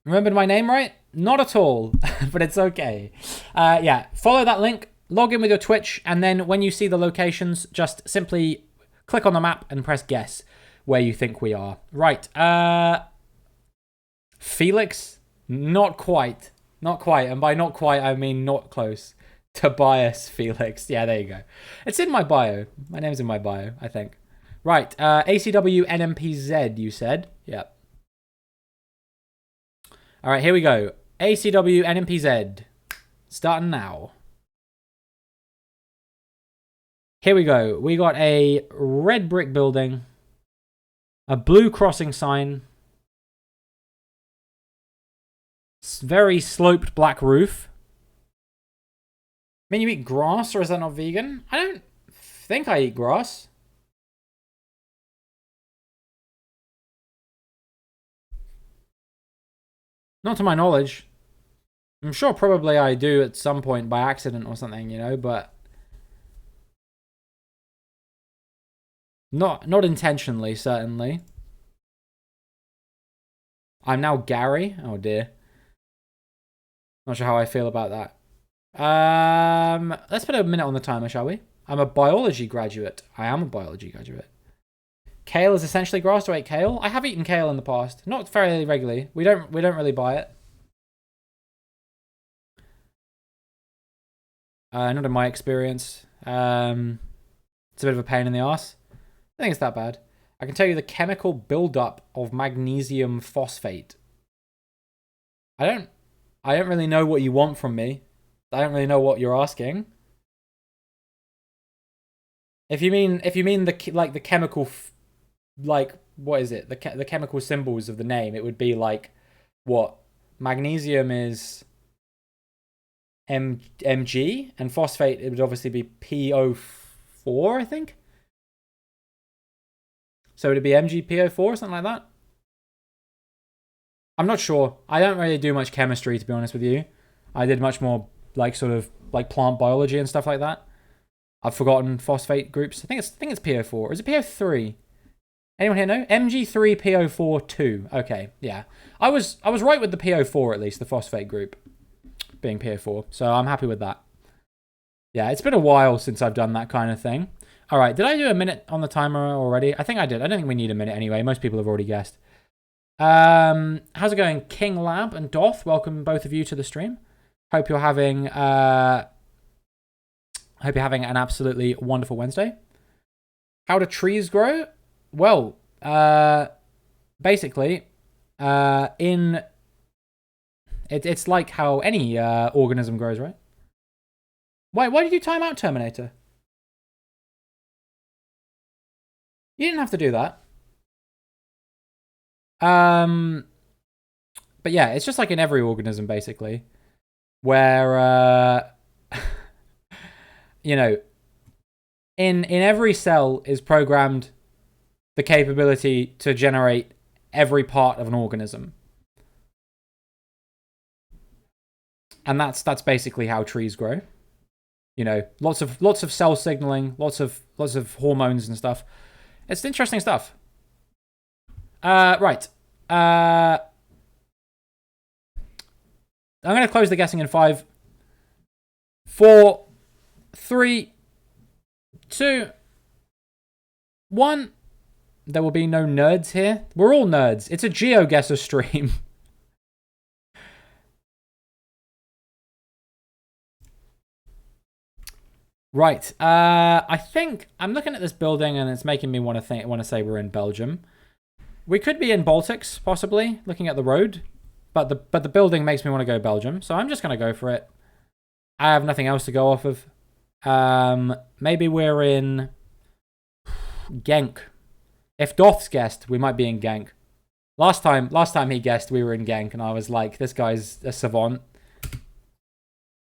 Remembered my name right? Not at all, but it's okay. Yeah, follow that link, log in with your Twitch, and then when you see the locations, just simply click on the map and press guess where you think we are. Right. Felix? Not quite. Not quite. And by not quite, I mean not close. Tobias Felix. Yeah, there you go. It's in my bio. My name's in my bio, I think. Right. ACW NMPZ, you said? Yep. All right, here we go. ACW NMPZ. Starting now. Here we go. We got a red brick building, a blue crossing sign, very sloped black roof. I mean, you eat grass, or is that not vegan? I don't think I eat grass. Not to my knowledge. I'm sure probably I do at some point by accident or something, you know, but not intentionally, certainly. I'm now Gary. Oh dear. Not sure how I feel about that. Let's put a minute on the timer, shall we? I'm a biology graduate. I am a biology graduate. Kale is essentially grass. Do I eat kale? I have eaten kale in the past. Not very regularly. We don't really buy it. Not in my experience. It's a bit of a pain in the ass. I think it's that bad. I can tell you the chemical buildup of magnesium phosphate. I don't really know what you want from me. I don't really know what you're asking. If you mean the chemical, what is it? The chemical symbols of the name, it would be like what? Magnesium is Mg, and phosphate, it would obviously be PO4, I think. So would it be MgPO4 or something like that? I'm not sure. I don't really do much chemistry, to be honest with you. I did much more sort of plant biology and stuff like that. I've forgotten phosphate groups. I think it's PO4. Or is it PO3? Anyone here know? Mg3PO4 2. Okay, yeah. I was right with the PO4 at least, the phosphate group being PO4. So I'm happy with that. Yeah, it's been a while since I've done that kind of thing. All right, did I do a minute on the timer already? I think I did. I don't think we need a minute anyway. Most people have already guessed. How's it going? King Lab and Doth, welcome both of you to the stream. Hope you're having an absolutely wonderful Wednesday. How do trees grow? Well, basically, it's like how any organism grows, right? Why did you time out, Terminator? You didn't have to do that. But yeah, it's just like in every organism, basically, where you know, in every cell is programmed the capability to generate every part of an organism. And that's basically how trees grow. You know, lots of cell signaling, lots of hormones and stuff. It's interesting stuff. Right. I'm gonna close the guessing in 5, 4, 3, 2, 1. There will be no nerds here. We're all nerds. It's a GeoGuessr stream. Right. I think I'm looking at this building and it's making me want to say we're in Belgium. We could be in Baltics, possibly, looking at the road. But the building makes me want to go Belgium, so I'm just gonna go for it. I have nothing else to go off of. Maybe we're in Genk. If Doth's guessed, we might be in Genk. Last time he guessed, we were in Genk, and I was like, this guy's a savant.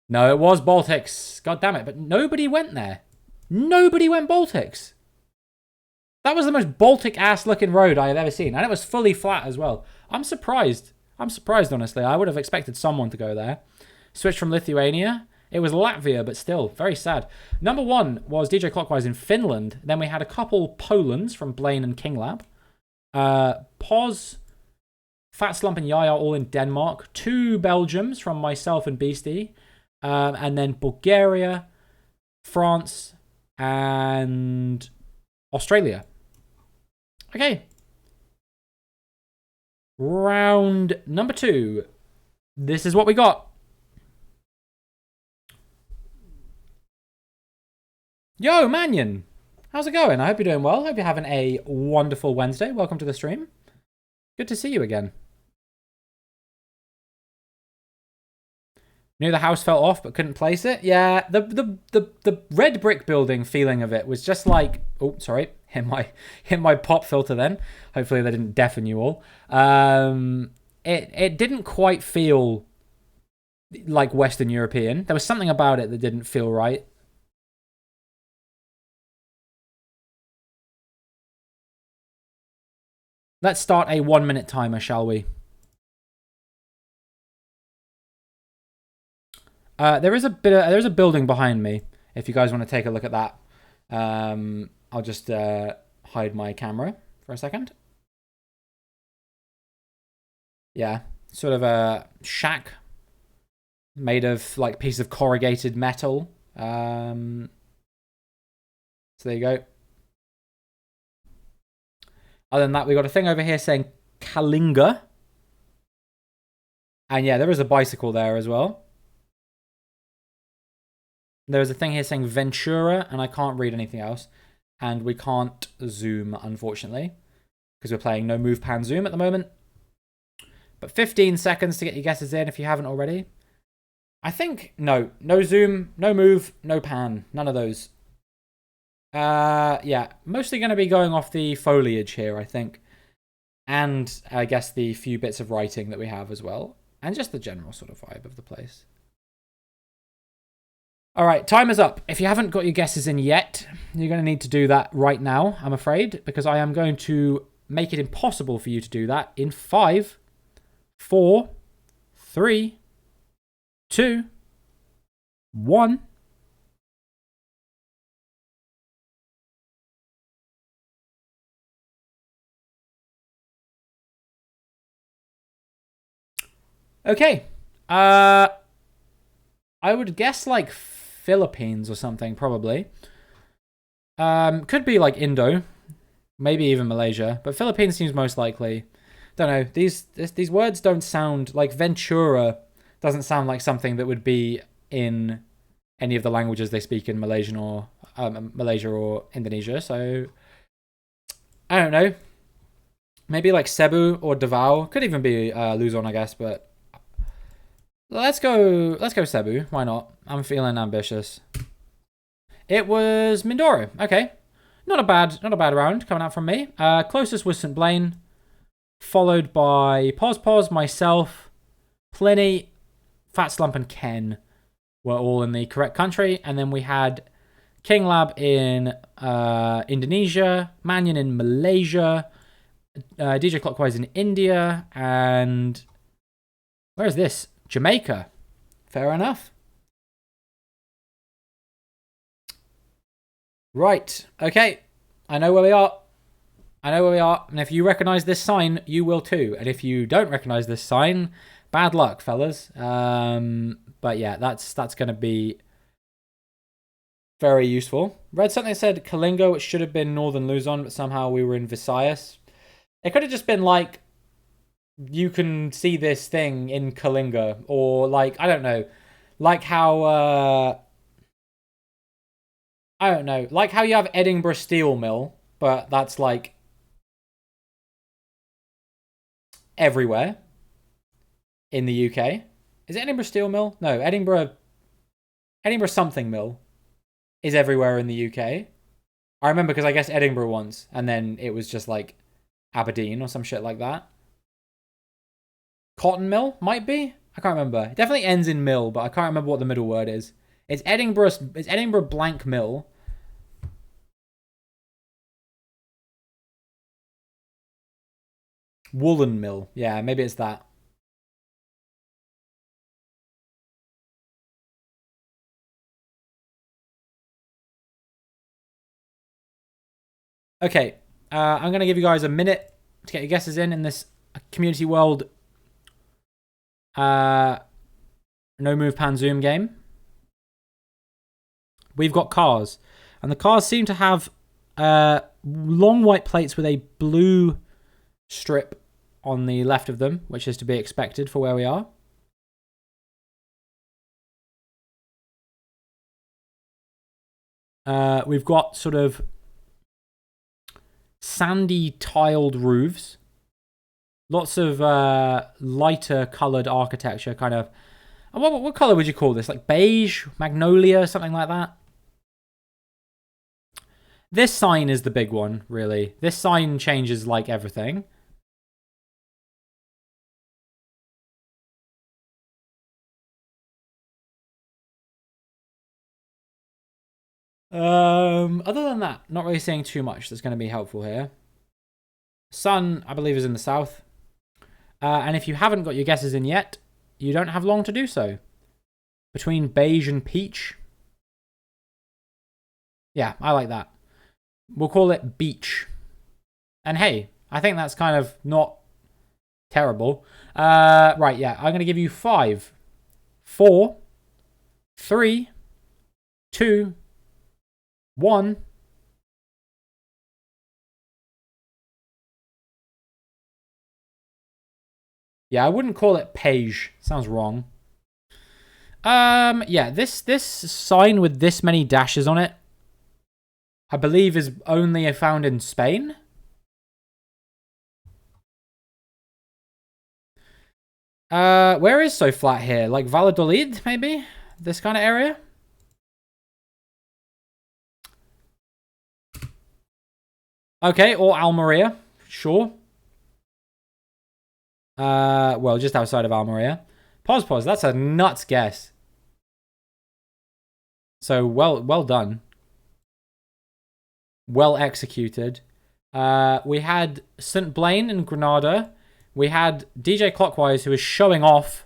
No, it was Baltics. God damn it. But nobody went there. Nobody went Baltics. That was the most Baltic-ass looking road I have ever seen. And it was fully flat as well. I'm surprised. I'm surprised, honestly. I would have expected someone to go there. Switched from Lithuania. It was Latvia, but still, very sad. Number 1 was DJ Clockwise in Finland. Then we had a couple Polands from Blaine and Kinglab. Pos, Fat Slump and Yaya all in Denmark. 2 Belgiums from myself and Beastie. And then Bulgaria, France, and Australia. Okay. Round number 2. This is what we got. Yo, Mannion. How's it going? I hope you're doing well. I hope you're having a wonderful Wednesday. Welcome to the stream. Good to see you again. Knew the house fell off but couldn't place it. Yeah, the red brick building feeling of it was just like, oh, sorry, hit my pop filter then. Hopefully they didn't deafen you all. It didn't quite feel like Western European. There was something about it that didn't feel right. Let's start a 1-minute timer, shall we? There's a building behind me. If you guys want to take a look at that, I'll just hide my camera for a second. Yeah, sort of a shack made of like piece of corrugated metal. So there you go. Other than that, we got a thing over here saying Kalinga. And yeah, there is a bicycle there as well. There's a thing here saying Ventura, and I can't read anything else. And we can't zoom, unfortunately, because we're playing no move pan zoom at the moment. But 15 seconds to get your guesses in if you haven't already. I think, no zoom, no move, no pan, none of those. Yeah, mostly going to be going off the foliage here, I think. And I guess the few bits of writing that we have as well. And just the general sort of vibe of the place. All right, time is up. If you haven't got your guesses in yet, you're going to need to do that right now, I'm afraid, because I am going to make it impossible for you to do that in 5, 4, 3, 2, 1. Okay. I would guess like Philippines or something, probably. Could be like Indo, maybe even Malaysia, but Philippines seems most likely. Don't know. These words don't sound like Ventura. Doesn't sound like something that would be in any of the languages they speak in Malaysia or Indonesia. So I don't know. Maybe like Cebu or Davao. Could even be Luzon, I guess. But let's go Cebu. Why not? I'm feeling ambitious. It was Mindoro. Okay, not a bad round coming out from me. Closest was St. Blaine, followed by Pos, myself, Pliny, Fat Slump, and Ken were all in the correct country, and then we had King Lab in Indonesia, Mannion in Malaysia, DJ Clockwise in India, and where is this? Jamaica. Fair enough. Right. Okay. I know where we are. And if you recognize this sign, you will too. And if you don't recognize this sign, bad luck, fellas. But yeah, that's going to be very useful. Read something that said Kalingo, which should have been Northern Luzon, but somehow we were in Visayas. It could have just been like, you can see this thing in Kalinga, or like, I don't know, like how, I don't know, like how you have Edinburgh Steel Mill, but that's like everywhere in the UK. Is it Edinburgh Steel Mill? No, Edinburgh something mill is everywhere in the UK. I remember because I guess Edinburgh once, and then it was just like Aberdeen or some shit like that. Cotton Mill might be. I can't remember. It definitely ends in mill, but I can't remember what the middle word is. It's Edinburgh blank mill. Woolen mill. Yeah, maybe it's that. Okay, I'm going to give you guys a minute to get your guesses in this Community World no move pan zoom game. We've got cars, and the cars seem to have long white plates with a blue strip on the left of them, which is to be expected for where we are. We've got sort of sandy tiled roofs. Lots of lighter coloured architecture, kind of. What colour would you call this? Like beige, magnolia, something like that? This sign is the big one, really. This sign changes like everything. Other than that, not really seeing too much that's going to be helpful here. Sun, I believe, is in the south. And if you haven't got your guesses in yet, you don't have long to do so. Between beige and peach. Yeah, I like that. We'll call it beach. And hey, I think that's kind of not terrible. Right, yeah, I'm going to give you 5, 4, 3, 2, 1. Yeah, I wouldn't call it beige. Sounds wrong. Yeah, this sign with this many dashes on it, I believe, is only found in Spain. Where is so flat here? Like Valladolid, maybe? This kind of area? Okay, or Almeria. Sure. Well, just outside of Almeria. Pause. That's a nuts guess. So, well done. Well executed. We had St. Blaine in Granada. We had DJ Clockwise, who is showing off.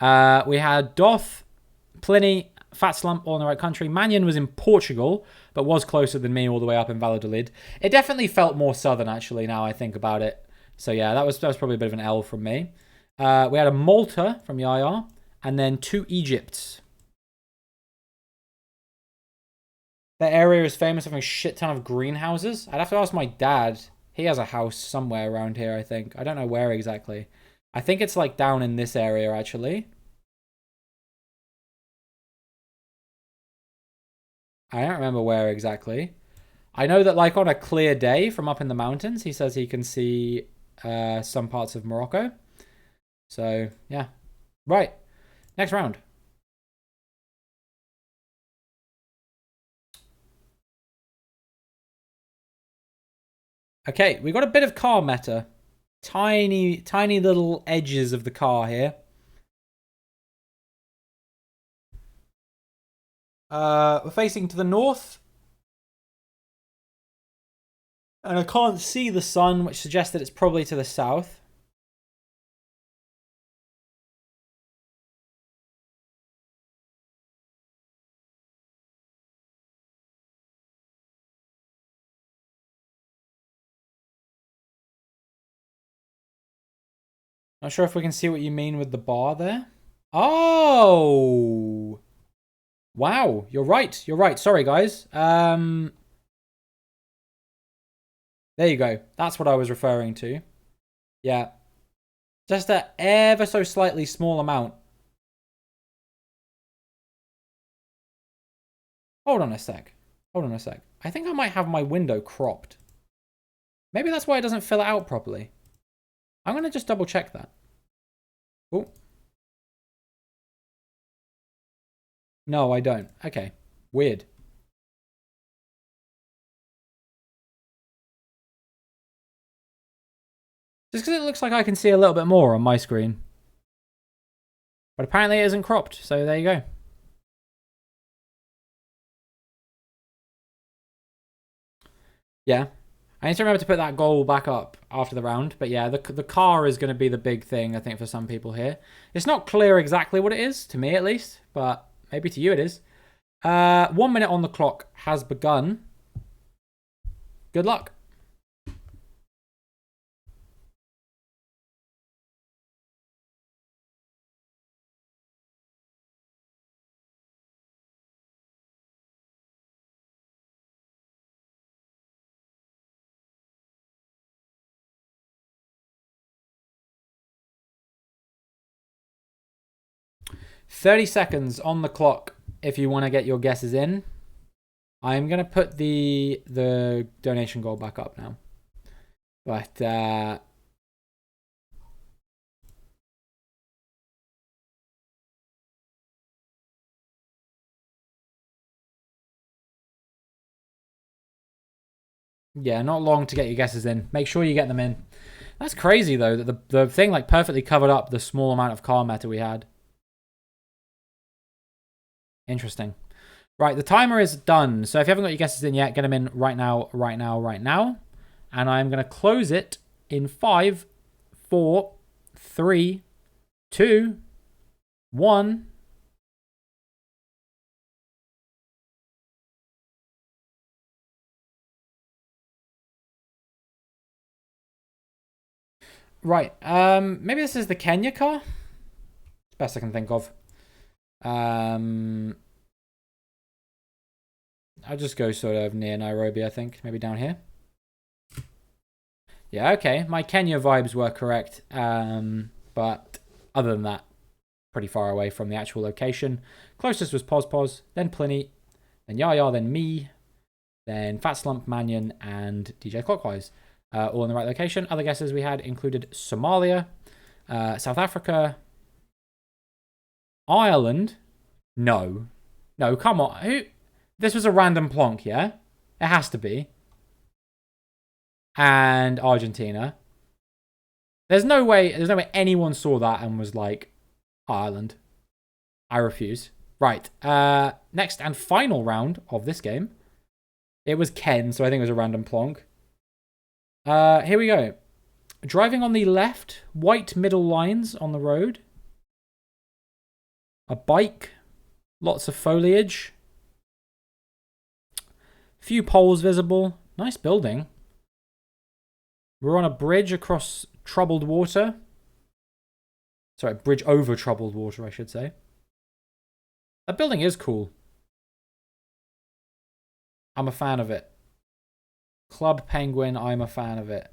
We had Doth, Pliny, Fat Slump, all in the right country. Mannion was in Portugal, but was closer than me all the way up in Valladolid. It definitely felt more southern, actually, now I think about it. So yeah, that was probably a bit of an L from me. We had a Malta from Yaya, and then 2 Egypts. That area is famous for having a shit ton of greenhouses. I'd have to ask my dad He has a house somewhere around here, I think. I don't know where exactly. I think it's like down in this area, actually. I don't remember where exactly. I know that like on a clear day from up in the mountains, he says he can see some parts of Morocco. So, yeah. Right. Next round. Okay, we got a bit of car meta. Tiny, tiny little edges of the car here. We're facing to the north. And I can't see the sun, which suggests that it's probably to the south. Not sure if we can see what you mean with the bar there. Oh! Wow, you're right. You're right. Sorry, guys. There you go. That's what I was referring to. Yeah. Just a ever so slightly small amount. Hold on a sec. Hold on a sec. I think I might have my window cropped. Maybe that's why it doesn't fill it out properly. I'm going to just double check that. Oh. No, I don't. Okay. Weird. Just because it looks like I can see a little bit more on my screen. But apparently it isn't cropped, so there you go. Yeah. I need to remember to put that goal back up after the round. But yeah, the car is going to be the big thing, I think, for some people here. It's not clear exactly what it is, to me at least. But maybe to you it is. 1 minute on the clock has begun. Good luck. $30 on the clock if you want to get your guesses in. I'm going to put the donation goal back up now. But yeah, not long to get your guesses in. Make sure you get them in. That's crazy though that the thing like perfectly covered up the small amount of car meta we had. Interesting. Right, the timer is done. So if you haven't got your guesses in yet, get them in right now, right now, right now. And I'm going to close it in 5, 4, 3, 2, 1. Right. Maybe this is the Kenya car. Best I can think of. I'll just go sort of near Nairobi, I think. Maybe down here. Yeah, okay. My Kenya vibes were correct. But other than that, pretty far away from the actual location. Closest was Pos, then Pliny, then Yaya, then me, then Fat Slump, Mannion, and DJ Clockwise. All in the right location. Other guesses we had included Somalia, South Africa, Ireland. No. No, come on. Who? This was a random plonk, yeah? It has to be. And Argentina. There's no way anyone saw that and was like, Ireland. I refuse. Right. Next and final round of this game. It was Ken, so I think it was a random plonk. Here we go. Driving on the left, white middle lines on the road. A bike. Lots of foliage. Few poles visible. Nice building. We're on a bridge across troubled water. Sorry, bridge over troubled water, I should say. That building is cool. I'm a fan of it. Club Penguin, I'm a fan of it.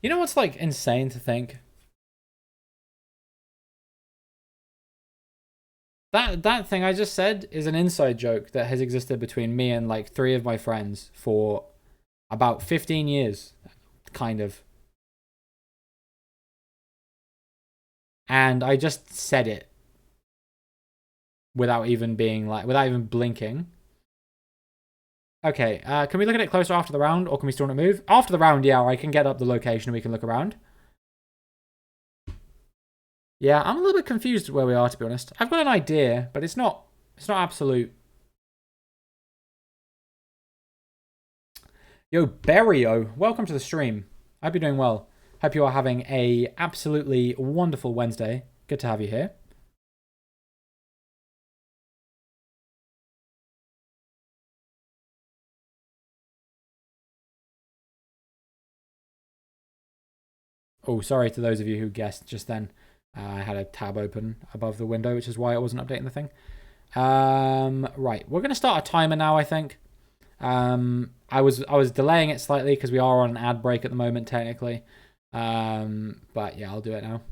You know what's like insane to think? That thing I just said is an inside joke that has existed between me and like 3 of my friends for about 15 years, kind of. And I just said it without even blinking. Okay, can we look at it closer after the round, or can we still not move? After the round, yeah, I can get up the location and we can look around. Yeah, I'm a little bit confused where we are, to be honest. I've got an idea, but it's not absolute. Yo, Berio, welcome to the stream. I hope you're doing well. Hope you are having a absolutely wonderful Wednesday. Good to have you here. Oh, sorry to those of you who guessed just then. I had a tab open above the window, which is why I wasn't updating the thing. Right, we're gonna start a timer now, I think. I was delaying it slightly because we are on an ad break at the moment, technically. But yeah, I'll do it now.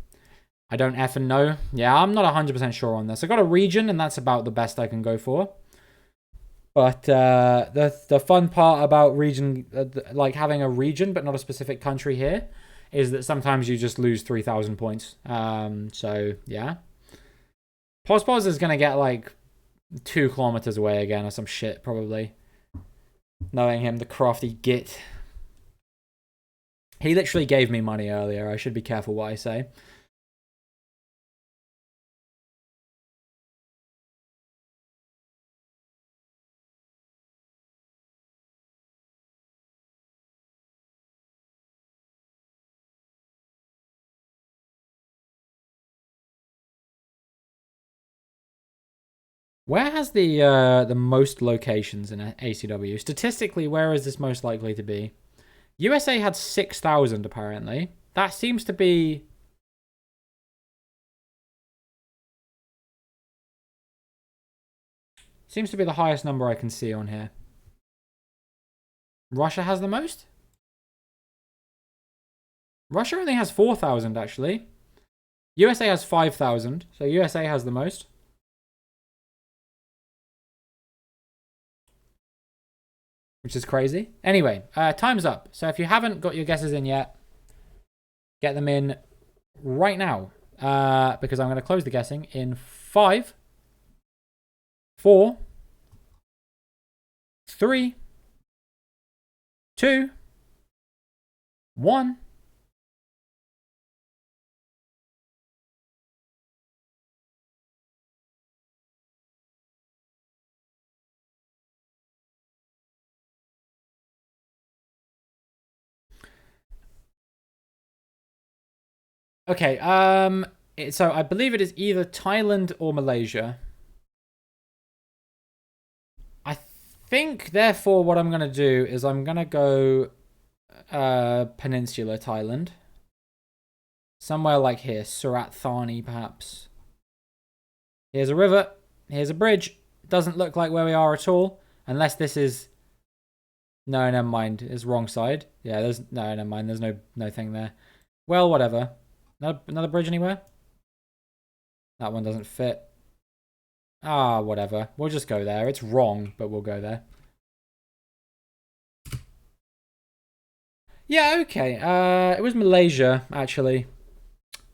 I don't effing know. Yeah, I'm not 100% sure on this. I got a region, and that's about the best I can go for. But the fun part about region, like having a region but not a specific country here, is that sometimes you just lose 3,000 points. So yeah. Pospos is gonna get like 2 kilometers away again or some shit, probably. Knowing him, the crafty git. He literally gave me money earlier. I should be careful what I say. Where has the most locations in ACW? Statistically, where is this most likely to be? USA had 6,000 apparently. That seems to be... Seems to be the highest number I can see on here. Russia has the most? Russia only has 4,000 actually. USA has 5,000, so USA has the most. Which is crazy. Anyway, time's up. So if you haven't got your guesses in yet, get them in right now. Because I'm going to close the guessing in 5, 4, 3, 2, 1. Okay, so I believe it is either Thailand or Malaysia. I think, therefore, what I'm going to do is I'm going to go Peninsula Thailand. Somewhere like here, Surat Thani, perhaps. Here's a river. Here's a bridge. Doesn't look like where we are at all. Unless this is... No, never mind. It's wrong side. Yeah, there's... No, never mind. There's no thing there. Well, whatever. Another bridge anywhere? That one doesn't fit. Ah, whatever. We'll just go there. It's wrong, but we'll go there. Yeah, okay. It was Malaysia, actually.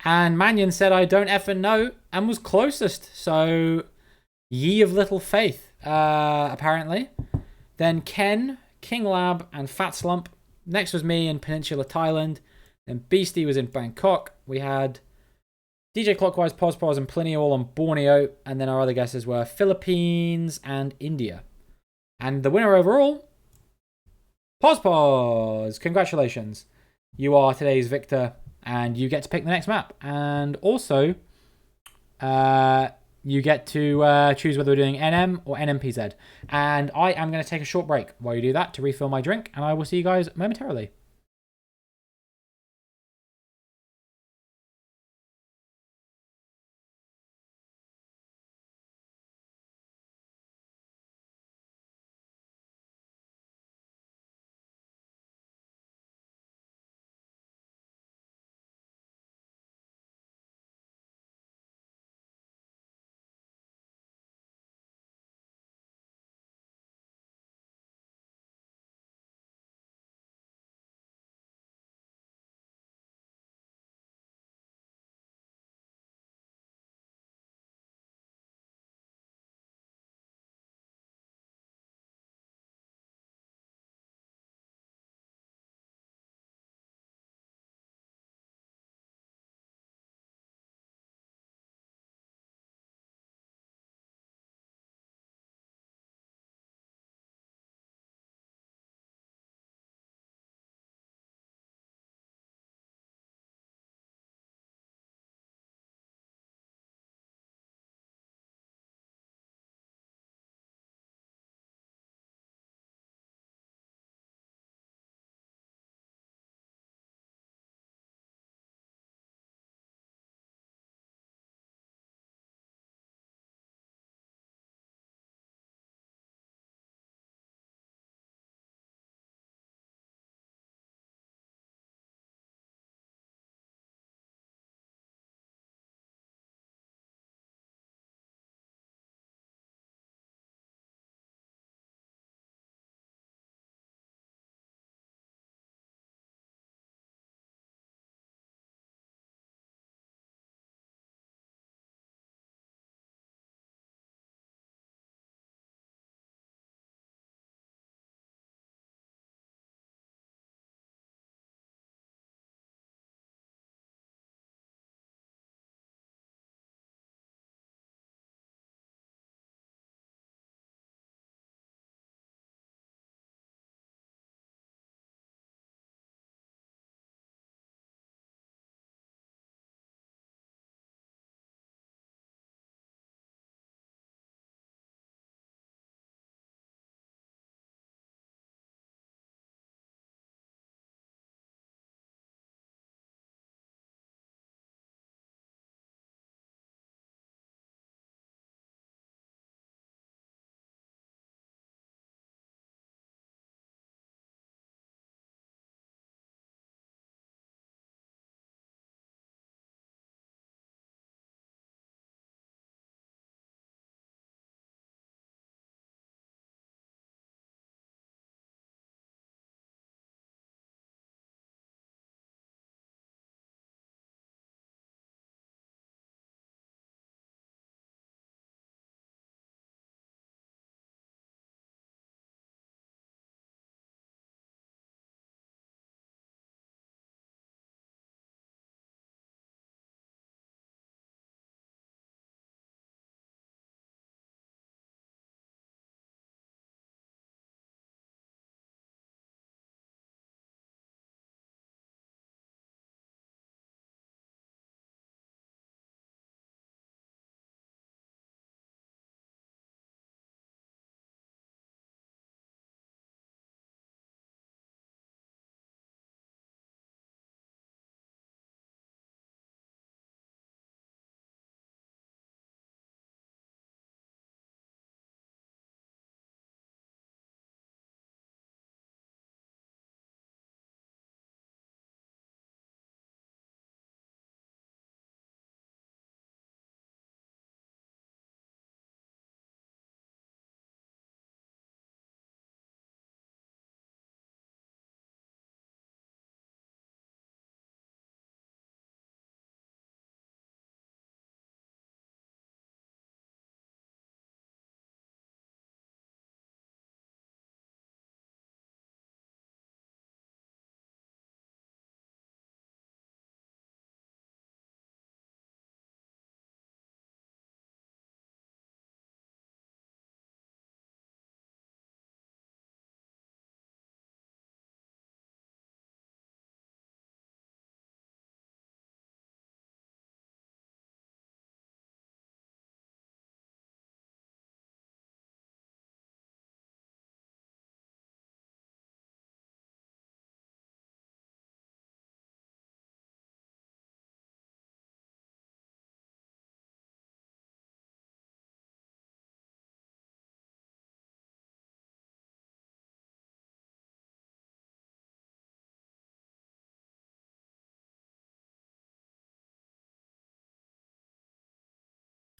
And Mannion said, I don't effing know, and was closest. So, ye of little faith, apparently. Then Ken, King Lab, and Fat Slump. Next was me in Peninsula Thailand. Then Beastie was in Bangkok. We had DJ Clockwise, Pospos, and Pliny all on Borneo. And then our other guesses were Philippines and India. And the winner overall, Pospos. Congratulations. You are today's victor, and you get to pick the next map. And also, you get to choose whether we're doing NM or NMPZ. And I am going to take a short break while you do that to refill my drink, and I will see you guys momentarily.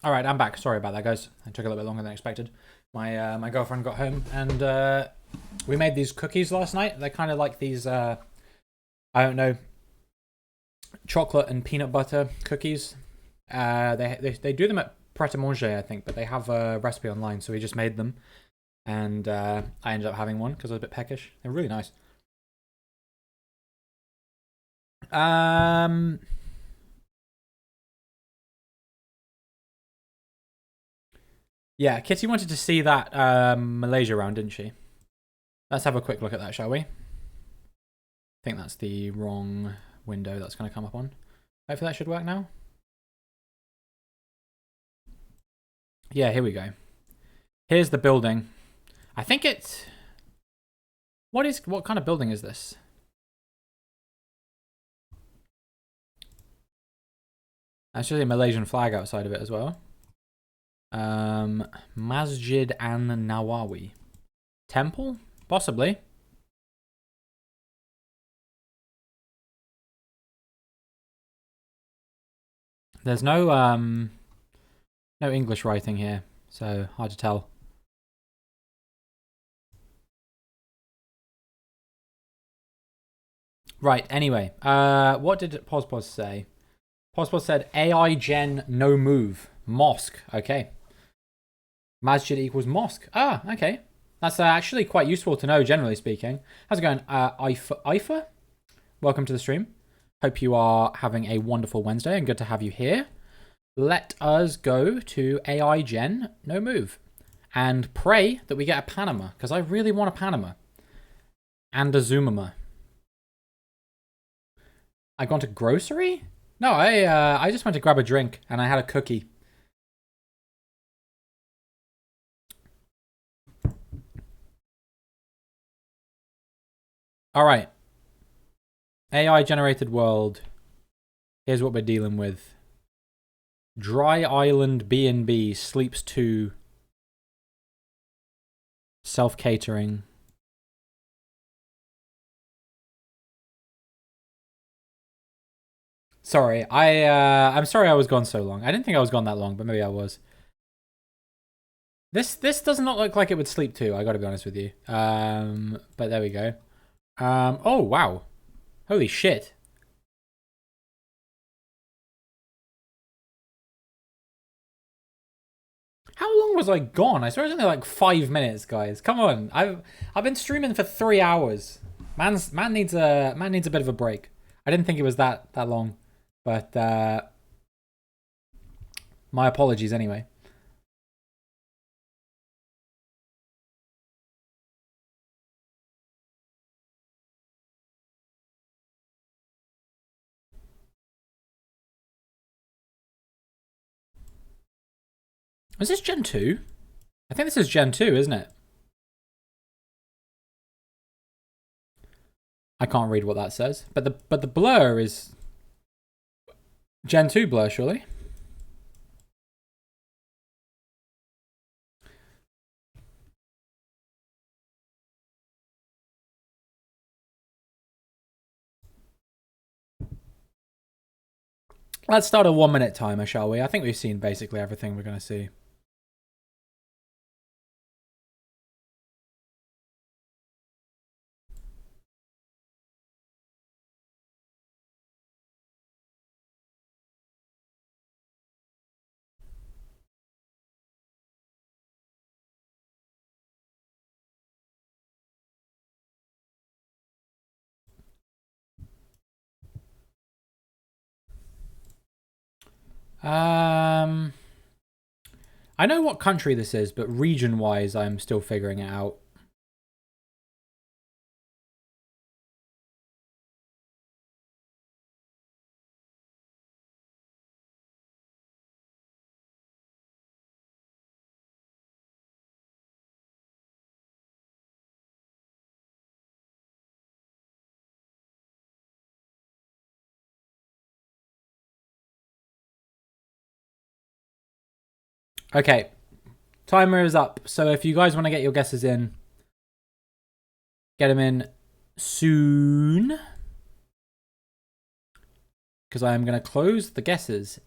All right, I'm back. Sorry about that, guys. It took a little bit longer than expected. My girlfriend got home and we made these cookies last night. They're kind of like these I don't know, chocolate and peanut butter cookies. They do them at Pret a Manger, I think, but they have a recipe online, so we just made them, and I ended up having one because I was a bit peckish. They're really nice. Yeah, Kitty wanted to see that Malaysia round, didn't she? Let's have a quick look at that, shall we? I think that's the wrong window that's going to come up on. Hopefully that should work now. Yeah, here we go. Here's the building. I think it's... What kind of building is this? That's just a Malaysian flag outside of it as well. Masjid an Nawawi. Temple? Possibly. There's no English writing here, so hard to tell. Right, anyway. What did Pospos say? Pospos said AI gen no move. Mosque. Okay. Masjid equals mosque. Ah, okay. That's actually quite useful to know, generally speaking. How's it going, Ifa? Welcome to the stream. Hope you are having a wonderful Wednesday and good to have you here. Let us go to AI Gen No Move and pray that we get a Panama, because I really want a Panama and a Zoomama. I gone to grocery? No, I just went to grab a drink and I had a cookie. All right. AI generated world. Here's what we're dealing with. Dry Island B&B sleeps 2. Self-catering. Sorry, I'm sorry I was gone so long. I didn't think I was gone that long, but maybe I was. This does not look like it would sleep 2. I got to be honest with you. But there we go. Oh wow, holy shit. How long was I gone? I swear it was only like 5 minutes, guys. Come on, I've been streaming for 3 hours. Man needs a bit of a break. I didn't think it was that long, but my apologies anyway. Is this Gen 2? I think this is Gen 2, isn't it? I can't read what that says, but the blur is Gen 2 blur, surely. Let's start a 1-minute timer, shall we? I think we've seen basically everything we're going to see. I know what country this is, but region-wise, I'm still figuring it out. Okay, timer is up. So if you guys want to get your guesses in, get them in soon. Because I am going to close the guesses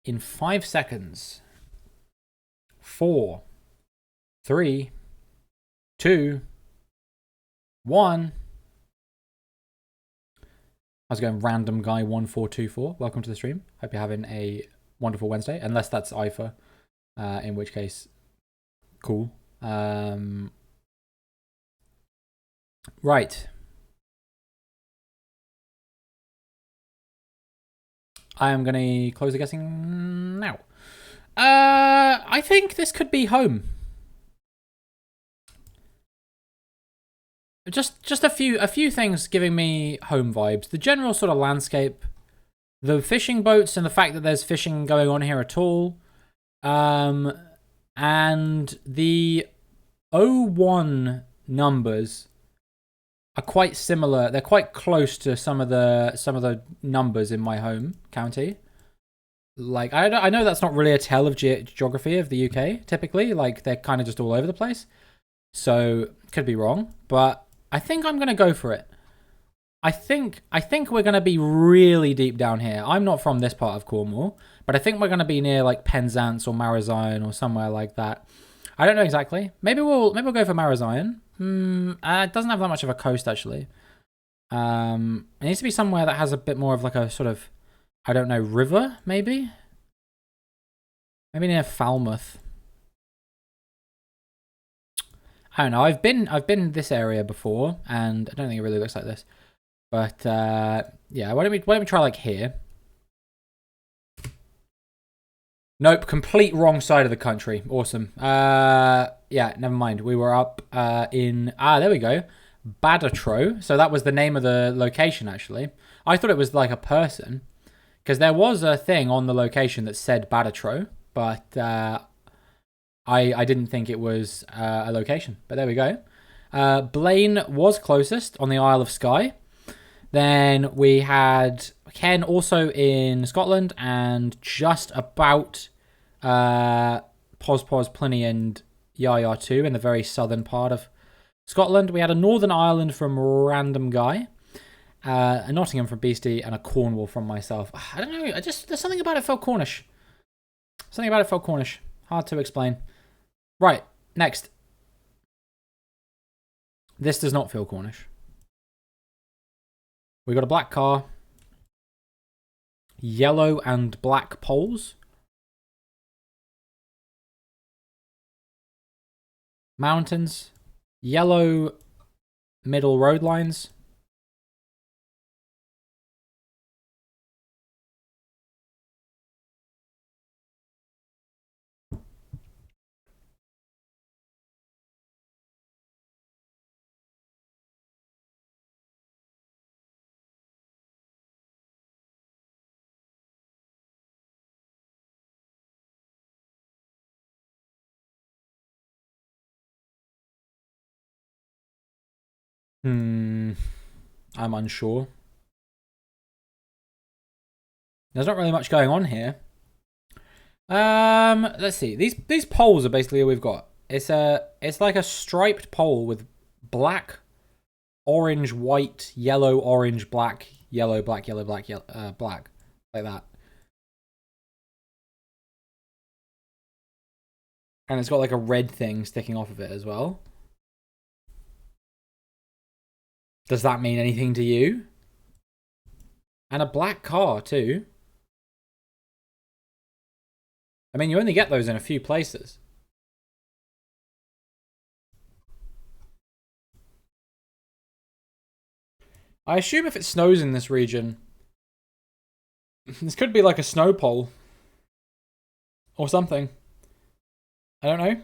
in 5 seconds. 4, 3, 2, 1. How's it going, random guy 1424? Welcome to the stream. Hope you're having a wonderful Wednesday, unless that's IFA, in which case, cool. Right. I am gonna close the guessing now. I think this could be home. Just a few things giving me home vibes. The general sort of landscape, the fishing boats, and the fact that there's fishing going on here at all, and the 01 numbers are quite similar. They're quite close to some of the numbers in my home county. Like I know that's not really a tell of geography of the UK. Typically, like they're kind of just all over the place. So could be wrong, but I think I'm gonna go for it. I think we're gonna be really deep down here. I'm not from this part of Cornwall, but I think we're gonna be near like Penzance or Marazion or somewhere like that. I don't know exactly. Maybe we'll go for Marazion. It doesn't have that much of a coast actually. It needs to be somewhere that has a bit more of like a sort of, I don't know, river maybe. Maybe near Falmouth. I don't know. I've been this area before, and I don't think it really looks like this. But yeah, why don't we try like here? Nope, complete wrong side of the country. Awesome. Yeah, never mind. We were up in there we go, Badatro. So that was the name of the location actually. I thought it was like a person, because there was a thing on the location that said Badatro, but I didn't think it was a location, but there we go. Blaine was closest on the Isle of Skye. Then we had Ken also in Scotland, and just about Pos, Pliny, and Yaya too in the very southern part of Scotland. We had a Northern Ireland from Random Guy, a Nottingham from Beastie, and a Cornwall from myself. I don't know, there's something about it felt Cornish. Hard to explain. Right, next. This does not feel Cornish. We got a black car, yellow and black poles, mountains, yellow middle road lines, I'm unsure. There's not really much going on here. Let's see. These poles are basically all we've got. It's like a striped pole with black, orange, white, yellow, orange, black, yellow, black, yellow, black, yellow, black, like that. And it's got like a red thing sticking off of it as well. Does that mean anything to you? And a black car too. I mean, you only get those in a few places. I assume if it snows in this region, this could be like a snow pole. Or something. I don't know.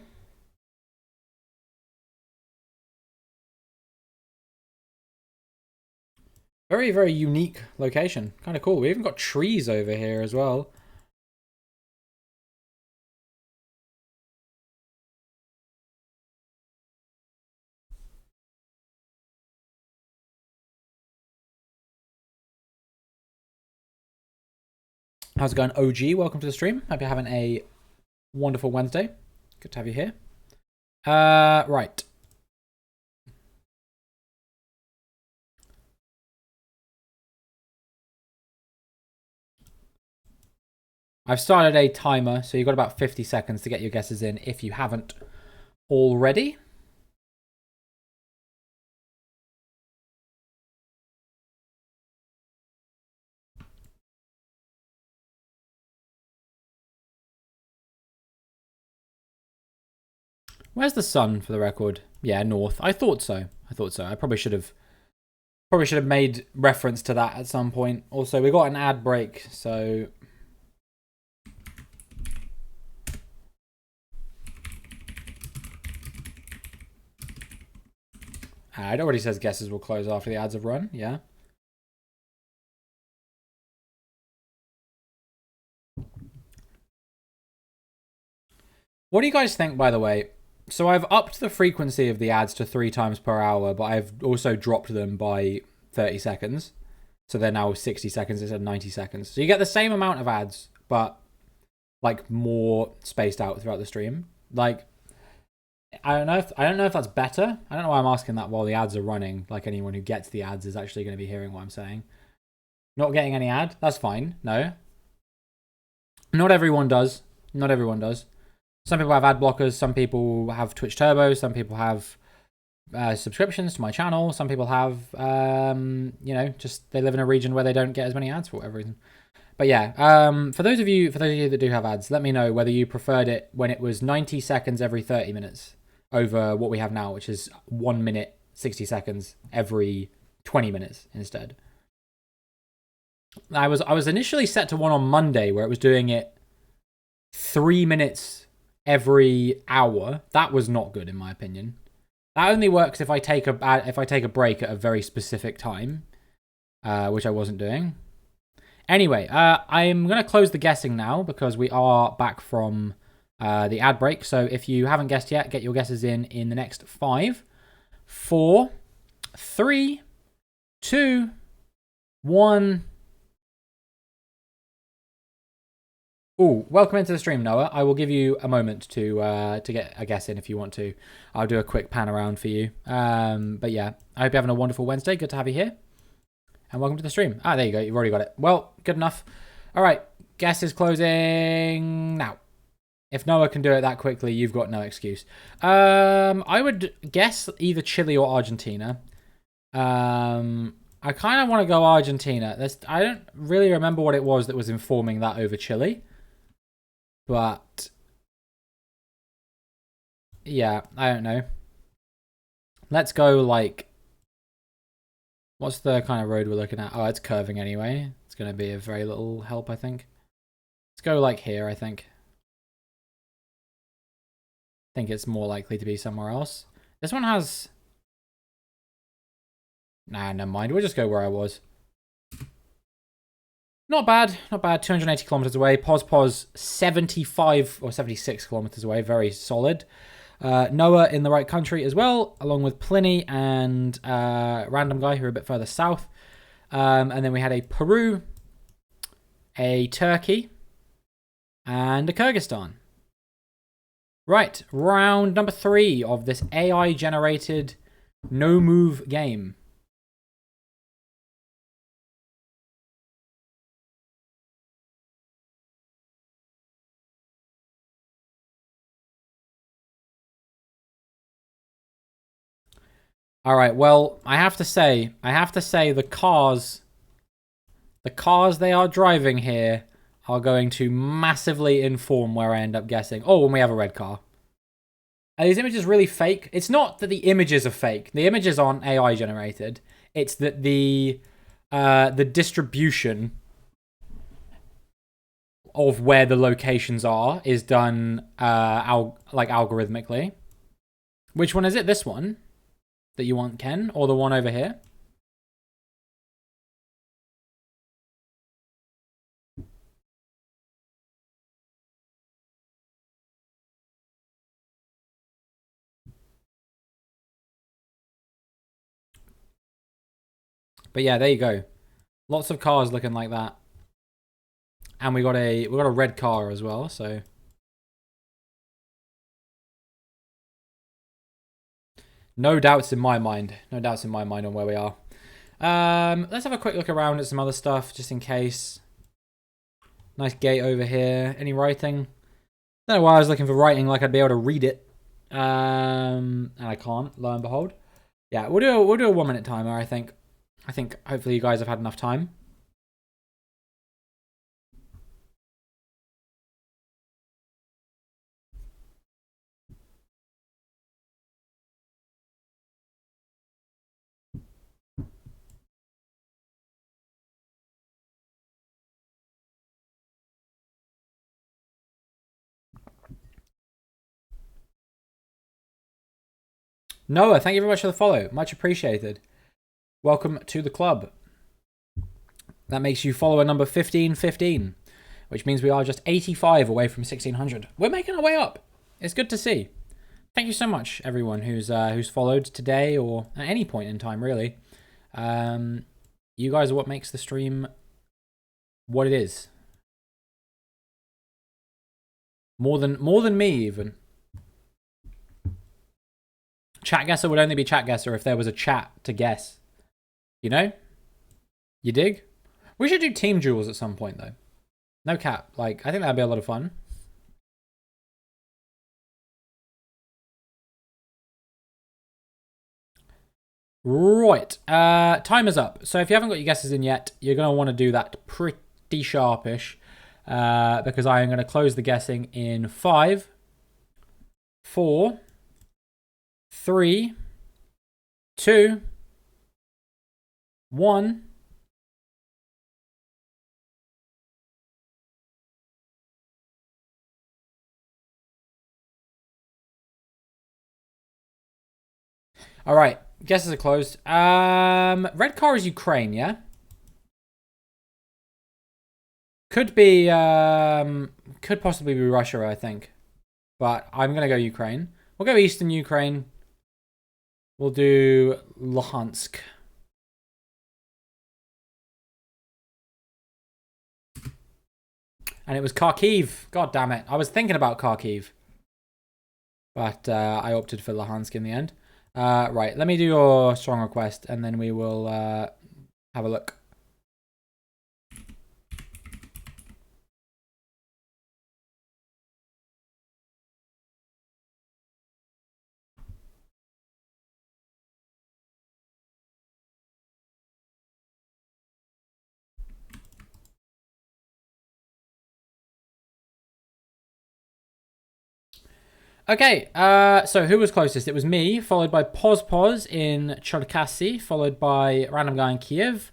Very, very unique location. Kind of cool. We even got trees over here as well. How's it going, OG? Welcome to the stream. Hope you're having a wonderful Wednesday. Good to have you here. Right. I've started a timer, so you've got about 50 seconds to get your guesses in if you haven't already. Where's the sun, for the record? Yeah, north. I thought so. I probably should have made reference to that at some point. Also, we got an ad break, so it already says guesses will close after the ads have run. Yeah. What do you guys think, by the way? So I've upped the frequency of the ads to 3 times per hour, but I've also dropped them by 30 seconds. So they're now 60 seconds instead of 90 seconds. So you get the same amount of ads, but like more spaced out throughout the stream. Like, I don't know if that's better. I don't know why I'm asking that while the ads are running. Like, anyone who gets the ads is actually going to be hearing what I'm saying. Not getting any ad? That's fine. No. Not everyone does. Not everyone does. Some people have ad blockers. Some people have Twitch Turbo. Some people have subscriptions to my channel. Some people have, just they live in a region where they don't get as many ads for whatever reason. But yeah, for those of you that do have ads, let me know whether you preferred it when it was 90 seconds every 30 minutes over what we have now, which is 1 minute 60 seconds every 20 minutes instead. I was initially set to one on Monday where it was doing it 3 minutes every hour. That was not good in my opinion. That only works if I take a break at a very specific time, which I wasn't doing. Anyway, I'm going to close the guessing now because we are back from the ad break. So if you haven't guessed yet, get your guesses in the next 5, 4, 3, 2, 1. Ooh, welcome into the stream, Noah. I will give you a moment to get a guess in if you want to. I'll do a quick pan around for you. But yeah, I hope you're having a wonderful Wednesday. Good to have you here. And welcome to the stream. Ah, there you go. You've already got it. Well, good enough. All right. Guess is closing now. If Noah can do it that quickly, you've got no excuse. I would guess either Chile or Argentina. I kind of want to go Argentina. I don't really remember what it was that was informing that over Chile. But yeah, I don't know. Let's go like, what's the kind of road we're looking at? Oh, it's curving anyway. It's going to be of very little help, I think. Let's go like here, I think. I think it's more likely to be somewhere else. This one has... Nah, never mind. We'll just go where I was. Not bad, not bad. 280 kilometers away. Pos 75 or 76 kilometers away. Very solid. Noah in the right country as well, along with Pliny and random guy who are a bit further south. And then we had a Peru, a Turkey, and a Kyrgyzstan. Right, round number 3 of this AI-generated no-move game. All right, well, I have to say the cars they are driving here are going to massively inform where I end up guessing. Oh, and we have a red car. Are these images really fake? It's not that the images are fake. The images aren't AI generated. It's that the distribution of where the locations are is done algorithmically. Which one is it? This one that you want, Ken, or the one over here? But yeah, there you go. Lots of cars looking like that. And we got a red car as well, so no doubts in my mind. No doubts in my mind on where we are. Let's have a quick look around at some other stuff just in case. Nice gate over here. Any writing? I don't know why I was looking for writing like I'd be able to read it. And I can't, lo and behold. Yeah, we'll do a 1 minute timer, I think. I think hopefully you guys have had enough time. Noah, thank you very much for the follow. Much appreciated. Welcome to the club. That makes you follower number 1515, which means we are just 85 away from 1600. We're making our way up. It's good to see. Thank you so much, everyone who's followed today or at any point in time, really. You guys are what makes the stream what it is. More than me, even. ChatGuessr would only be ChatGuessr if there was a chat to guess. You know? You dig? We should do team duels at some point, though. No cap. Like, I think that'd be a lot of fun. Right. Timer's up. So if you haven't got your guesses in yet, you're going to want to do that pretty sharpish. Because I am going to close the guessing in 5, 4, 3, 2, 1. All right, guesses are closed. Red car is Ukraine, yeah? Could be, could possibly be Russia, I think. But I'm going to go Ukraine. We'll go Eastern Ukraine. We'll do Luhansk. And it was Kharkiv. God damn it. I was thinking about Kharkiv. But I opted for Luhansk in the end. Right, let me do your strong request and then we will have a look. Okay, so who was closest? It was me, followed by Poz in Cherkasy, followed by Random Guy in Kiev,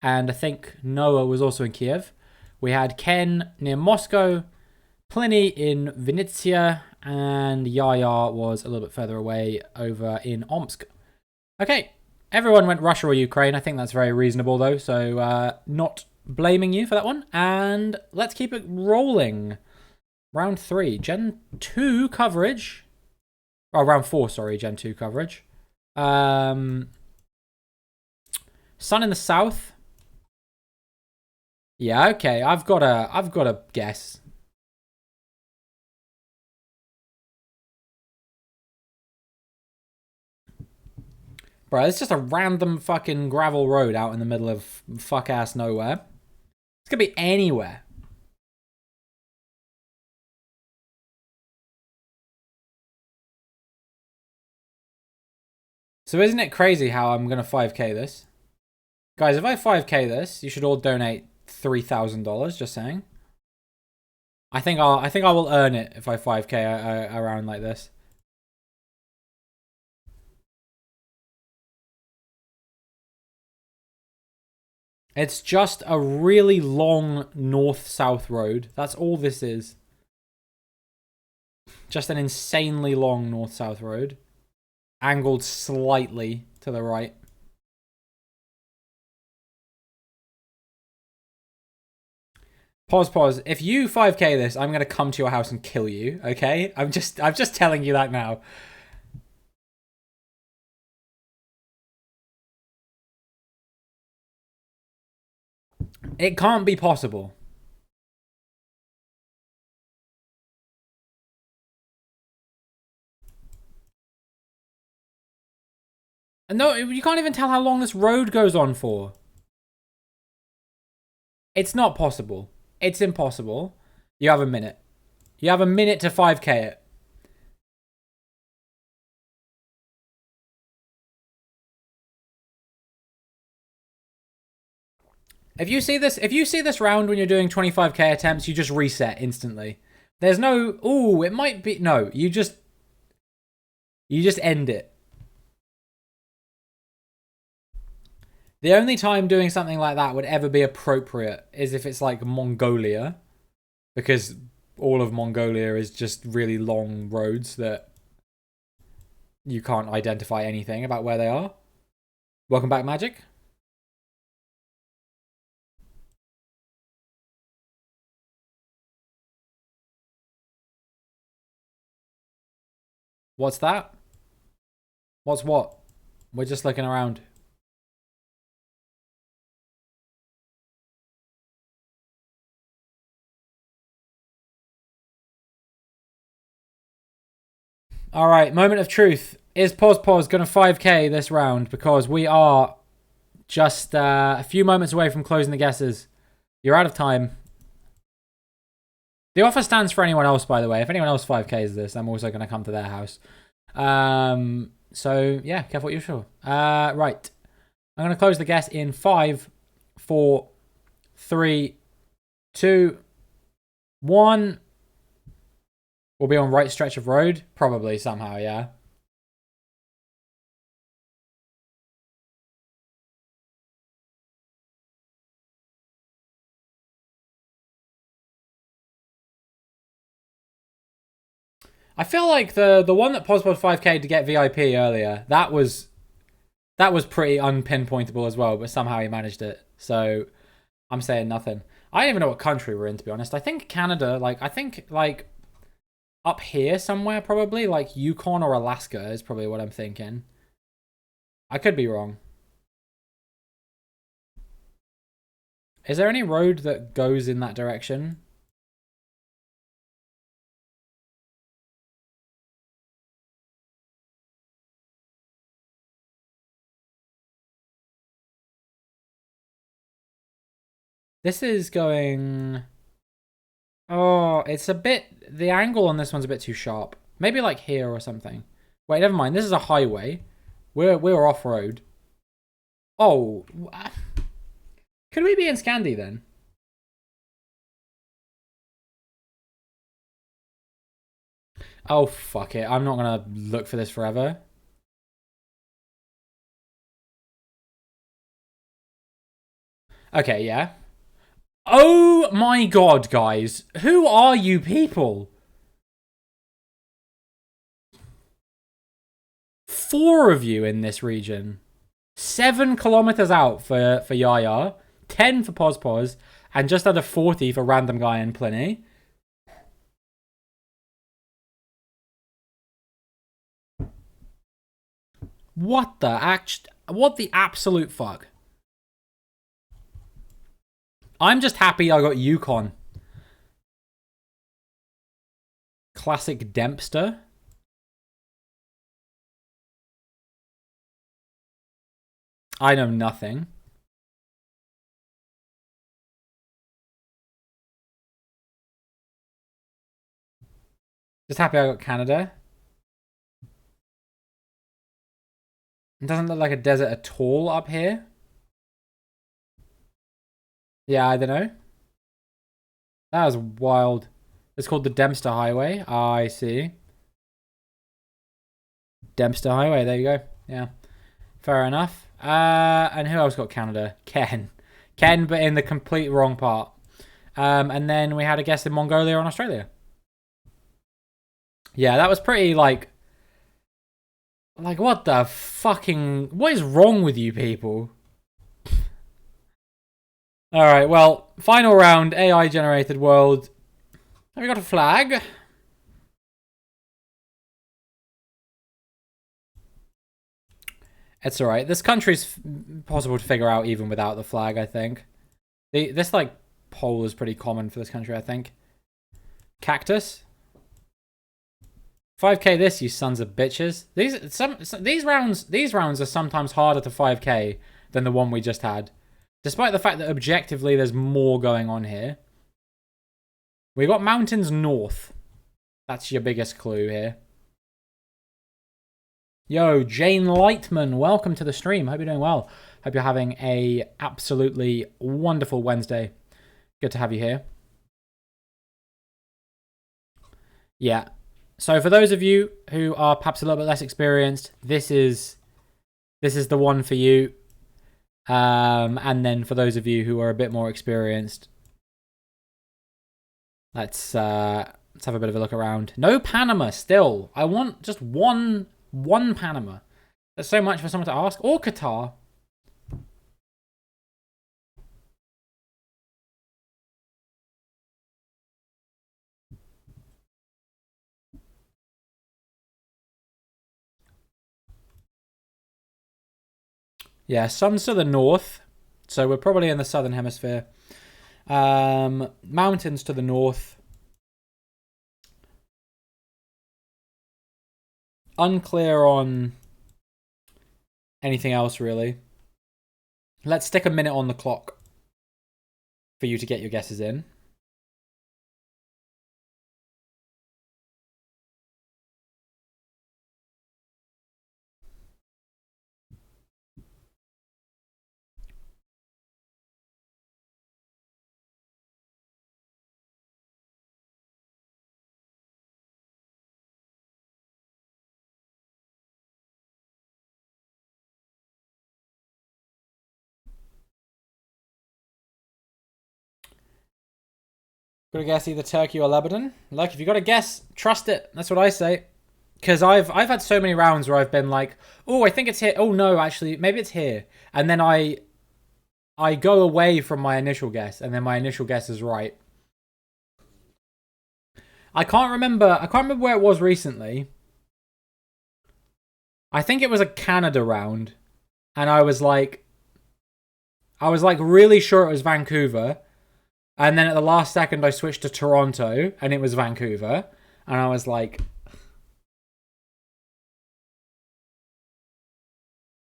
and I think Noah was also in Kiev. We had Ken near Moscow, Pliny in Vinnytsia, and Yaya was a little bit further away over in Omsk. Okay, everyone went Russia or Ukraine. I think that's very reasonable though, so not blaming you for that one. And let's keep it rolling. Round 3, Gen 2 coverage. Oh, round 4, sorry, Gen 2 coverage. Sun in the south. Yeah, okay. I've got a guess. Bro, it's just a random fucking gravel road out in the middle of fuck ass nowhere. It's gonna be anywhere. So isn't it crazy how I'm gonna 5k this? Guys, if I 5k this, you should all donate $3,000, just saying. I think I will earn it if I 5k around like this. It's just a really long north-south road. That's all this is. Just an insanely long north-south road. Angled slightly to the right. Pause. If you 5k this, I'm gonna come to your house and kill you, okay? I'm just telling you that now. It can't be possible. No, you can't even tell how long this road goes on for. It's not possible. It's impossible. You have a minute. You have a minute to 5k it. If you see this round when you're doing 25k attempts, you just reset instantly. There's no, ooh, it might be, no, you just end it. The only time doing something like that would ever be appropriate is if it's like Mongolia, because all of Mongolia is just really long roads that you can't identify anything about where they are. Welcome back, Magic. What's that? What's what? We're just looking around. All right, moment of truth. Is Pause going to 5k this round? Because we are just a few moments away from closing the guesses. You're out of time. The offer stands for anyone else, by the way. If anyone else 5ks this, I'm also going to come to their house. So, yeah, careful what you're sure. Right. I'm going to close the guess in 5, 4, 3, 2, 1. We'll be on right stretch of road. Probably somehow, yeah. I feel like the one that Pospod 5k to get VIP earlier, that was pretty unpinpointable as well, but somehow he managed it. So I'm saying nothing. I don't even know what country we're in, to be honest. I think Canada, like up here somewhere, probably like Yukon or Alaska is probably what I'm thinking. I could be wrong. Is there any road that goes in that direction? This is going... Oh, it's a bit... The angle on this one's a bit too sharp. Maybe like here or something. Wait, never mind. This is a highway. We're off-road. Oh. Could we be in Scandi then? Oh, fuck it. I'm not going to look for this forever. Okay, yeah. Oh my god, guys. Who are you people? 4 of you in this region. 7 kilometers out for Yaya. 10 for Pos, and just under 40 for random guy in Pliny. What the absolute fuck? I'm just happy I got Yukon. Classic Dempster. I know nothing. Just happy I got Canada. It doesn't look like a desert at all up here. Yeah, I don't know. That was wild. It's called the Dempster Highway. I see. Dempster Highway, there you go. Yeah. Fair enough. And who else got Canada? Ken. Ken, but in the complete wrong part. And then we had a guess in Mongolia and Australia. Yeah, that was pretty, like, what the fucking... What is wrong with you people? Alright, well, final round, AI-generated world. Have we got a flag? It's alright. This country's possible to figure out even without the flag, I think. This, like, pole is pretty common for this country, I think. Cactus. 5k this, you sons of bitches. These rounds are sometimes harder to 5k than the one we just had. Despite the fact that objectively there's more going on here. We got mountains north. That's your biggest clue here. Yo, Jane Lightman, welcome to the stream. Hope you're doing well. Hope you're having a absolutely wonderful Wednesday. Good to have you here. Yeah. So for those of you who are perhaps a little bit less experienced, this is the one for you. And then for those of you who are a bit more experienced, let's have a bit of a look around. No Panama still. I want just one Panama. That's so much for someone to ask. Or Qatar. Yeah, sun's to the north, so we're probably in the southern hemisphere. Mountains to the north. Unclear on anything else, really. Let's stick a minute on the clock for you to get your guesses in. Got to guess either Turkey or Lebanon. Like, if you got to guess, trust it. That's what I say. Because I've had so many rounds where I've been like, oh, I think it's here. Oh no, actually, maybe it's here. And then I go away from my initial guess, and then my initial guess is right. I can't remember where it was recently. I think it was a Canada round, and I was like really sure it was Vancouver. And then at the last second, I switched to Toronto, and it was Vancouver. And I was like,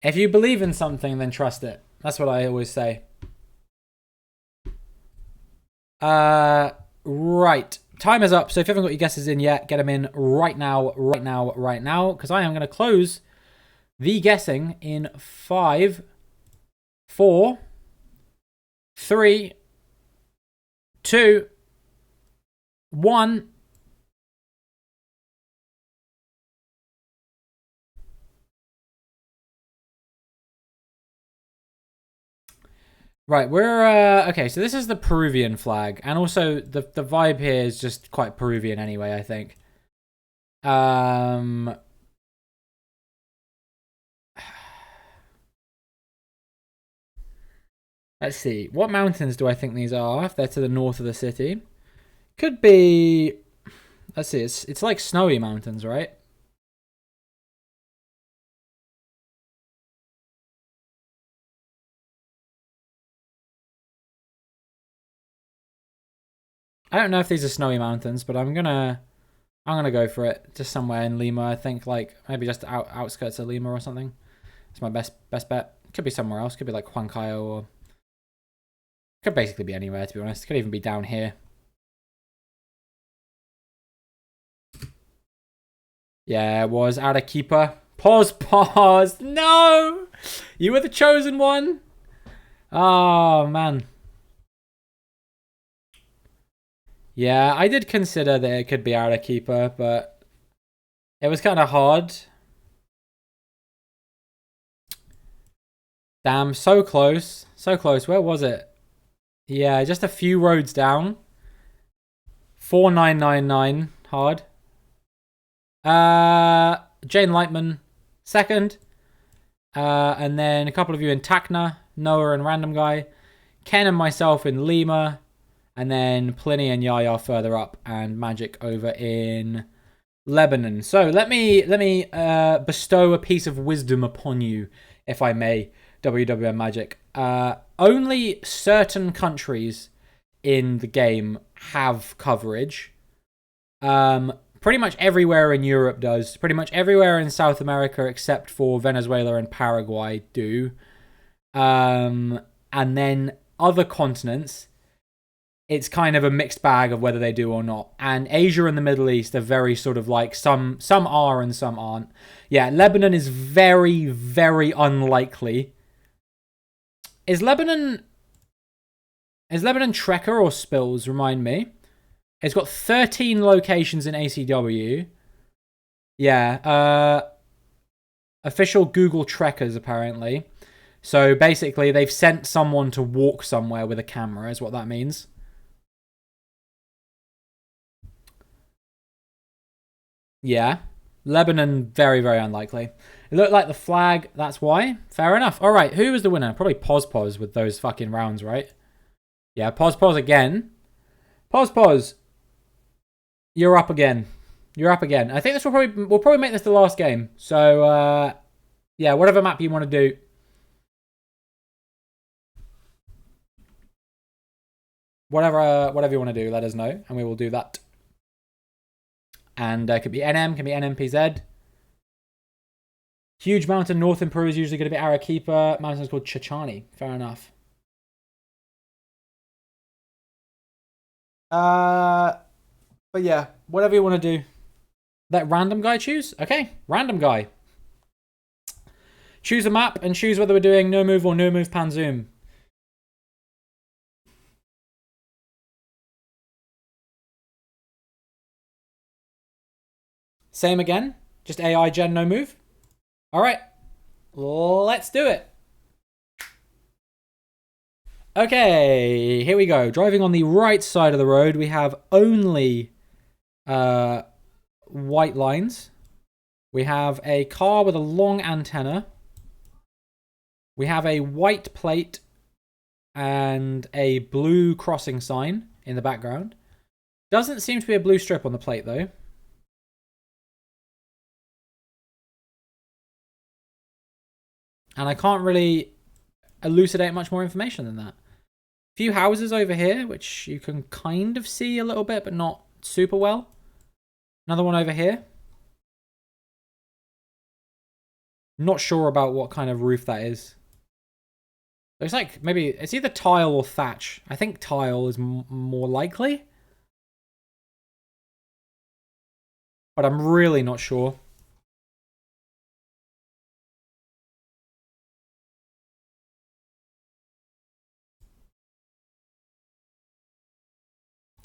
if you believe in something, then trust it. That's what I always say. Right. Time is up. So if you haven't got your guesses in yet, get them in right now. Because I am going to close the guessing in 5, 4, 3, 2, 1. Right, we're okay, so this is the Peruvian flag, and also the vibe here is just quite Peruvian anyway, I think. Let's see. What mountains do I think these are if they're to the north of the city? Could be, let's see, it's like snowy mountains, right? I don't know if these are snowy mountains, but I'm gonna go for it. Just somewhere in Lima, I think, like maybe just outskirts of Lima or something. It's my best bet. Could be somewhere else. Could be like Huancayo, or could basically be anywhere, to be honest. Could even be down here. Yeah, it was Arequipa. Pause. No! You were the chosen one. Oh, man. Yeah, I did consider that it could be Arequipa, but it was kind of hard. Damn, so close. So close. Where was it? Yeah, just a few roads down. 4999 hard. Jane Lightman, second. And then a couple of you in Tacna, Noah and Random Guy. Ken and myself in Lima. And then Pliny and Yaya further up, and Magic over in Lebanon. So let me bestow a piece of wisdom upon you, if I may, WWM Magic. Only certain countries in the game have coverage. Pretty much everywhere in Europe does. Pretty much everywhere in South America except for Venezuela and Paraguay do. And then other continents, it's kind of a mixed bag of whether they do or not. And Asia and the Middle East are very sort of like some are and some aren't. Yeah, Lebanon is very, very unlikely. Is Lebanon Trekker or Spills? Remind me. It's got 13 locations in ACW. Yeah, official Google Trekkers apparently. So basically, they've sent someone to walk somewhere with a camera, is what that means. Yeah. Lebanon, very, very unlikely. It looked like the flag, that's why. Fair enough. All right, who was the winner? Probably Pos with those fucking rounds, right? Yeah, Pos again. Pos, you're up again. You're up again. I think this we'll probably make this the last game. So, yeah, whatever map you want to do. Whatever you want to do, let us know, and we will do that. And could be NM, can be NMPZ. Huge mountain north in Peru is usually going to be Arequipa. Mountain's called Chichani. Fair enough. But yeah, whatever you want to do. Let random guy choose? Okay, random guy. Choose a map and choose whether we're doing no move or no move pan zoom. Same again. Just AI gen no move. All right, let's do it. Okay, here we go. Driving on the right side of the road, we have only white lines. We have a car with a long antenna. We have a white plate and a blue crossing sign in the background. Doesn't seem to be a blue strip on the plate, though. And I can't really elucidate much more information than that. A few houses over here, which you can kind of see a little bit, but not super well. Another one over here. Not sure about what kind of roof that is. Looks like maybe it's either tile or thatch. I think tile is more likely. But I'm really not sure.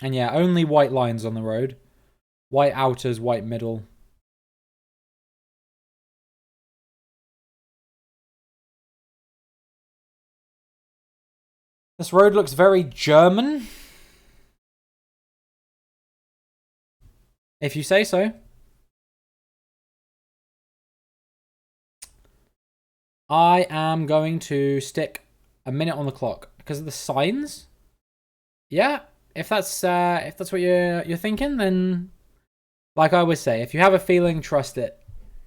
And yeah, only white lines on the road. White outers, white middle. This road looks very German. If you say so. I am going to stick a minute on the clock because of the signs. Yeah, if that's what you're thinking, then like I always say, if you have a feeling, trust it.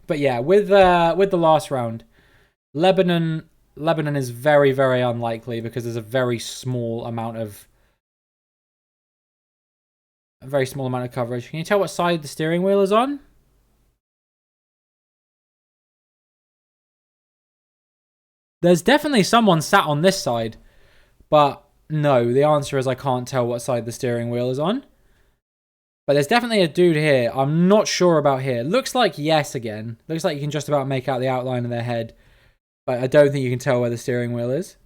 But yeah, with the last round, Lebanon is very, very unlikely because there's a very small amount of coverage. Can you tell what side the steering wheel is on? There's definitely someone sat on this side, but no, the answer is I can't tell what side the steering wheel is on. But there's definitely a dude here. I'm not sure about here. Looks like yes again. Looks like you can just about make out the outline of their head. But I don't think you can tell where the steering wheel is.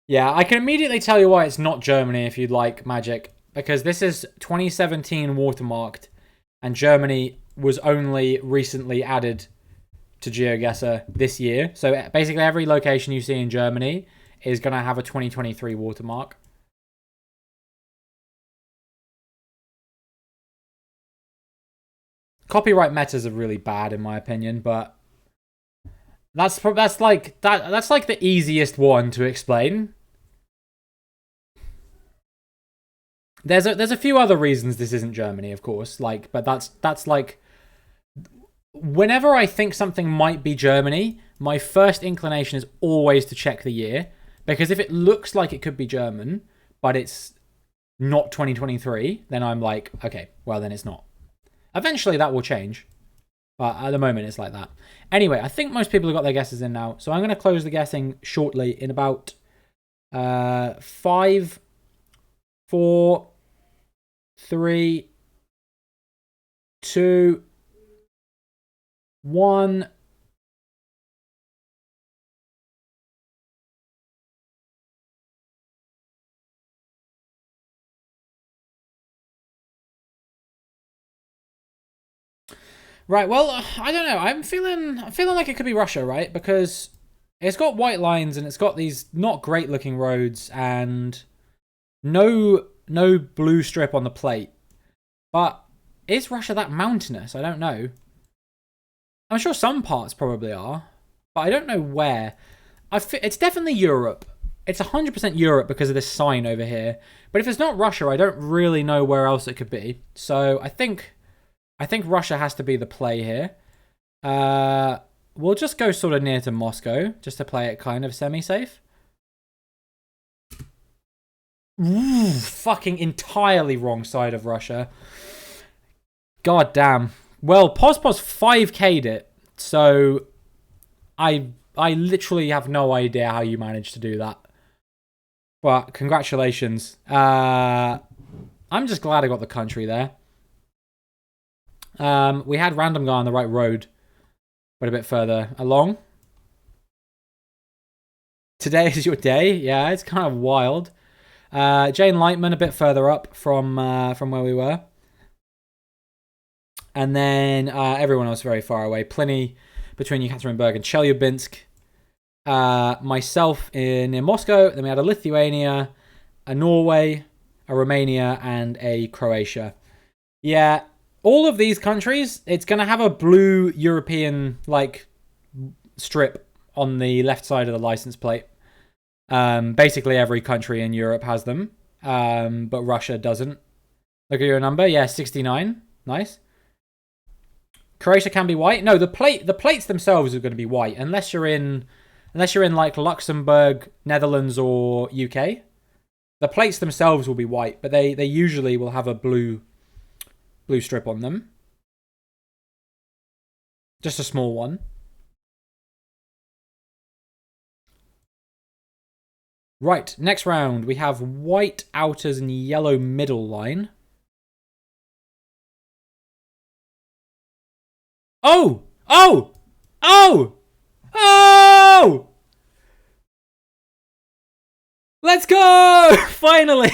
Yeah, I can immediately tell you why it's not Germany if you'd like, Magic. Because this is 2017 watermarked, and Germany was only recently added to GeoGuessr this year. So basically every location you see in Germany is going to have a 2023 watermark. Copyright metas are really bad in my opinion, but that's like the easiest one to explain. There's a few other reasons this isn't Germany, of course, like, but that's like whenever I think something might be Germany, my first inclination is always to check the year. Because if it looks like it could be German, but it's not 2023, then I'm like, okay, well, then it's not. Eventually, that will change. But at the moment, it's like that. Anyway, I think most people have got their guesses in now. So I'm going to close the guessing shortly in about 5, 4, 3, 2, 1. Right, well, I don't know. I'm feeling like it could be Russia, right? Because it's got white lines and it's got these not great looking roads and no blue strip on the plate. But is Russia that mountainous? I don't know. I'm sure some parts probably are, but I don't know where. It's definitely Europe. It's 100% Europe because of this sign over here. But if it's not Russia, I don't really know where else it could be. So I think Russia has to be the play here. We'll just go sort of near to Moscow, just to play it kind of semi-safe. Ooh, fucking entirely wrong side of Russia. God damn. Well, Pos 5K'd it, so I literally have no idea how you managed to do that. But congratulations. I'm just glad I got the country there. We had random guy on the right road, but a bit further along. Today is your day. Yeah, it's kind of wild. Jane Lightman a bit further up from where we were. And then everyone else very far away. Pliny between Yekaterinburg and Chelyabinsk. Myself in Moscow. Then we had a Lithuania, a Norway, a Romania, and a Croatia. Yeah, all of these countries, it's going to have a blue European like strip on the left side of the license plate. Basically every country in Europe has them, but Russia doesn't. Look at your number. Yeah, 69. Nice. Croatia can be white. No, the plates themselves are going to be white unless you're in like Luxembourg, Netherlands, or UK. The plates themselves will be white, but they usually will have a blue strip on them. Just a small one. Right, next round we have white outers and yellow middle line. Oh! Oh! Oh! Oh! Let's go! Finally!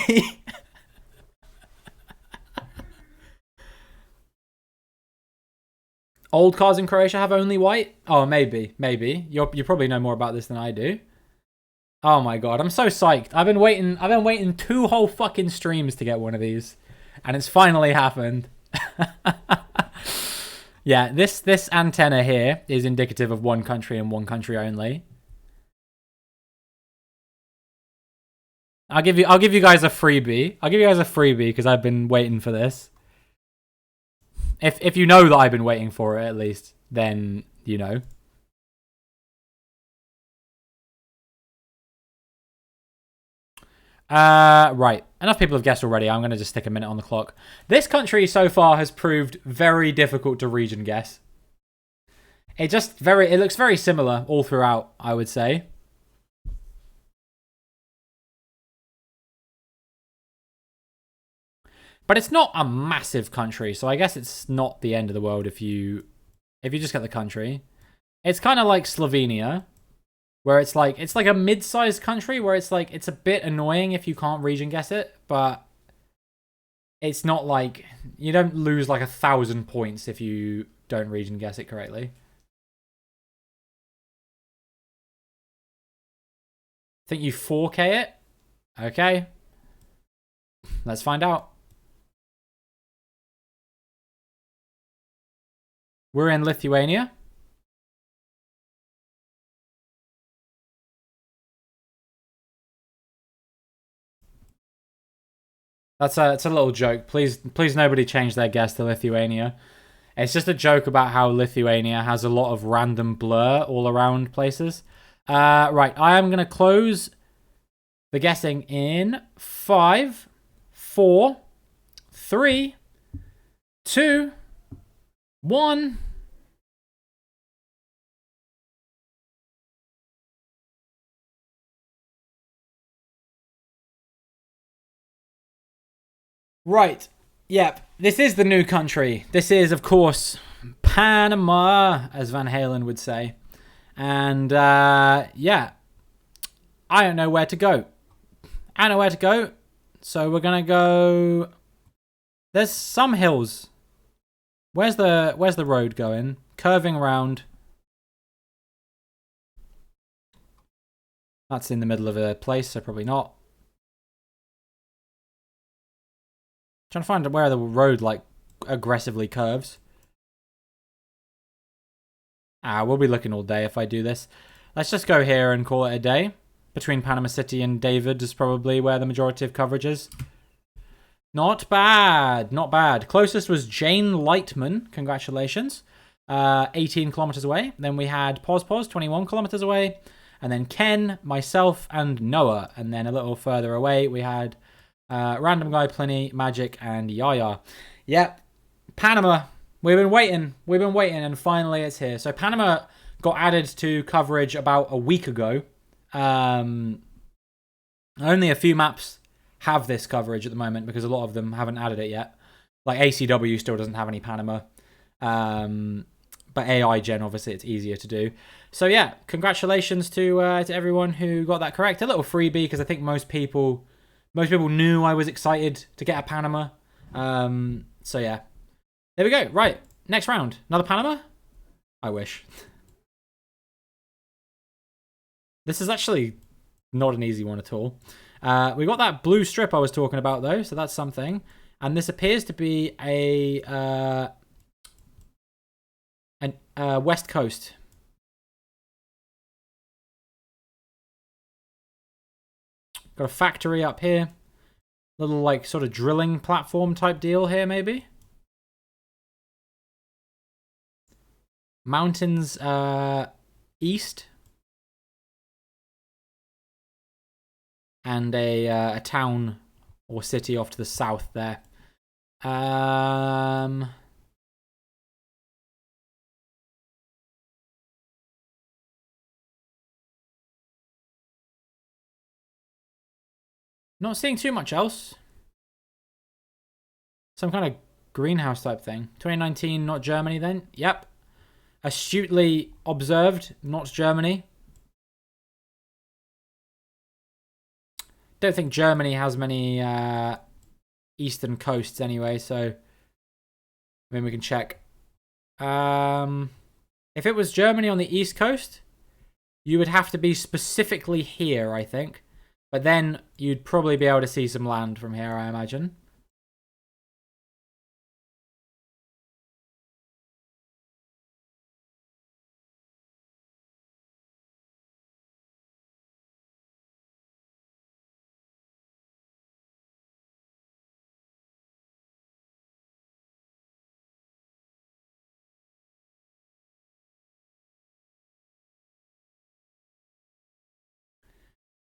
Old cars in Croatia have only white? Oh, maybe. You probably know more about this than I do. Oh my god, I'm so psyched. I've been waiting 2 whole fucking streams to get one of these. And it's finally happened. Yeah, this antenna here is indicative of one country and one country only. I'll give you guys a freebie. I'll give you guys a freebie because I've been waiting for this. If you know that I've been waiting for it at least, then you know. Right. Enough people have guessed already. I'm going to just stick a minute on the clock. This country so far has proved very difficult to region guess. It looks very similar all throughout, I would say. But it's not a massive country, so I guess it's not the end of the world if you just get the country. It's kind of like Slovenia, where it's like a mid-sized country where it's a bit annoying if you can't region guess it, but it's not like you don't lose like 1,000 points if you don't region guess it correctly. Think you 4K it? Okay. Let's find out. We're in Lithuania. It's a little joke. Please nobody change their guess to Lithuania. It's just a joke about how Lithuania has a lot of random blur all around places. Right, I am going to close the guessing in 5, 4, 3, 2, 1. Right. Yep. This is the new country. This is, of course, Panama, as Van Halen would say. And, yeah. I don't know where to go. I don't know where to go. So we're going to go... There's some hills. Where's the road going? Curving around. That's in the middle of a place, so probably not. Trying to find where the road, like, aggressively curves. We'll be looking all day if I do this. Let's just go here and call it a day. Between Panama City and David is probably where the majority of coverage is. Not bad. Not bad. Closest was Jane Lightman. Congratulations. 18 kilometers away. Then we had Pos, 21 kilometers away. And then Ken, myself, and Noah. And then a little further away, we had Random Guy, Pliny, Magic, and Yaya. Yep. Panama. We've been waiting. And finally it's here. So Panama got added to coverage about a week ago. Only a few maps have this coverage at the moment because a lot of them haven't added it yet. Like ACW still doesn't have any Panama. But AI Gen, obviously, it's easier to do. So yeah, congratulations to everyone who got that correct. A little freebie because I think most people knew I was excited to get a Panama. So yeah, there we go. Right, next round, another Panama. I wish. This is actually not an easy one at all. We got that blue strip I was talking about though, so that's something. And this appears to be a West Coast. Got a factory up here. Little like sort of drilling platform type deal here maybe. Mountains east. And a town or city off to the south there. Not seeing too much else. Some kind of greenhouse type thing. 2019, not Germany then. Yep. Astutely observed, not Germany. Don't think Germany has many eastern coasts anyway, so I mean we can check. If it was Germany on the east coast, you would have to be specifically here, I think. But then you'd probably be able to see some land from here, I imagine.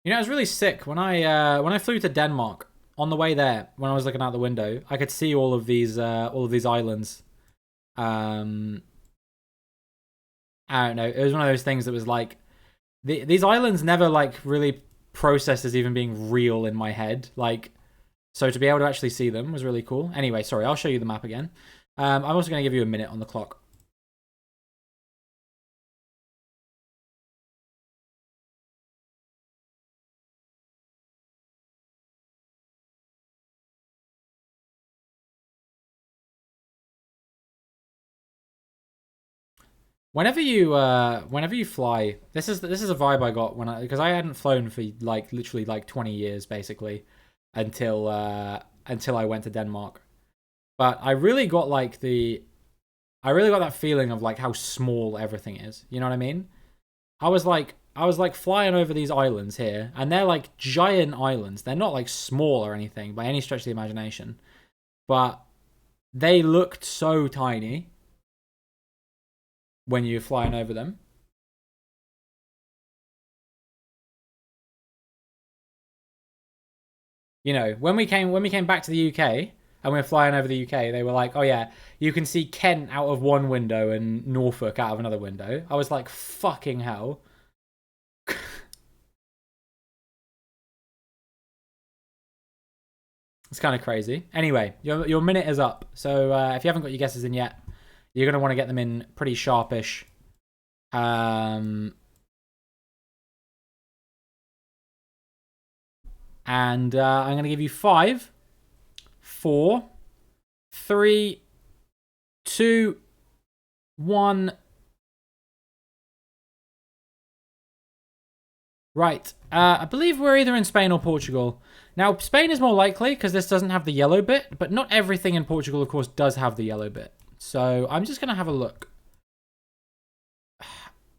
You know, it was really sick when I flew to Denmark. On the way there, when I was looking out the window, I could see all of these islands. I don't know. It was one of those things that was like these islands never like really processed as even being real in my head. Like, so to be able to actually see them was really cool. Anyway, sorry, I'll show you the map again. I'm also going to give you a minute on the clock. Whenever you fly, this is a vibe I got because I hadn't flown for like literally like 20 years basically until I went to Denmark. But I really got that feeling of like how small everything is. You know what I mean? I was like flying over these islands here, and they're like giant islands. They're not like small or anything by any stretch of the imagination, but they looked so tiny. when you're flying over them. You know, when we came back to the UK and we were flying over the UK, they were like, "Oh yeah, you can see Kent out of one window and Norfolk out of another window." I was like, "Fucking hell." It's kind of crazy. Anyway, your minute is up. So if you haven't got your guesses in yet, you're going to want to get them in pretty sharpish. And I'm going to give you 5, 4, 3, 2, 1. Right. I believe we're either in Spain or Portugal. Now, Spain is more likely because this doesn't have the yellow bit, but not everything in Portugal, of course, does have the yellow bit. So I'm just going to have a look.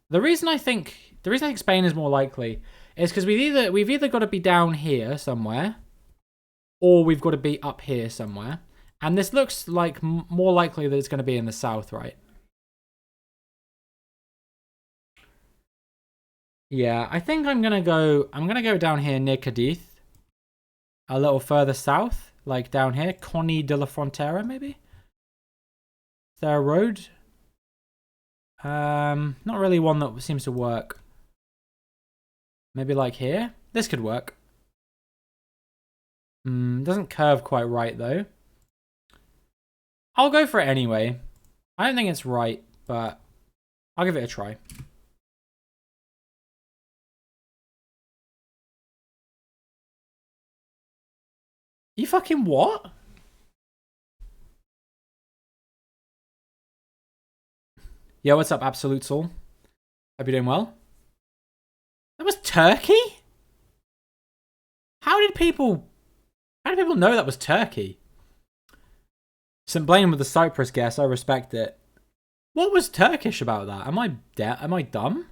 The reason I think Spain is more likely is because we've either got to be down here somewhere, or we've got to be up here somewhere. And this looks like more likely that it's going to be in the south, right? Yeah, I think I'm gonna go down here near Cadiz. A little further south, like down here. Conny de la Frontera, maybe? Is there a road? Not really one that seems to work. Maybe like here? This could work. Doesn't curve quite right though. I'll go for it anyway. I don't think it's right, but I'll give it a try. You fucking what? Yo, what's up, Absolute Soul? Hope you're doing well. That was Turkey? How did people know that was Turkey? St. Blaine with the Cyprus guess, I respect it. What was Turkish about that? Am I dumb?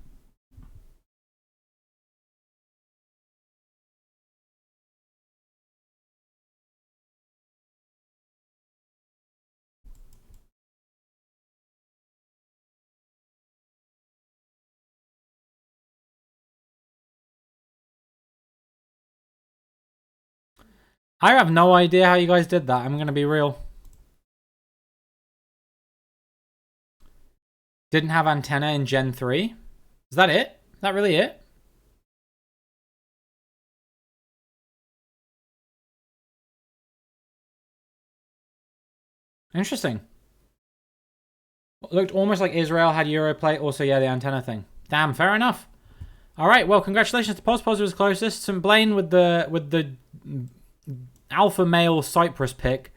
I have no idea how you guys did that. I'm gonna be real. Didn't have antenna in Gen 3. Is that it? Is that really it? Interesting. Looked almost like Israel had Europlate. Also, yeah, the antenna thing. Damn, fair enough. All right, well, congratulations to Pos. Pos was closest. St. Blaine with the alpha male Cyprus pick.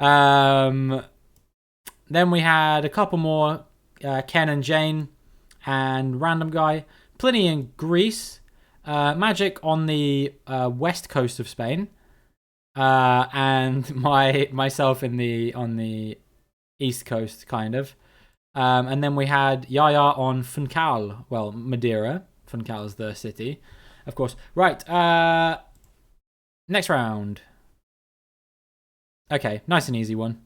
Then we had a couple more. Ken and Jane and random guy. Pliny in Greece. Magic on the west coast of Spain. And myself on the east coast, kind of. And then we had Yaya on Funchal. Well, Madeira. Funchal is the city, of course. Right. Next round. Okay, nice and easy one.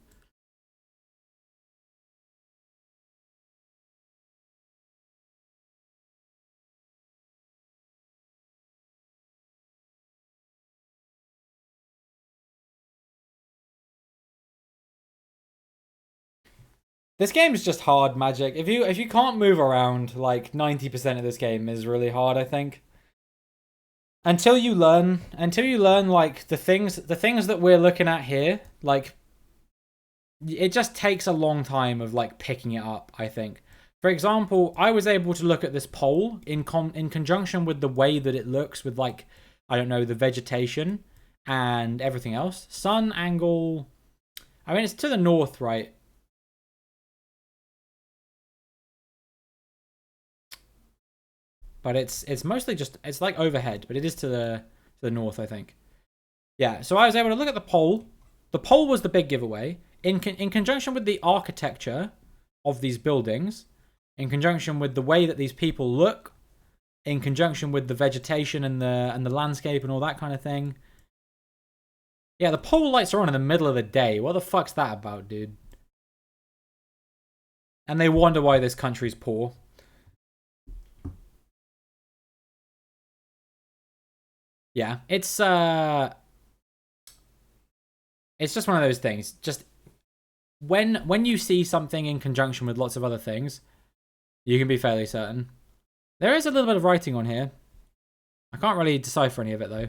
This game is just hard, Magic. If you can't move around, like 90% of this game is really hard, I think. Until you learn like the things that we're looking at here, like it just takes a long time of like picking it up, I think. For example, I was able to look at this pole in conjunction with the way that it looks with like I don't know, the vegetation and everything else. Sun angle, I mean it's to the north, right? But it's mostly just it's like overhead, but it is to the north, I think. Yeah, so I was able to look at the pole. The pole was the big giveaway in conjunction with the architecture of these buildings, in conjunction with the way that these people look, in conjunction with the vegetation and the landscape and all that kind of thing. Yeah, the pole lights are on in the middle of the day. What the fuck's that about, dude? and they wonder why this country's poor. Yeah, it's just one of those things. Just when you see something in conjunction with lots of other things, you can be fairly certain. There is a little bit of writing on here. I can't really decipher any of it though.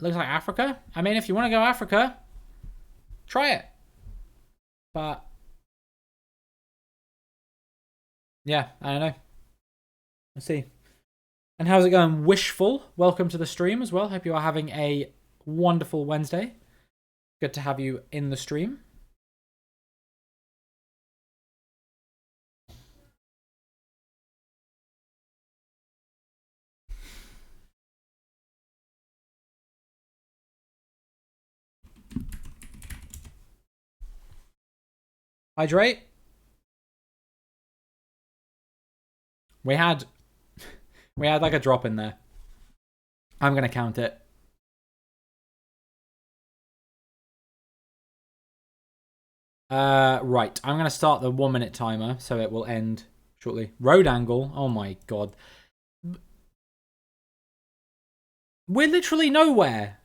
Looks like Africa. I mean, if you want to go Africa, try it. But yeah, I don't know. Let's see. And how's it going, Wishful? Welcome to the stream as well. Hope you are having a wonderful Wednesday. Good to have you in the stream. Hydrate. We had like a drop in there. I'm gonna count it. Right. I'm gonna start the 1 minute timer, so it will end shortly. Road angle. Oh my god. We're literally nowhere.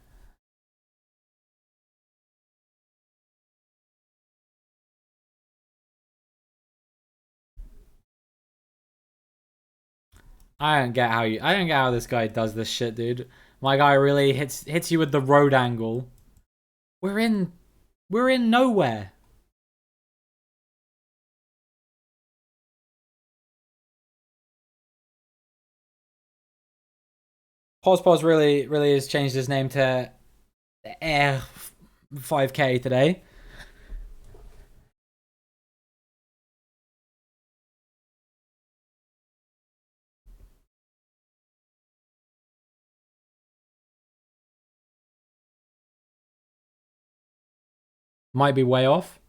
I don't get how this guy does this shit, dude. My guy really hits you with the road angle. We're in nowhere. Pause really has changed his name to Air 5K today. Might be way off.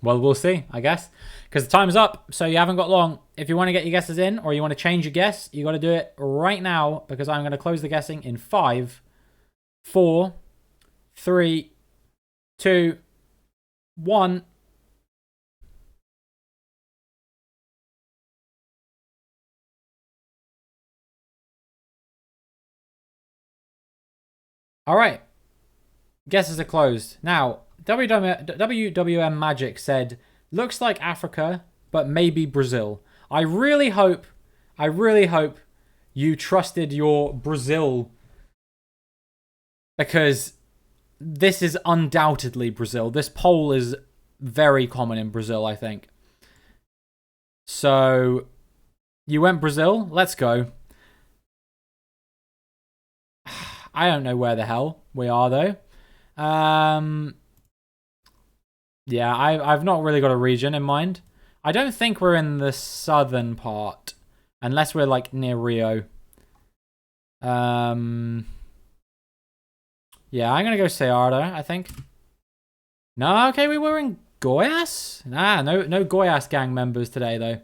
Well, we'll see, I guess. Because the time's up, so you haven't got long. If you want to get your guesses in, or you want to change your guess, you got to do it right now, because I'm going to close the guessing in 5, 4, 3, 2, 1. All right. Guesses are closed. Now, WWM Magic said, looks like Africa, but maybe Brazil. I really hope you trusted your Brazil, because this is undoubtedly Brazil. This poll is very common in Brazil, I think. So, you went Brazil? Let's go. I don't know where the hell we are, though. Yeah, I've not really got a region in mind. I don't think we're in the southern part, unless we're like near Rio. Yeah, I'm gonna go Ceará, I think. No, okay, we were in Goiás. Nah, no Goiás gang members today though.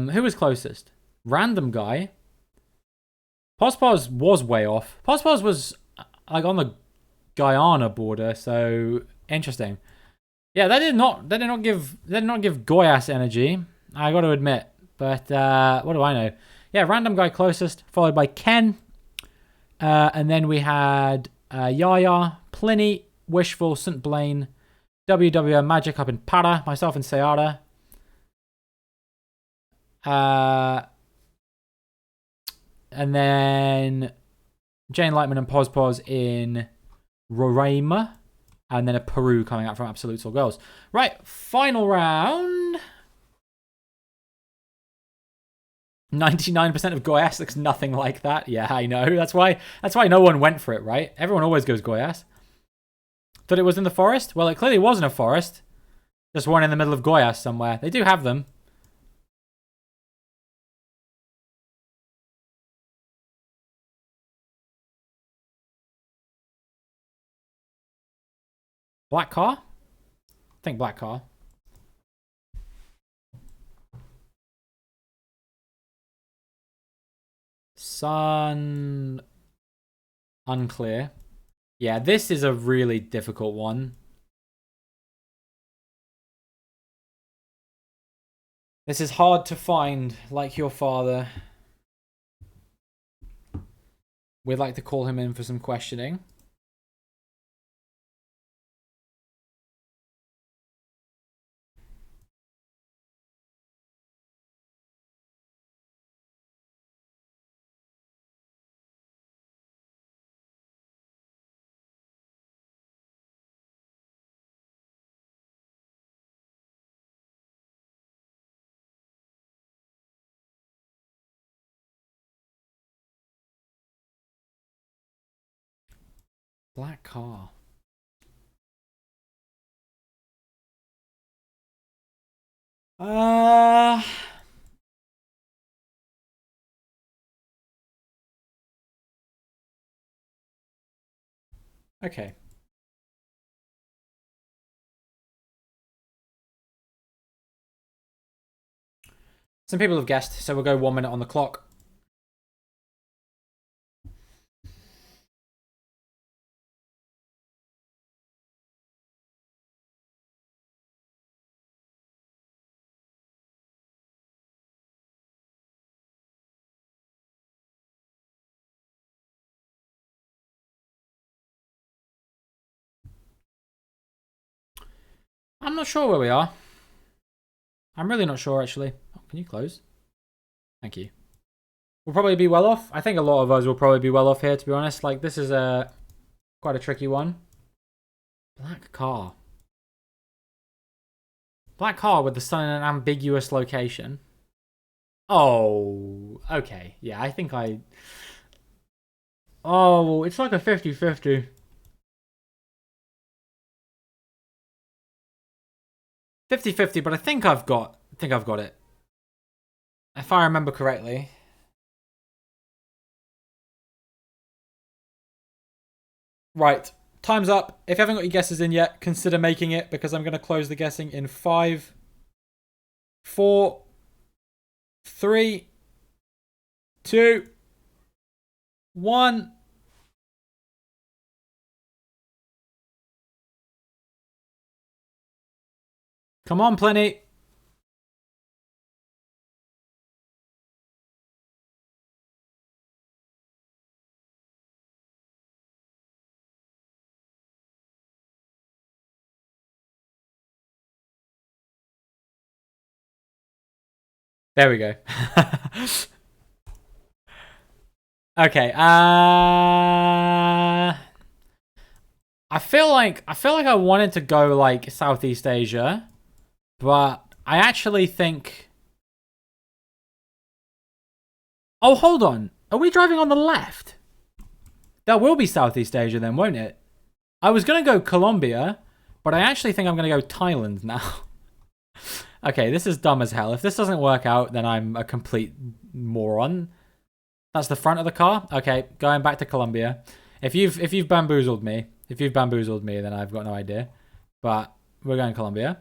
Who was closest? Random guy. Pospos was way off. Pospos was like on the Guyana border, so interesting. Yeah, that did not give Goiás energy, I got to admit. But what do I know? Yeah, random guy closest, followed by Ken, and then we had Yaya, Pliny, Wishful, St. Blaine, WWM Magic up in Para, myself and Ceará. And then Jane Lightman and Pospos in Roraima. And then a Peru coming out from Absolutes or Girls. Right, final round. 99% of Goiás looks nothing like that. Yeah, I know. That's why no one went for it, right? Everyone always goes Goiás. Thought it was in the forest? Well, it clearly wasn't a forest. Just one in the middle of Goiás somewhere. They do have them. Black car? I think black car. Sun... Unclear. Yeah, this is a really difficult one. This is hard to find, like your father. We'd like to call him in for some questioning. Black car. Okay. Some people have guessed, so we'll go 1 minute on the clock. I'm not sure where we are. I'm really not sure, actually. Oh, can you close? Thank you. We'll probably be well off. I think a lot of us will probably be well off here, to be honest. Like, this is quite a tricky one. Black car. Black car with the sun in an ambiguous location. Oh, okay. Yeah, I think I... Oh, it's like a 50-50. 50-50, but I think I've got it. If I remember correctly. Right. Time's up. If you haven't got your guesses in yet, consider making it because I'm going to close the guessing in 5, 4, 3, 2, 1. Come on, Plenty. There we go. Okay. I feel like I wanted to go like Southeast Asia, but I actually think. Oh, hold on. Are we driving on the left? That will be Southeast Asia then, won't it? I was gonna go Colombia, but I actually think I'm gonna go Thailand now. Okay, this is dumb as hell. If this doesn't work out, then I'm a complete moron. That's the front of the car. Okay, going back to Colombia. If you've bamboozled me, then I've got no idea. But we're going Colombia.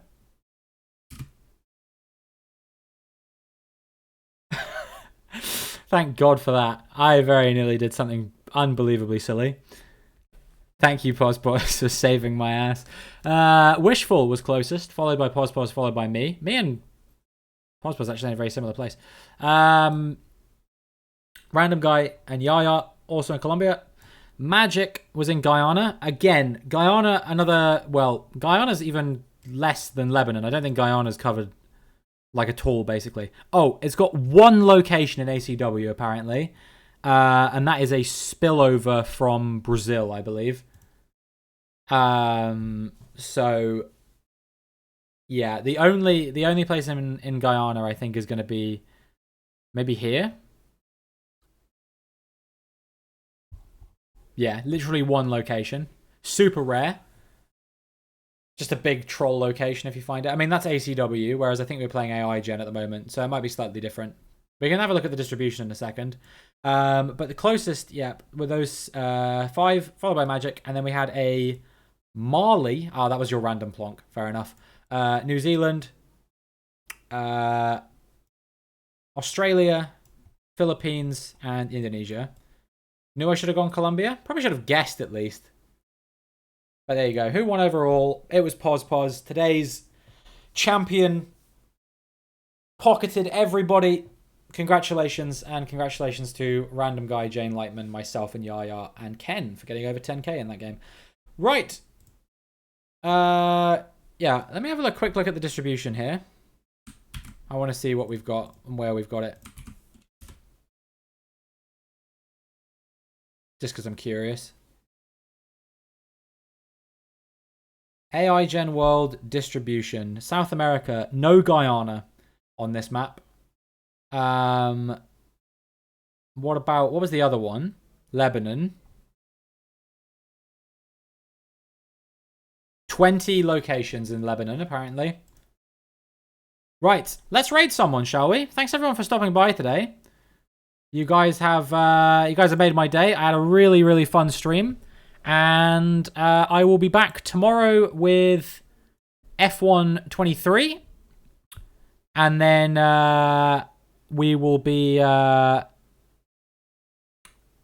Thank God for that. I very nearly did something unbelievably silly. Thank you, Pos, for saving my ass. Wishful was closest, followed by Pos, followed by me. Me and Pos actually in a very similar place. Random Guy and Yaya, also in Colombia. Magic was in Guyana. Again, Guyana, Guyana's even less than Lebanon. I don't think Guyana's covered like at all, basically. Oh, it's got one location in ACW, apparently. And that is a spillover from Brazil, I believe. So yeah, the only place in Guyana I think is going to be maybe here. Yeah, literally one location. Super rare. Just a big troll location if you find it. I mean, that's ACW, whereas I think we're playing AI Gen at the moment, so it might be slightly different. We can have a look at the distribution in a second. But the closest, yeah, were those 5, followed by Magic, and then we had a Mali. Oh, that was your random plonk. Fair enough. New Zealand, Australia, Philippines, and Indonesia. Knew I should have gone Colombia. Probably should have guessed at least. But there you go. Who won overall? It was Pos. Today's champion. pocketed everybody. Congratulations, and congratulations to Random Guy, Jane Lightman, myself, and Yaya, and Ken for getting over 10k in that game. Right. Yeah, let me have a quick look at the distribution here. I want to see what we've got and where we've got it. Just because I'm curious. AI Gen World distribution. South America, no Guyana on this map. What was the other one? Lebanon. 20 locations in Lebanon, apparently. Right, let's raid someone, shall we? Thanks everyone for stopping by today. You guys have made my day. I had a really, really fun stream. And I will be back tomorrow with F1 23. And then we will be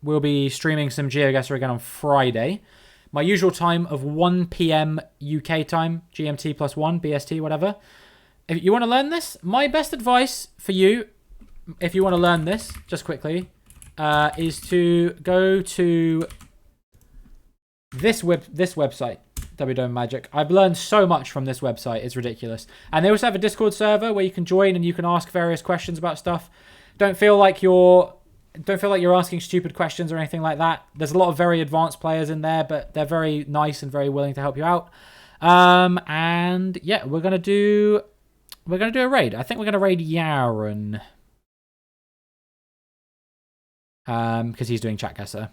we'll be streaming some GeoGuessr again on Friday. My usual time of 1 p.m. UK time, GMT plus 1, BST, whatever. If you want to learn this, my best advice for you, if you want to learn this, just quickly, is to go to this website, WDome Magic. I've learned so much from this website. It's ridiculous. And they also have a Discord server where you can join and you can ask various questions about stuff. Don't feel like you're asking stupid questions or anything like that. There's a lot of very advanced players in there, but they're very nice and very willing to help you out. And yeah, we're gonna do a raid. I think we're gonna raid Yaron. Because he's doing ChatGuessr.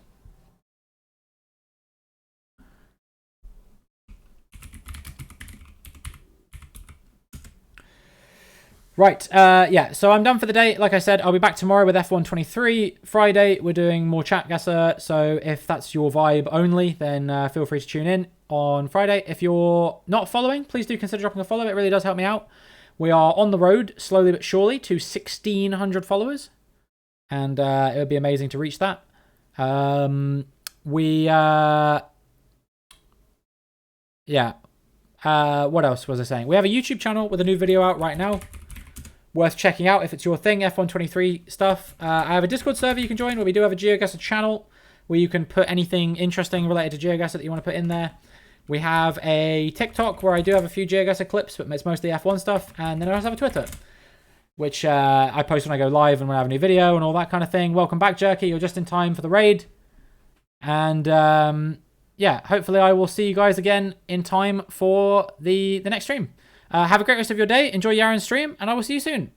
Right, yeah, so I'm done for the day. Like I said, I'll be back tomorrow with F1 23. Friday, we're doing more ChatGuessr, so if that's your vibe only, then feel free to tune in on Friday. If you're not following, please do consider dropping a follow. It really does help me out. We are on the road, slowly but surely, to 1,600 followers, and it would be amazing to reach that. Yeah. What else was I saying? We have a YouTube channel with a new video out right now. Worth checking out if it's your thing, F1 23 stuff. I have a Discord server you can join where we do have a GeoGuessr channel where you can put anything interesting related to GeoGuessr that you want to put in there. We have a TikTok where I do have a few GeoGuessr clips, but it's mostly F1 stuff. And then I also have a Twitter, which I post when I go live and when I have a new video and all that kind of thing. Welcome back, Jerky. You're just in time for the raid. And yeah, hopefully I will see you guys again in time for the next stream. Have a great rest of your day. Enjoy Yaron's stream, and I will see you soon.